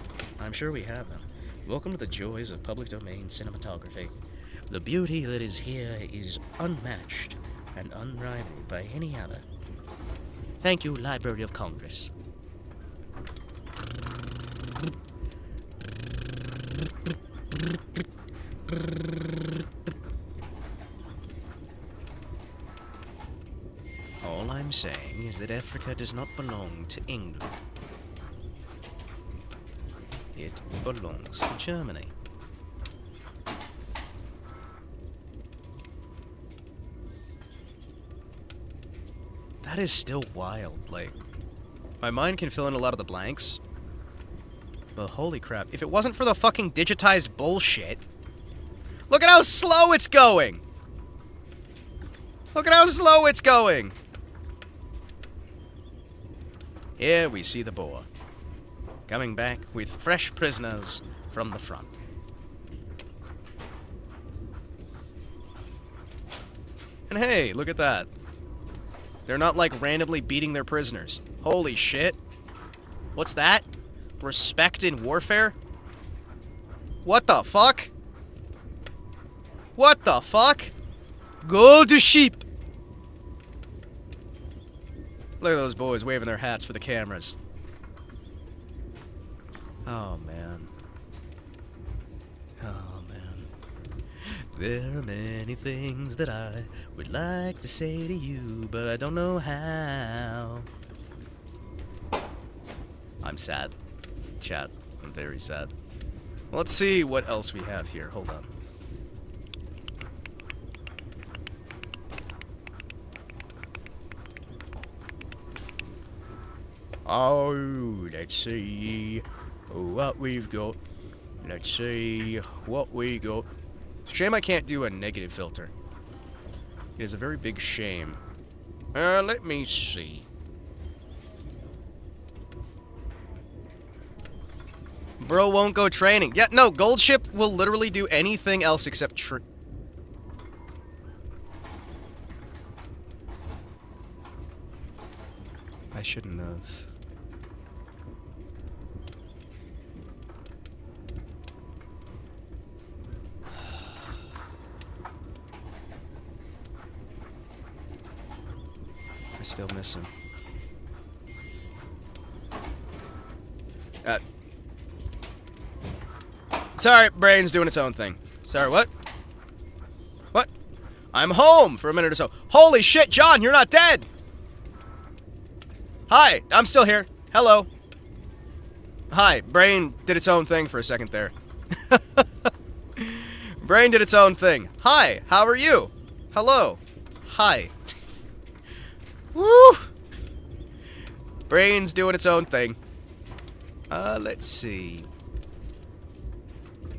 Welcome to the joys of public domain cinematography. The beauty that is here is unmatched and unrivaled by any other. Thank you, Library of Congress. All I'm saying is that Africa does not belong to England. It belongs to Germany. That is still wild, like, my mind can fill in a lot of the blanks, but holy crap, if it wasn't for the fucking digitized bullshit, look at how slow it's going! Look at how slow it's going! Here we see the Boer, coming back with fresh prisoners from the front. And hey, look at that. They're not, like, randomly beating their prisoners. Holy shit. What's that? Respect in warfare? What the fuck? What the fuck? Go to sheep! Look at those boys waving their hats for the cameras. Oh, man. Oh, man. There are many things that I would like to say to you, but I don't know how. I'm sad. Chat, I'm very sad. Let's see what else we have here. Hold on. Oh, let's see what we've got. Let's see what we got. Shame I can't do a negative filter. It is a very big shame. Let me see. Bro won't go training. Yeah, no, Gold Ship will literally do anything else except I shouldn't have. I still miss him. Sorry, brain's doing its own thing. Sorry, what? What? I'm home for a minute or so. Holy shit, John, you're not dead! Hi, I'm still here. Hello. Hi, brain did its own thing for a second there. Brain did its own thing. Hi, how are you? Hello. Hi. Woo! Brain's doing its own thing. Let's see.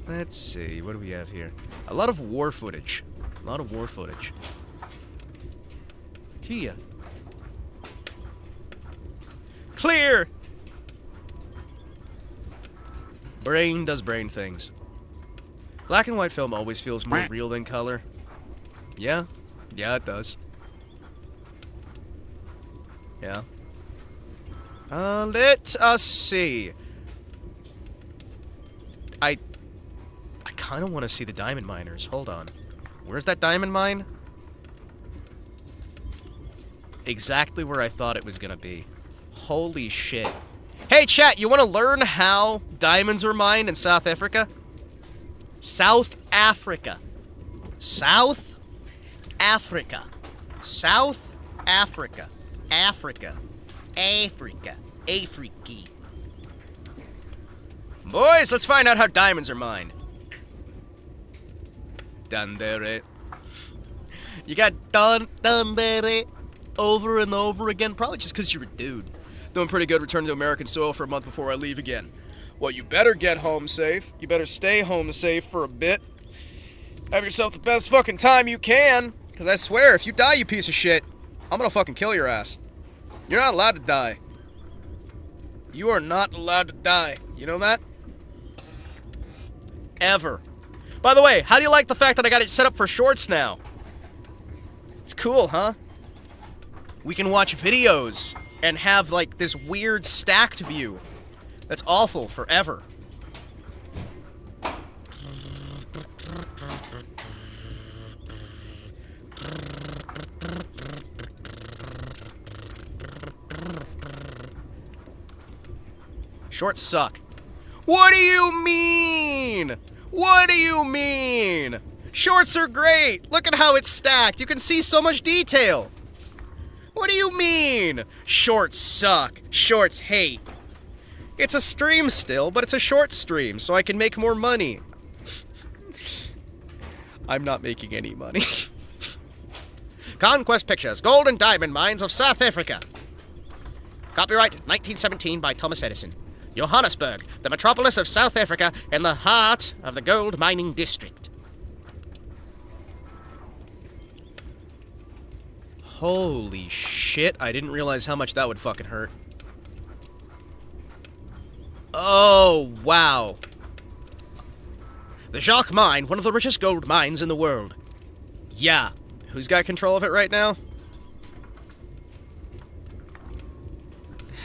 Let's see, what do we have here? A lot of war footage. A lot of war footage. Kia. Clear! Brain does brain things. Black and white film always feels more real than color. Yeah? Yeah, it does. Yeah. Let us see. I kind of want to see the diamond miners. Hold on. Where's that diamond mine? Exactly where I thought it was gonna be. Holy shit. Hey, chat, you want to learn how diamonds were mined in South Africa? South Africa. South Africa. South Africa. Africa. Africa. Africa. Boys, let's find out how diamonds are mined. Dandere. You got dandere over and over again? Probably just because you're a dude. Doing pretty good returning to American soil for a month before I leave again. Well, you better get home safe. You better stay home safe for a bit. Have yourself the best fucking time you can. Because I swear, if you die, you piece of shit, I'm gonna fucking kill your ass. You're not allowed to die. You are not allowed to die. You know that? Ever. By the way, how do you like the fact that I got it set up for shorts now? It's cool, huh? We can watch videos and have, like, this weird stacked view that's awful forever. Shorts suck. What do you mean? What do you mean? Shorts are great. Look at how it's stacked. You can see so much detail. What do you mean? Shorts suck. Shorts hate. It's a stream still, but it's a short stream, so I can make more money. I'm not making any money. Conquest Pictures, Gold and Diamond Mines of South Africa. Copyright 1917 by Thomas Edison. Johannesburg, the metropolis of South Africa in the heart of the gold mining district. Holy shit, I didn't realize how much that would fucking hurt. Oh, wow. The Jacques Mine, one of the richest gold mines in the world. Yeah. Who's got control of it right now?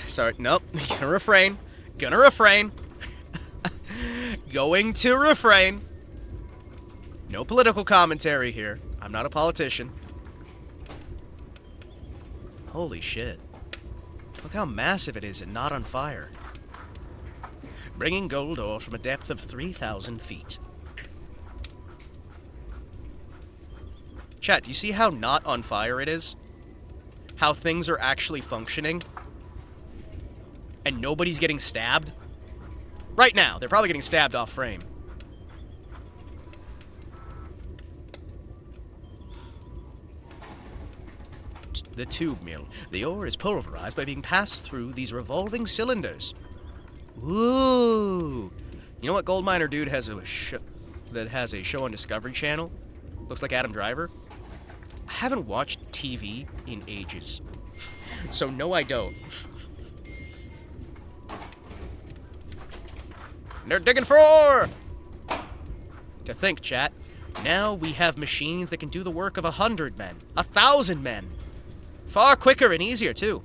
Sorry, nope. Gonna refrain. Gonna refrain. Going to refrain. No political commentary here. I'm not a politician. Holy shit. Look how massive it is and not on fire. Bringing gold ore from a depth of 3,000 feet. Chat, do you see how not on fire it is? How things are actually functioning? And nobody's getting stabbed? Right now, they're probably getting stabbed off frame. The tube mill. The ore is pulverized by being passed through these revolving cylinders. Ooh. You know what gold miner dude has a show on Discovery Channel? Looks like Adam Driver. I haven't watched TV in ages. So no, I don't. They're digging for ore! To think, chat. Now we have machines that can do the work of 100 men. 1,000 men! Far quicker and easier, too.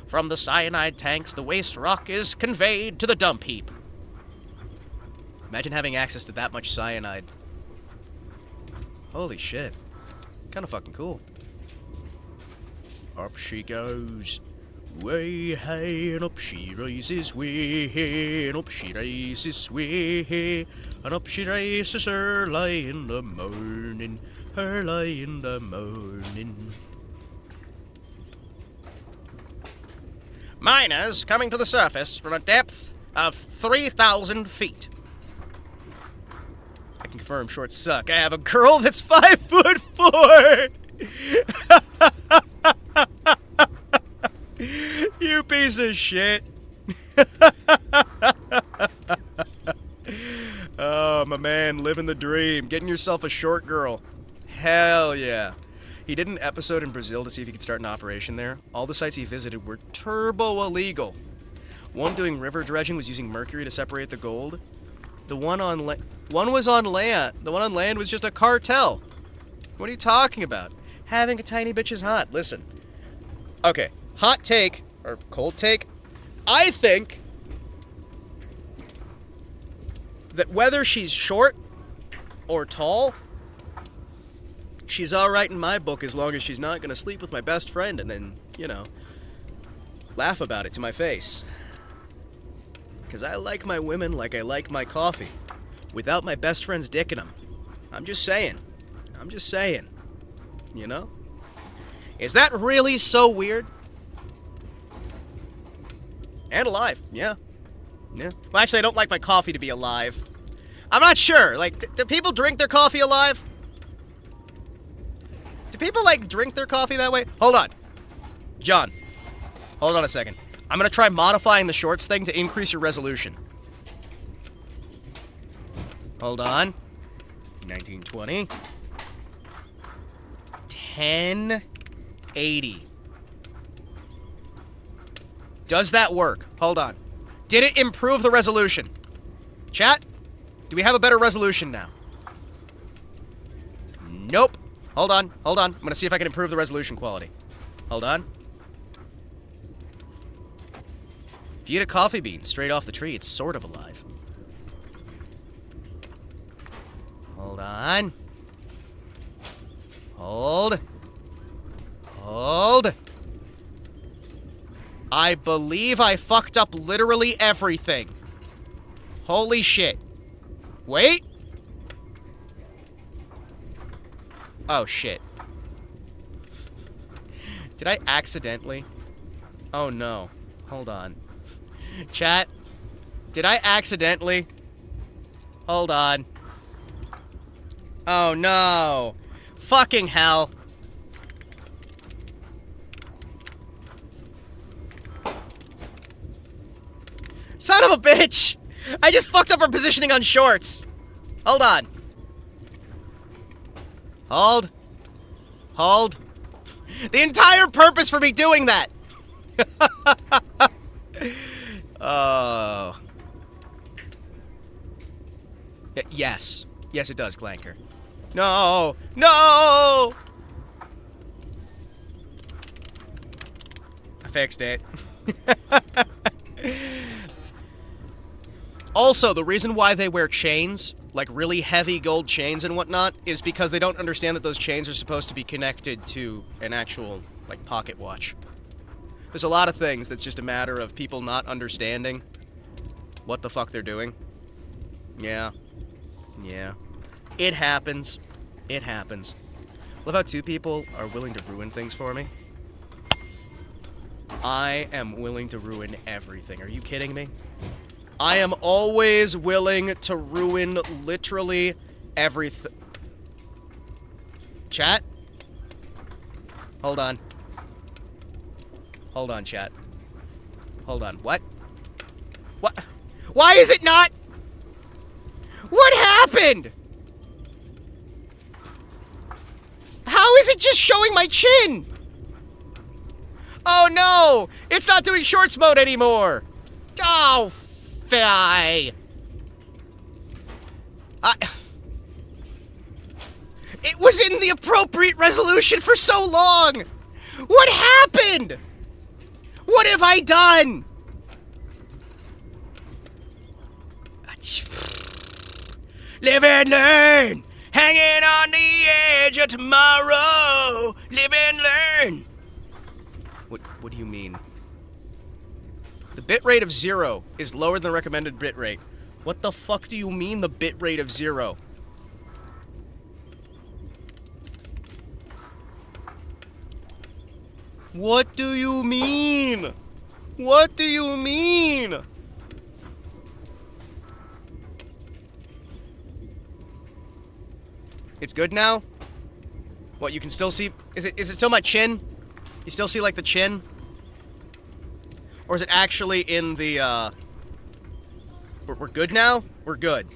From the cyanide tanks, the waste rock is conveyed to the dump heap. Imagine having access to that much cyanide. Holy shit. Kinda fucking cool. Up she goes. Way high and up she rises way, and up she rises way, and up she rises early in the morning. early in the morning. Miners coming to the surface from a depth of 3,000 feet. I can confirm shorts suck. I have a girl that's 5'4". You piece of shit. Oh, my man, living the dream. Getting yourself a short girl. Hell yeah. He did an episode in Brazil to see if he could start an operation there. All the sites he visited were turbo illegal. One doing river dredging was using mercury to separate the gold. The one on one was on land. The one on land was just a cartel. What are you talking about? Having a tiny bitch is hot. Listen. Okay, hot take, or cold take. I think that whether she's short or tall, she's alright in my book as long as she's not gonna sleep with my best friend and then, you know, laugh about it to my face. Because I like my women like I like my coffee, without my best friend's dick in them. I'm just saying. I'm just saying. You know? Is that really so weird? And alive, yeah. Yeah. Well, actually, I don't like my coffee to be alive. I'm not sure. Like, do people drink their coffee alive? Do people, like, drink their coffee that way? Hold on. John, hold on a second. I'm gonna try modifying the shorts thing to increase your resolution. Hold on. 1920. 1080. Does that work? Hold on. Did it improve the resolution? Chat? Do we have a better resolution now? Nope. Hold on. Hold on. I'm gonna see if I can improve the resolution quality. Hold on. If you eat a coffee bean straight off the tree, it's sort of alive. Hold on. Hold. Hold. I believe I fucked up literally everything. Holy shit. Wait. Oh, shit. Did I accidentally? Oh, no. Hold on. Chat, did I accidentally? Hold on. Oh, no. Fucking hell. Son of a bitch! I just fucked up our positioning on shorts. Hold on. Hold. Hold. The entire purpose for me doing that. Oh. Yes. Yes, it does, Clanker. No! No! I fixed it. Also, the reason why they wear chains, like really heavy gold chains and whatnot, is because they don't understand that those chains are supposed to be connected to an actual, like, pocket watch. There's a lot of things that's just a matter of people not understanding what the fuck they're doing. Yeah. Yeah. It happens. It happens. Love how two people are willing to ruin things for me. I am willing to ruin everything. Are you kidding me? I am always willing to ruin literally everything. Chat? Hold on. Hold on, chat. Hold on. What? What? Why is it not? What happened? How is it just showing my chin? Oh no! It's not doing shorts mode anymore! Oh, fie! It was in the appropriate resolution for so long! What happened? What have I done? Live and learn! Hanging on the edge of tomorrow! Live and learn! What do you mean? The bitrate of 0 is lower than the recommended bitrate. What the fuck do you mean the bitrate of 0? What do you mean? What do you mean? It's good now? What, you can still see? Is it still my chin? You still see, like, the chin? Or is it actually in the, We're good now? We're good.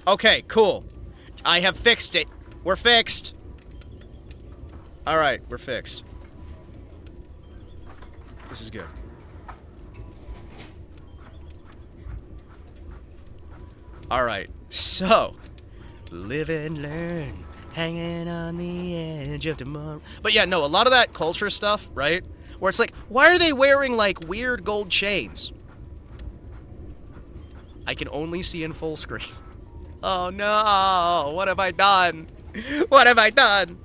Okay, cool. I have fixed it. We're fixed. Alright, we're fixed. This is good. Alright, so... live and learn. Hanging on the edge of tomorrow. But yeah, no, a lot of that culture stuff, right? Where it's like, why are they wearing, like, weird gold chains? I can only see in full screen. Oh no, what have I done? What have I done?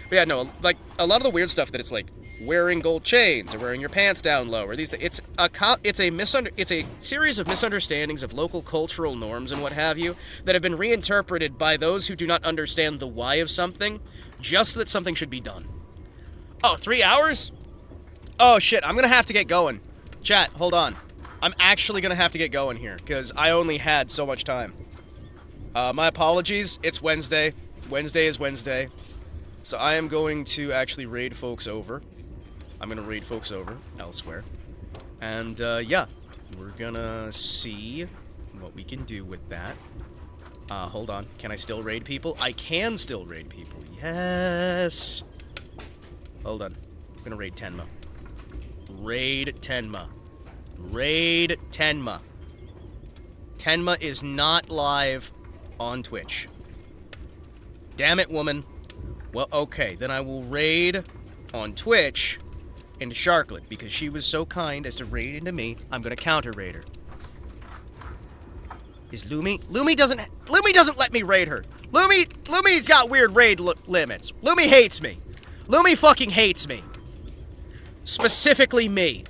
But yeah, no, like, a lot of the weird stuff that it's like, wearing gold chains, or wearing your pants down low, or these, it's a series of misunderstandings of local cultural norms and what have you, that have been reinterpreted by those who do not understand the why of something, just that something should be done. Oh, 3 hours? Oh shit, I'm gonna have to get going. Chat, hold on. I'm actually gonna have to get going here, because I only had so much time. My apologies, it's Wednesday. Wednesday is Wednesday. So I am going to actually raid folks over. I'm gonna raid folks over elsewhere. And, yeah. We're gonna see what we can do with that. Hold on. Can I still raid people? I can still raid people. Yes! Hold on. I'm gonna raid Tenma. Raid Tenma. Raid Tenma. Tenma is not live on Twitch. Damn it, woman. Well, okay, then I will raid on Twitch into Sharklet, because she was so kind as to raid into me. I'm gonna counter raid her. Is Lumi? Lumi doesn't let me raid her. Lumi's got weird raid limits. Lumi hates me. Lumi fucking hates me. Specifically me.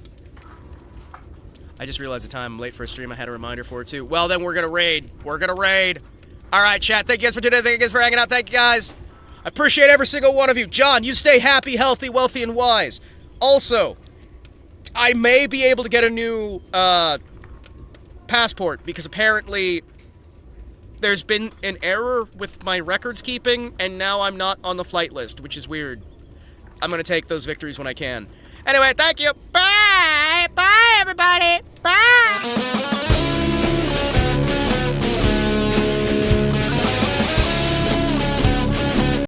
I just realized the time. I'm late for a stream. I had a reminder for it too. Well, then we're gonna raid. We're gonna raid. Alright, chat. Thank you guys for tuning in. Thank you guys for hanging out. Thank you guys. I appreciate every single one of you. John, you stay happy, healthy, wealthy, and wise. Also, I may be able to get a new, passport, because apparently there's been an error with my records keeping, and now I'm not on the flight list, which is weird. I'm gonna take those victories when I can. Anyway, thank you. Bye! Bye, everybody! Bye!